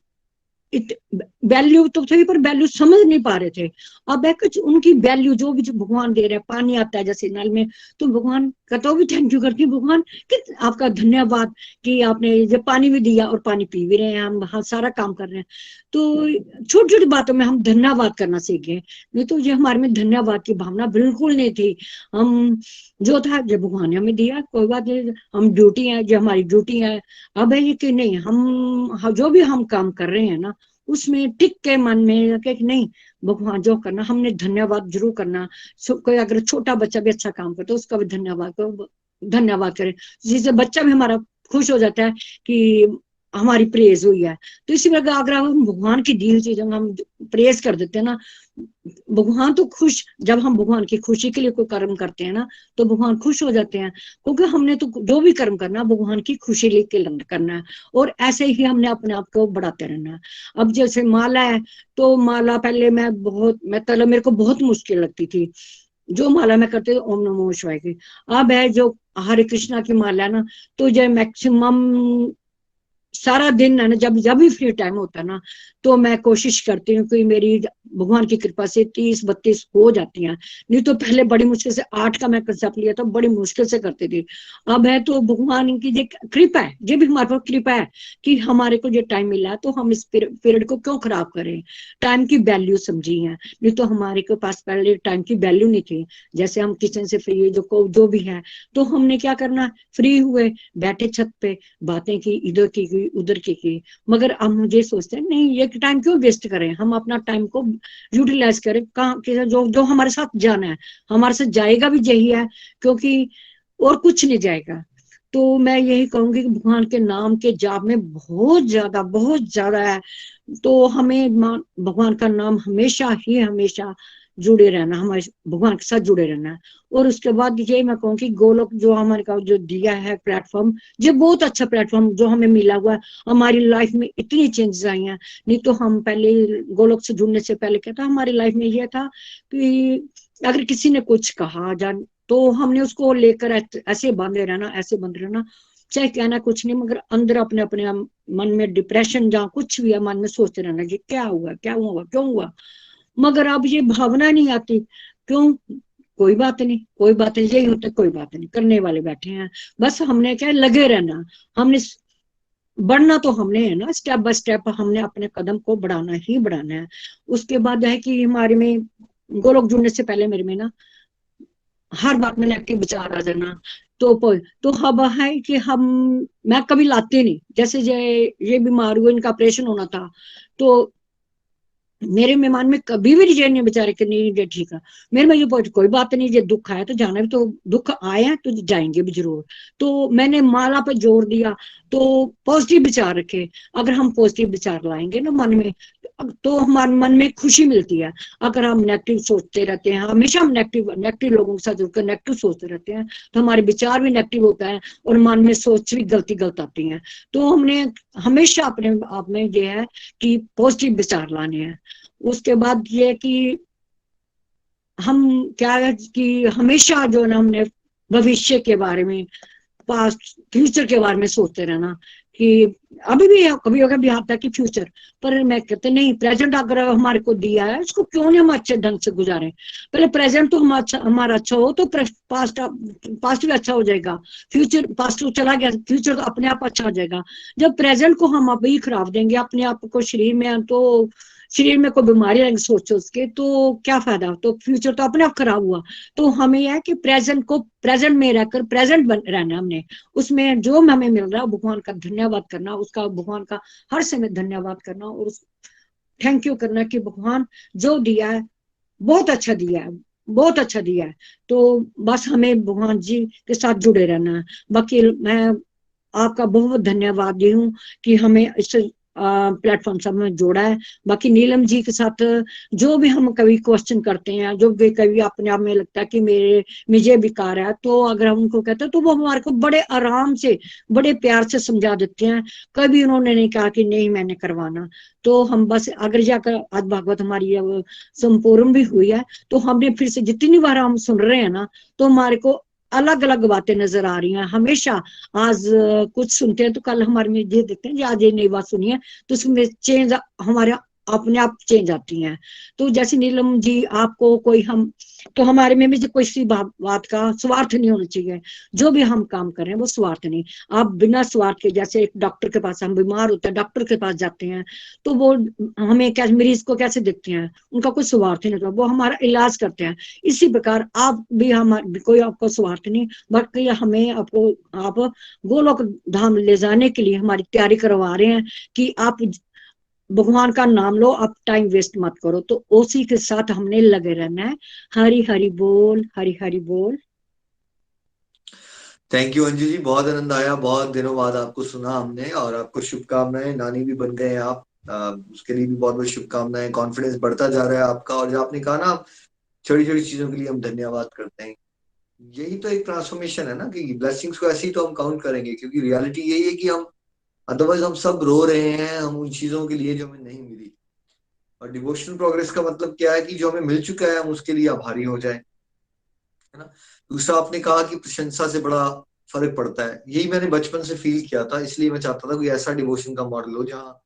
वैल्यू तो थे पर वैल्यू समझ नहीं पा रहे थे। अब है कुछ उनकी वैल्यू जो भी जो भगवान दे रहे हैं, पानी आता है जैसे नल में तो भगवान का तो भी थैंक यू करती हूँ भगवान कि आपका धन्यवाद कि आपने ये पानी भी दिया और पानी पी भी रहे हैं हम, हाँ सारा काम कर रहे हैं। तो छोटी छोटी बातों में हम धन्यवाद करना सीख गए, नहीं तो ये हमारे में धन्यवाद की भावना बिल्कुल नहीं थी। हम जो था जब भगवान ने हमें दिया कोई बात नहीं, हम ड्यूटी है जो हमारी ड्यूटी है। अब है ये कि नहीं हम जो भी हम काम कर रहे हैं ना उसमें टिक के मन में कि नहीं भगवान जो करना हमने धन्यवाद जरूर करना। कोई अगर छोटा बच्चा भी अच्छा काम करता है उसका भी धन्यवाद करें, जिससे बच्चा भी हमारा खुश हो जाता है कि हमारी प्रेज हुई है। तो इसी प्रकार अगर हम भगवान की दी हुई चीजों हम प्रेज कर देते हैं ना, भगवान तो खुश, जब हम भगवान की खुशी के लिए कोई कर्म करते हैं ना तो भगवान खुश हो जाते हैं, क्योंकि हमने तो जो भी कर्म करना भगवान की खुशी लेके करना है। और ऐसे ही हमने अपने आप को बढ़ाते रहना है। अब जैसे माला है तो माला पहले मेरे को बहुत मुश्किल लगती थी, जो माला मैं करती थी ओम नमो शिवाय की। अब है जो हरे कृष्णा की माला है ना तो जो मैक्सिमम सारा दिन है ना जब भी फ्री टाइम होता है ना तो मैं कोशिश करती हूँ कि मेरी भगवान की कृपा से 30-32 हो जाती हैं। नहीं तो पहले बड़ी मुश्किल से 8 का मैं कंसेप्ट लिया था, बड़ी मुश्किल से करती थी। अब है तो भगवान की ये कृपा है, ये भी हमारे पास कृपा है कि हमारे को ये टाइम मिला है तो हम इस पीरियड को क्यों खराब करें, टाइम की वैल्यू समझी है। नहीं तो हमारे के पास पहले टाइम की वैल्यू नहीं थी। जैसे हम किचन से फ्री जो भी है तो हमने क्या करना, फ्री हुए बैठे छत पे बातें की, इधर की उधर की। मगर अब मुझे सोचते हैं नहीं ये टाइम क्यों वेस्ट करें, हम अपना टाइम को यूटिलाइज करें, कहाँ जो हमारे साथ जाना है हमारे साथ जाएगा भी यही है, क्योंकि और कुछ नहीं जाएगा। तो मैं यही कहूंगी कि भगवान के नाम के जाप में बहुत ज्यादा है। तो हमें भगवान का नाम हमेशा जुड़े रहना, हमारे भगवान के साथ जुड़े रहना है। और उसके बाद ये मैं कहूँ गोलोक जो हमारे का जो दिया है प्लेटफॉर्म, ये बहुत अच्छा प्लेटफॉर्म जो हमें मिला हुआ है। हमारी लाइफ में इतनी चेंजेस आई हैं। नहीं तो हम पहले गोलोक से जुड़ने से पहले क्या था, हमारी लाइफ में ये था कि अगर किसी ने कुछ कहा तो हमने उसको लेकर ऐसे बंधे रहना, चाहे कहना कुछ नहीं मगर अंदर अपने अपने मन में डिप्रेशन जहाँ कुछ भी है मन में सोचते रहना कि क्या हुआ क्यों हुआ। मगर अब ये भावना नहीं आती, क्यों, कोई बात नहीं यही होता है, कोई बात नहीं करने वाले बैठे हैं। बस हमने क्या लगे रहना, हमने बढ़ना तो हमने है ना, स्टेप बाय स्टेप हमने अपने कदम को बढ़ाना है। उसके बाद है कि हमारे में गोलोक जुड़ने से पहले मेरे में ना हर बात में नेगेटिव विचार आ जाना। तो अब है कि मैं कभी लाती नहीं, जैसे ये बीमार हुए इनका ऑपरेशन होना था तो मेरे मेहमान में कभी भी रिजेक्ट नहीं बेचारे कि नहीं ये ठीक है। मेरे में ये कोई बात नहीं, ये दुख आया तो जाना भी, तो दुख आए हैं तो जाएंगे भी जरूर। तो मैंने माला पर जोर दिया तो पॉजिटिव विचार रखे। अगर हम पॉजिटिव विचार लाएंगे ना मन में तो हमारे मन में खुशी मिलती है। अगर हम नेगेटिव सोचते रहते हैं, हमेशा हम नेगेटिव लोगों के साथ जुड़कर नेगेटिव सोचते रहते हैं तो हमारे विचार भी नेगेटिव होता है और मन में सोच भी गलत आती है। तो हमने हमेशा अपने आप में ये है कि पॉजिटिव विचार लाने हैं। उसके बाद ये कि हम क्या है कि हमेशा जो है ना हमने भविष्य के बारे में, पास्ट फ्यूचर के बारे में सोचते रहना कि अभी भी कभी कभी आता है कि फ्यूचर, पर मैं कहते नहीं, प्रेजेंट अगर हमारे को दिया है उसको क्यों नहीं हम अच्छे ढंग से गुजारें। पहले प्रेजेंट तो हमारा अच्छा हो तो पास्ट पास्ट भी अच्छा हो जाएगा, फ्यूचर पास्ट तो चला गया, फ्यूचर तो अपने आप अच्छा हो जाएगा। जब प्रेजेंट को हम अभी खराब देंगे अपने आप को शरीर में, तो शरीर में कोई बीमारी आएगी सोच सोच के, तो क्या फायदा, तो फ्यूचर तो अपने आप खराब हुआ। तो हमें यह है कि प्रेजेंट को प्रेजेंट में रहकर प्रेजेंट रहना, हमने उसमें जो हमें मिल रहा है भगवान का धन्यवाद करना, उसका भगवान का हर समय धन्यवाद करना और थैंक यू करना कि भगवान जो दिया है बहुत अच्छा दिया है, बहुत अच्छा दिया है। तो बस हमें भगवान जी के साथ जुड़े रहना है। बाकी मैं आपका बहुत धन्यवाद दी हूँ कि हमें इस प्लेटफॉर्म सब में जोड़ा है। बाकी नीलम जी के साथ जो भी हम कभी क्वेश्चन करते हैं, जो भी कभी अपने आप में लगता है कि मुझे बेकार है, तो अगर हम उनको कहते हैं तो वो हमारे को बड़े आराम से बड़े प्यार से समझा देते हैं। कभी उन्होंने नहीं कहा कि नहीं मैंने करवाना। तो हम बस अगर जाकर आज भागवत हमारी अब संपूर्ण भी हुई है, तो हमने फिर से जितनी बार हम सुन रहे हैं ना, तो हमारे को अलग अलग बातें नजर आ रही हैं हमेशा। आज कुछ सुनते हैं तो कल हमारे में ये देखते हैं कि आज ये नई बात सुनी है, तो उसमें चेंज हमारे अपने आप चेंज आती हैं। तो जैसे नीलम जी आपको कोई हम, तो हमारे में भी कोई सी बात का स्वार्थ नहीं होना चाहिए। जो भी हम काम कर रहे हैं वो स्वार्थ नहीं, आप बिना स्वार्थ के, जैसे एक डॉक्टर के पास हम बीमार होते हैं, डॉक्टर के पास जाते हैं, तो वो हमें क्या मरीज को कैसे देखते हैं, उनका कोई स्वार्थ नहीं होता, वो हमारा इलाज करते हैं। इसी प्रकार आप भी, हम कोई आपको स्वार्थ नहीं, बल्कि हमें आपको आप गोलोक धाम ले जाने के लिए हमारी तैयारी करवा रहे हैं कि आप भगवान का नाम लो, आप टाइम वेस्ट मत करो। तो उसी के साथ हमने लगे रहना है। हरि हरि बोल, हरि हरि बोल। थैंक यू अंजू जी, बहुत आनंद आया, बहुत दिनों बाद आपको सुना हमने, और आपको शुभकामनाएं, नानी भी बन गए हैं आप, उसके लिए भी बहुत बहुत शुभकामनाएं। कॉन्फिडेंस बढ़ता जा रहा है आपका, और जो आपने कहा ना, छोटी छोटी चीजों के लिए हम धन्यवाद करते हैं। यही तो एक ट्रांसफॉर्मेशन है ना, कि ब्लेसिंग्स को ऐसे ही तो हम काउंट करेंगे, क्योंकि रियलिटी यही है कि हम, अदरवाइज हम सब रो रहे हैं हम उन चीजों के लिए जो हमें नहीं मिली। और डिवोशनल प्रोग्रेस का मतलब क्या है कि जो हमें मिल चुका है हम उसके लिए आभारी हो जाए, है ना। दूसरा आपने कहा कि प्रशंसा से बड़ा फर्क पड़ता है, यही मैंने बचपन से फील किया था, इसलिए मैं चाहता था कोई ऐसा डिवोशन का मॉडल हो जहाँ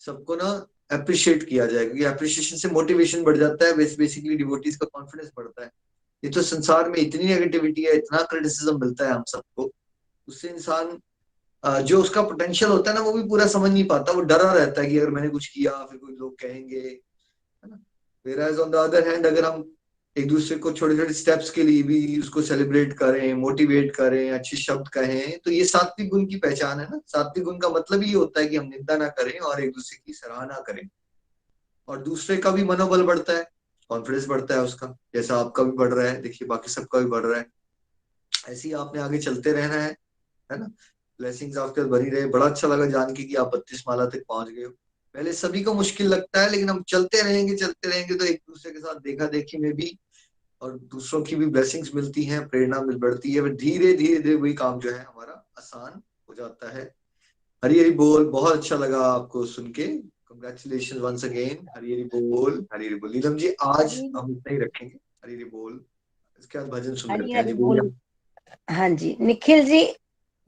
सबको ना अप्रिशिएट किया जाए, क्योंकि अप्रिशिएशन से मोटिवेशन बढ़ जाता है, बेसिकली डिवोटीज का कॉन्फिडेंस बढ़ता है। ये तो संसार में इतनी नेगेटिविटी है, इतना क्रिटिसिज्म मिलता है हम सबको, उससे इंसान जो उसका पोटेंशियल होता है ना वो भी पूरा समझ नहीं पाता, वो डरा रहता है कि अगर मैंने कुछ किया फिर कोई लोग कहेंगे, है ना। Whereas on the other hand, अगर हम एक दूसरे को छोटे छोटे स्टेप्स के लिए भी उसको सेलिब्रेट करें, मोटिवेट करें, अच्छे शब्द कहें, तो ये सात्विक गुण की पहचान है ना। सात्विक गुण का मतलब ये होता है कि हम निंदा ना करें और एक दूसरे की सराहना करें, और दूसरे का भी मनोबल बढ़ता है, कॉन्फिडेंस बढ़ता है उसका, जैसा आपका भी बढ़ रहा है, देखिए बाकी सबका भी बढ़ रहा है। ऐसे ही आपने आगे चलते रहना है ना। ब्लेसिंग्स आपके साथ बनी रहे। बड़ा अच्छा लगा जान के कि आप 32 माला तक पहुंच गए हो। पहले सभी को मुश्किल लगता है, लेकिन हम चलते रहेंगे तो एक दूसरे के साथ देखा देखी में भी और दूसरों की भी ब्लेसिंग्स मिलती हैं, प्रेरणा मिल बढ़ती है, धीरे धीरे धीरे वही काम जो है हमारा आसान हो जाता है। हरी हरी बोल, बहुत अच्छा लगा आपको सुन के, कंग्रेचुलेशन वंस अगेन। हरी हरी बोल, हरी हरी बोल। नीलम जी आज हरी हम इतना ही रखेंगे, हरी हरी बोल, इसके बाद भजन सुन हरी लेते हैं हरी जी, बोल। बोलिए। हाँ जी निखिल जी,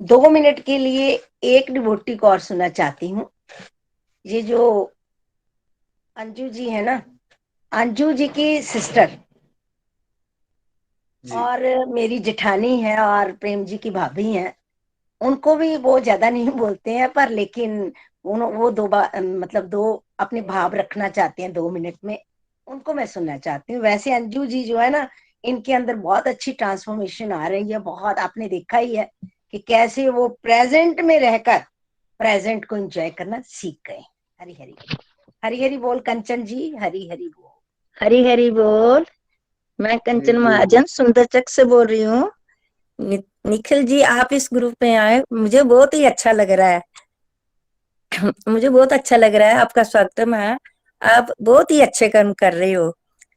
2 मिनट के लिए एक डिवोटी को और सुनना चाहती हूँ। ये जो अंजू जी है ना, अंजू जी की सिस्टर जी और मेरी जेठानी है और प्रेम जी की भाभी हैं, उनको भी वो ज्यादा नहीं बोलते हैं, पर लेकिन वो मतलब दो अपने भाव रखना चाहते हैं 2 मिनट में, उनको मैं सुनना चाहती हूँ। वैसे अंजू जी जो है ना, इनके अंदर बहुत अच्छी ट्रांसफॉर्मेशन आ रही है, बहुत आपने देखा ही है कि कैसे वो प्रेजेंट में रहकर प्रेजेंट को एंजॉय करना सीख गए। हरी हरी हरी हरी बोल कंचन जी, हरी हरी बोल। हरी हरी बोल। मैं हरी हरी कंचन बोल। महाजन सुंदरचक से बोल रही हूँ। निखिल जी आप इस ग्रुप में आए, मुझे बहुत ही अच्छा लग रहा है। मुझे बहुत अच्छा लग रहा है, आपका स्वागतम है। आप बहुत ही अच्छे कर्म कर रहे हो।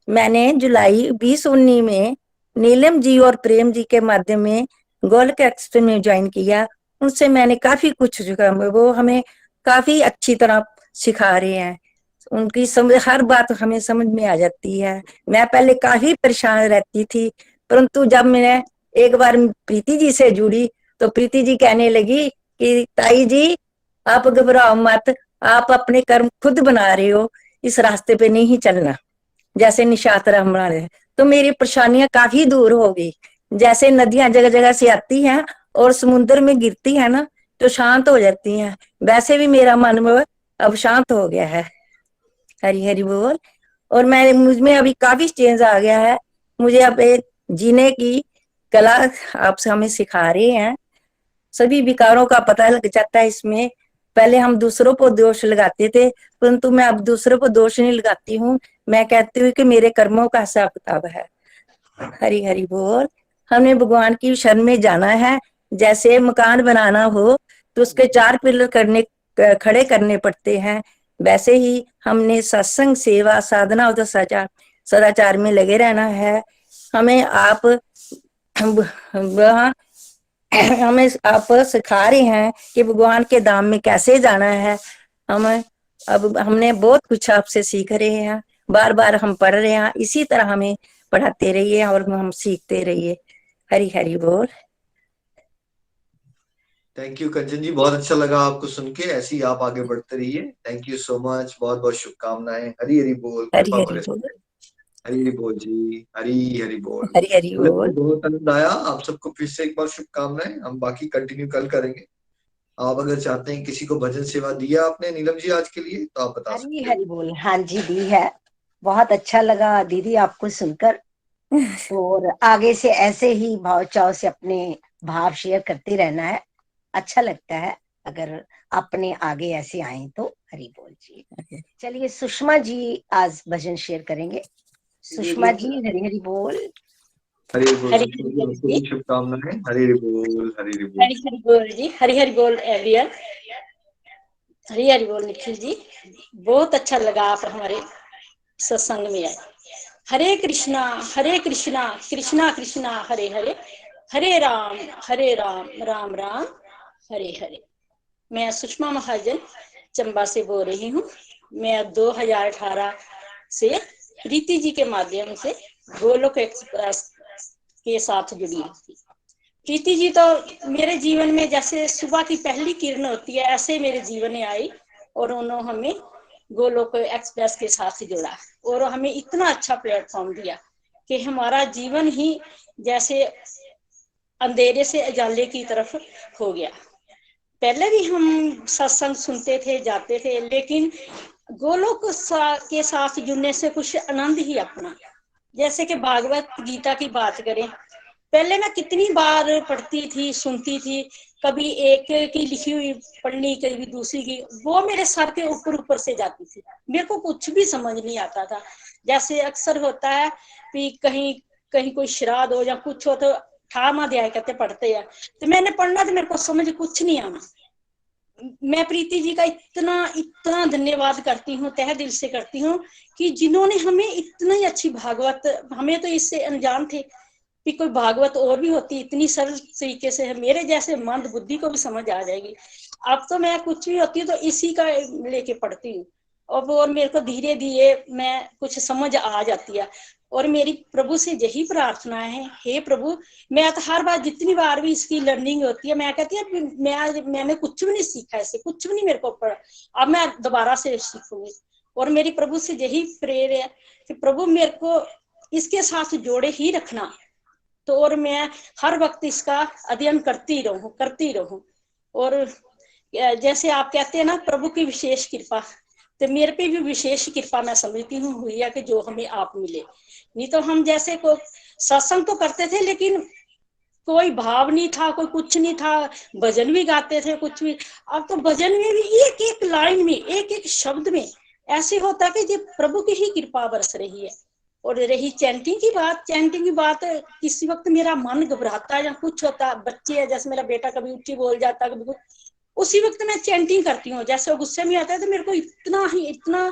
मैंने जुलाई 2019 में नीलम जी और प्रेम जी के माध्यम में गोलक एक्सप्रेस में ज्वाइन किया। उनसे मैंने काफी कुछ सीखा, वो हमें काफी अच्छी तरह सिखा रहे हैं। उनकी समझ, हर बात हमें समझ में आ जाती है। मैं पहले काफी परेशान रहती थी, परंतु जब मैं एक बार प्रीति जी से जुड़ी तो प्रीति जी कहने लगी कि ताई जी आप घबराओ मत, आप अपने कर्म खुद बना रहे हो, इस रास्ते पे नहीं चलना, जैसे निशात राम बना रहे। तो मेरी परेशानियां काफी दूर हो गई। जैसे नदियां जगह जगह से आती हैं और समुद्र में गिरती है ना तो शांत हो जाती हैं, वैसे भी मेरा मन अब शांत हो गया है। हरी हरी बोल। और मैं मुझ में अभी काफी चेंज आ गया है। मुझे अब एक जीने की कला आप हमें सिखा रहे हैं। सभी विकारों का पता लग जाता है इसमें। पहले हम दूसरों को दोष लगाते थे, परंतु मैं अब दूसरों को दोष नहीं लगाती हूँ। मैं कहती हूँ कि मेरे कर्मों का हिसाब किताब है। हरी हरी बोल। हमने भगवान की शरण में जाना है। जैसे मकान बनाना हो तो उसके 4 पिलर खड़े करने पड़ते हैं, वैसे ही हमने सत्संग, सेवा, साधना और सदाचार में लगे रहना है। हमें आप हमें आप सिखा रहे हैं कि भगवान के धाम में कैसे जाना है। अब हमने बहुत कुछ आपसे सीख रहे हैं, बार बार हम पढ़ रहे हैं, इसी तरह हमें पढ़ाते रहिए और हम सीखते रहिए। हरी हरी बोल। थैंक यू कंचन जी, बहुत अच्छा लगा आपको सुन के। ऐसे ही आप आगे बढ़ते रहिए। थैंक यू सो मच, बहुत बहुत शुभकामनाएं। हरी हरी बोल। हरी हरी बोल। हरी हरी बोल जी। हरी हरी बोल। हरी हरी बोल। बहुत आनंद आया। आप सबको फिर से एक बार शुभकामनाएं। हम बाकी कंटिन्यू कल करेंगे। आप अगर चाहते हैं, किसी को भजन सेवा दिया आपने नीलम जी आज के लिए, तो आप बता सकते हरी हैं। हरी बोल। हाँ जी, दी है। बहुत अच्छा लगा दीदी आपको सुनकर। और आगे से ऐसे ही भाव चाव से अपने भाव शेयर करते रहना है। अच्छा लगता है अगर अपने आगे ऐसे आए तो। हरी बोल जी। चलिए सुषमा जी आज भजन शेयर करेंगे। सुषमा जी हरी हरी बोल। हरी हरी बोल। हरी सबको हरी बोल। शुभकामनाएं। हरी हरी बोल। हरी हरी बोल। हरी हरी बोल जी। हरी हरी बोल एवरीवन। हरी हरी बोल निखिल जी। बहुत अच्छा लगा आप हमारे सत्संग में आए। हरे कृष्णा कृष्णा कृष्णा हरे हरे, हरे राम राम राम हरे हरे। मैं सुषमा महाजन चंबा से बोल रही हूँ। मैं 2018 से प्रीति जी के माध्यम से गोलोक एक्सप्रेस के साथ जुड़ी थी। प्रीति जी तो मेरे जीवन में जैसे सुबह की पहली किरण होती है, ऐसे मेरे जीवन में आई और उन्होंने हमें गोलोक एक्सप्रेस के साथ जोड़ा और हमें इतना अच्छा प्लेटफॉर्म दिया कि हमारा जीवन ही जैसे अंधेरे से उजाले की तरफ हो गया। पहले भी हम सत्संग सुनते थे, जाते थे, लेकिन गोलोक के साथ जुड़ने से कुछ आनंद ही अपना। जैसे कि भागवत गीता की बात करें, पहले मैं कितनी बार पढ़ती थी, सुनती थी, कभी एक की लिखी हुई पढ़नी, कभी दूसरी की, वो मेरे सर के ऊपर ऊपर से जाती थी, मेरे को कुछ भी समझ नहीं आता था। जैसे अक्सर होता है कि कहीं कहीं कोई श्राद्ध हो या कुछ हो तो 18वां अध्याय कहते पढ़ते हैं, तो मैंने पढ़ना तो मेरे को समझ कुछ नहीं आना। मैं प्रीति जी का इतना धन्यवाद करती हूँ, तहे दिल से करती हूँ कि जिन्होंने हमें इतनी अच्छी भागवत, हमें तो इससे अनजान थे कि कोई भागवत और भी होती, इतनी सरल तरीके से मेरे जैसे मंद बुद्धि को भी समझ आ जाएगी। अब तो मैं कुछ भी होती हूँ तो इसी का लेके पढ़ती हूँ और मेरे को धीरे धीरे मैं कुछ समझ आ जाती है। और मेरी प्रभु से यही प्रार्थना है, हे प्रभु, मैं तो हर बार जितनी बार भी इसकी लर्निंग होती है मैं कहती है मैंने कुछ भी नहीं सीखा, ऐसे कुछ भी नहीं मेरे को पढ़ा, अब मैं दोबारा से सीखूंगी। और मेरी प्रभु से यही प्रेयर है कि प्रभु मेरे को इसके साथ जोड़े ही रखना, तो और मैं हर वक्त इसका अध्ययन करती रहूं। और जैसे आप कहते हैं ना प्रभु की विशेष कृपा, तो मेरे पे भी विशेष कृपा मैं समझती हूँ हुई है कि जो हमें आप मिले। नहीं तो हम जैसे को सत्संग तो करते थे लेकिन कोई भाव नहीं था, कोई कुछ नहीं था, भजन भी गाते थे कुछ भी। अब तो भजन में भी एक एक लाइन में, एक एक शब्द में ऐसे होता है कि ये प्रभु की ही कृपा बरस रही है। और रही चैंटिंग की बात किसी वक्त मेरा मन घबराता है या कुछ होता, बच्चे है जैसे मेरा बेटा कभी ऊँची बोल जाता, कभी कुछ, उसी वक्त मैं चैंटिंग करती हूँ। जैसे वो गुस्से में आता है तो मेरे को इतना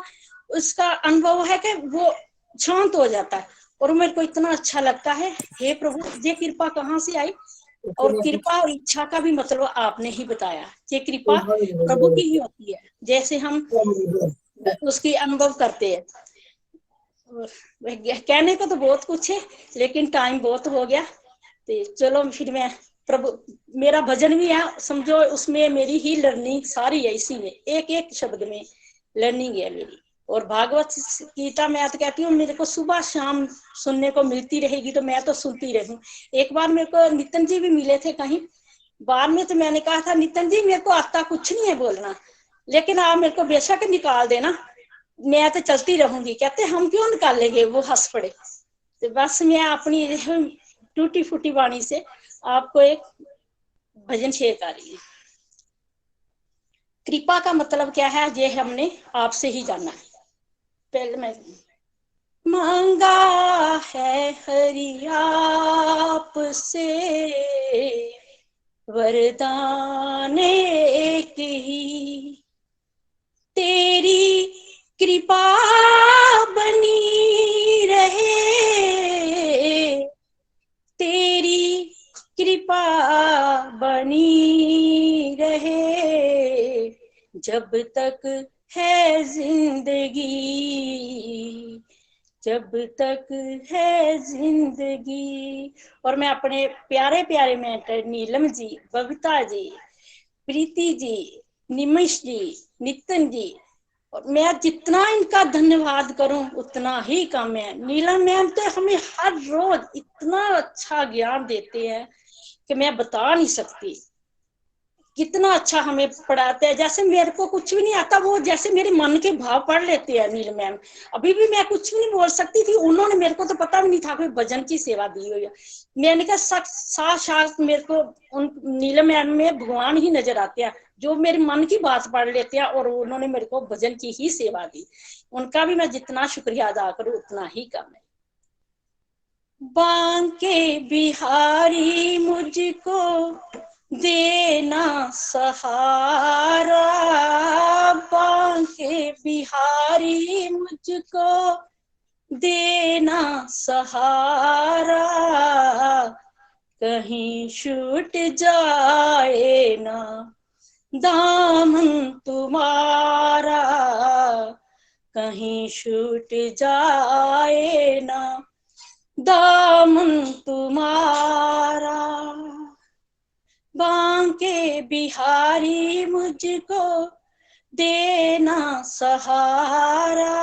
उसका अनुभव है कि वो शांत हो जाता है और मेरे को इतना अच्छा लगता है। हे प्रभु, ये कृपा कहाँ से आई? और कृपा और इच्छा का भी मतलब आपने ही बताया, ये कृपा प्रभु की ही होती है। जैसे हम उसकी अनुभव करते हैं। कहने को तो बहुत कुछ है, लेकिन टाइम बहुत हो गया, तो चलो फिर मैं प्रभु, मेरा भजन भी है समझो, उसमें मेरी ही लर्निंग सारी है, इसी में एक एक शब्द में लर्निंग है मेरी। और भागवत गीता मैं तो कहती हूँ मेरे को सुबह शाम सुनने को मिलती रहेगी, तो मैं तो सुनती रहूं। एक बार मेरे को नितिन जी भी मिले थे कहीं बार में, तो मैंने कहा था नितिन जी मेरे को आता कुछ नहीं है बोलना, लेकिन आप मेरे को बेशक निकाल देना, मैं तो चलती रहूंगी। कहते हम क्यों निकालेंगे, वो हंस पड़े। तो बस मैं अपनी टूटी फूटी वाणी से आपको एक भजन शेयर कर रही हूँ। कृपा का मतलब क्या है, ये हमने आपसे ही जाना है। पहले मैं मांगा है हरि आप से वरदान एक ही, तेरी कृपा बनी रहे, तेरी कृपा बनी रहे, जब तक है जिंदगी, जब तक है जिंदगी। और मैं अपने प्यारे प्यारे मेंटर नीलम जी, बबीता जी, प्रीति जी, निमिष जी, नितिन जी, और मैं जितना इनका धन्यवाद करूं उतना ही कम है। नीलम मैम तो हमें हर रोज इतना अच्छा ज्ञान देते हैं कि मैं बता नहीं सकती, कितना अच्छा हमें पढ़ाते हैं। जैसे मेरे को कुछ भी नहीं आता, वो जैसे मेरे मन के भाव पढ़ लेते हैं नीलम मैम। अभी भी मैं कुछ भी नहीं बोल सकती थी, उन्होंने मेरे को तो पता भी नहीं था कि भजन की सेवा दी हुई है। मैंने कहा साक्षात मेरे को उन नीलम मैम में भगवान ही नजर आते हैं, जो मेरे मन की बात पढ़ लेते हैं, और उन्होंने मेरे को भजन की ही सेवा दी। उनका भी मैं जितना शुक्रिया अदा करूं उतना ही कम है। बांके बिहारी मुझको देना सहारा, बांके बिहारी मुझको देना सहारा, कहीं छूट जाए ना दामन तुम्हारा, कहीं छूट जाए ना दामन तुम्हारा। बांके बिहारी मुझको देना सहारा,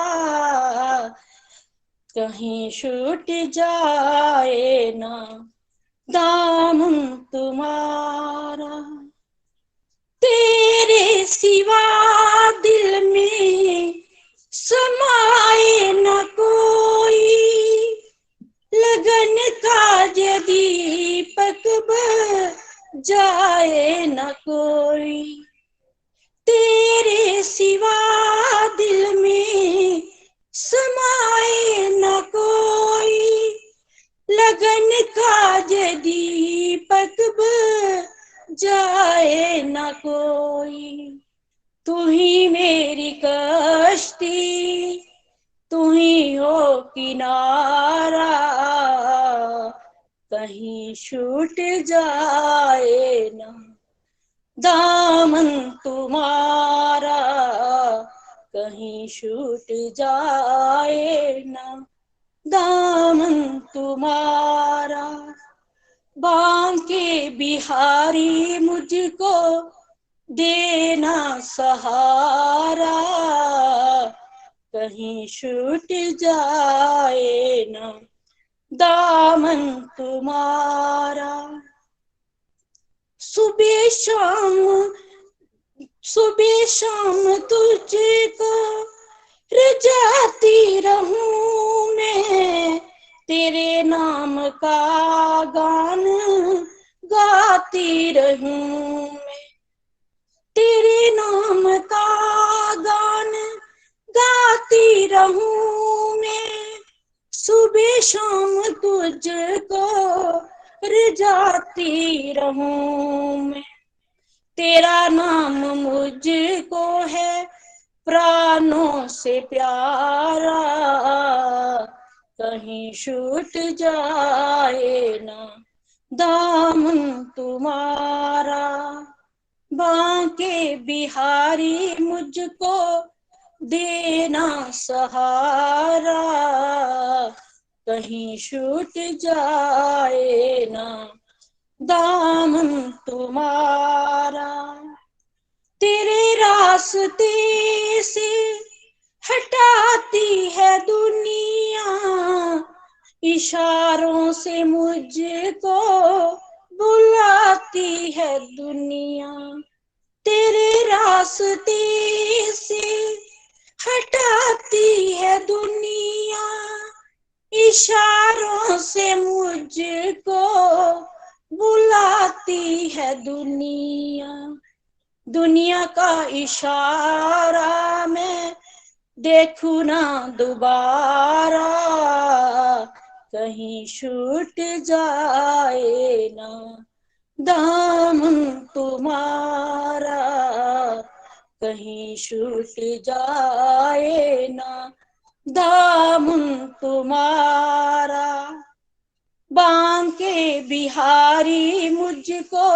कहीं छूट जाए ना दामन तुम्हारा। तेरे सिवा दिल में समाए न कोई, लगन का दीपक जाए न कोई, तेरे सिवा दिल में समाए न कोई, लगन का दीपक जाए न कोई। तू ही मेरी कश्ती, तू ही हो किनारा, कहीं छूट जाए ना दामन तुम्हारा, कहीं छूट जाए ना दामन तुम्हारा। बांके बिहारी मुझको देना सहारा, कहीं छूट जाए ना दामन तुम्हारा। सुबह शाम तुझको रजाती रहूं मैं, तेरे नाम का गान गाती रहूं मैं, तेरे नाम का गान गाती रहूं मैं, सुबह शाम तुझको रजाती रहूं मैं। तेरा नाम मुझको है प्राणों से प्यारा, कहीं छूट जाए ना दामन तुम्हारा। बांके बिहारी मुझको देना सहारा, कहीं छूट जाए ना दामन तुम्हारा। तेरे रास्ते से हटाती है दुनिया, इशारों से मुझको बुलाती है दुनिया। तेरे रास्ते से हटाती है दुनिया, इशारों से मुझको बुलाती है दुनिया। दुनिया का इशारा मैं देखूं ना दोबारा, कहीं छूट जाए ना दामन तुम्हारा, कहीं छूट जाए ना दामन तुम्हारा। बांके बिहारी मुझको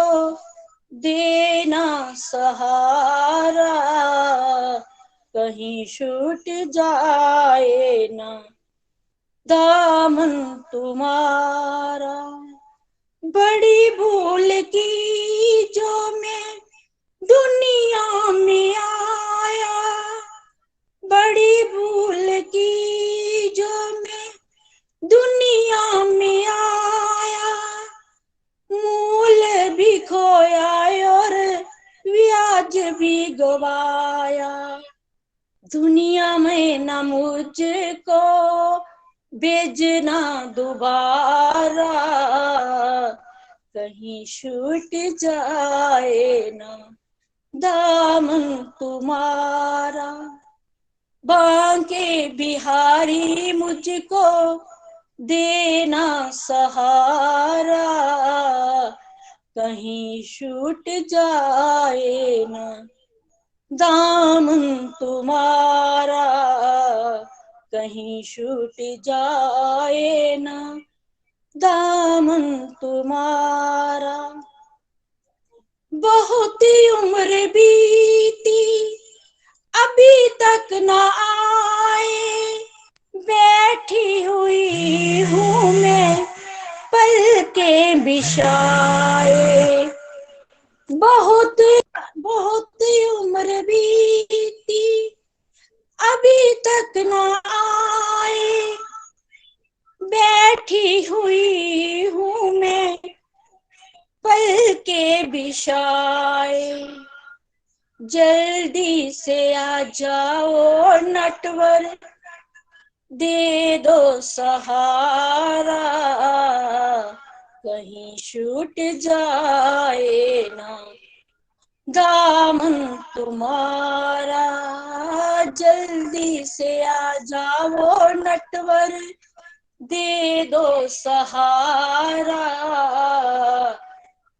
देना सहारा, कहीं छूट जाए ना दामन तुम्हारा। बड़ी भूल की जो मैं दुनिया में आया, बड़ी भूल की जो मैं दुनिया में आया। मूल भी खोया और ब्याज भी गवाया। दुनिया में न मुझको भेजना दोबारा, कहीं छूट जाए ना दामन तुम्हारा। बांके बिहारी मुझको देना सहारा, कहीं छूट जाए ना दामन तुम्हारा, कहीं छूट जाए ना दामन तुम्हारा। बहुत उम्र बीती अभी तक न आए, बैठी हुई हूँ मैं पल के बिछाए। बहुत बहुत उम्र बीती अभी तक न आए, बैठी हुई हूँ मैं पल के बिछाए। जल्दी से आ जाओ नटवर, दे दो सहारा, कहीं छूट जाए ना दामन तुम्हारा। जल्दी से आ जाओ नटवर, दे दो सहारा,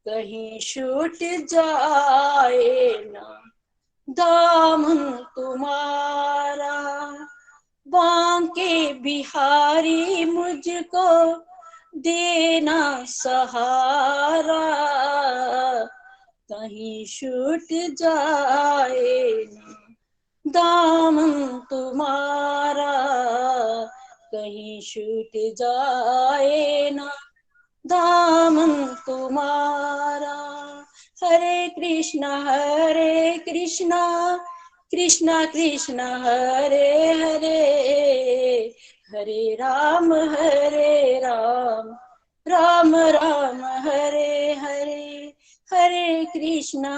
कहीं छूट जाए ना दामन तुम्हारा। बांके बिहारी मुझको देना सहारा, कहीं छूट जाए ना दामन तुम्हारा, कहीं छूट जाए ना दामन तुम्हारा। हरे कृष्णा कृष्णा कृष्णा हरे हरे, हरे राम राम राम हरे हरे। हरे कृष्णा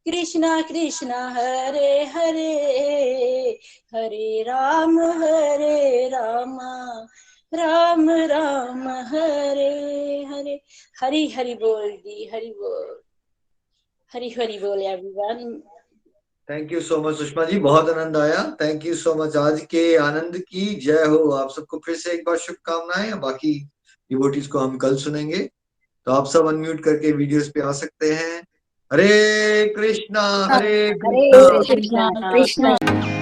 कृष्णा कृष्णा हरे हरे, हरे राम राम राम हरे हरे। हरि हरि बोल जी, हरि बोल, हरि हरि बोल everyone. Thank you so much Sushma ji, बहुत आनंद आया। Thank you so much. आज के आनंद की जय हो। आप सबको फिर से एक बार शुभकामनाएं। बाकी डिवोटीज को हम कल सुनेंगे, तो आप सब अनम्यूट करके वीडियोस पे आ सकते हैं। हरे कृष्णा हरे हरे कृष्णा कृष्णा कृष्ण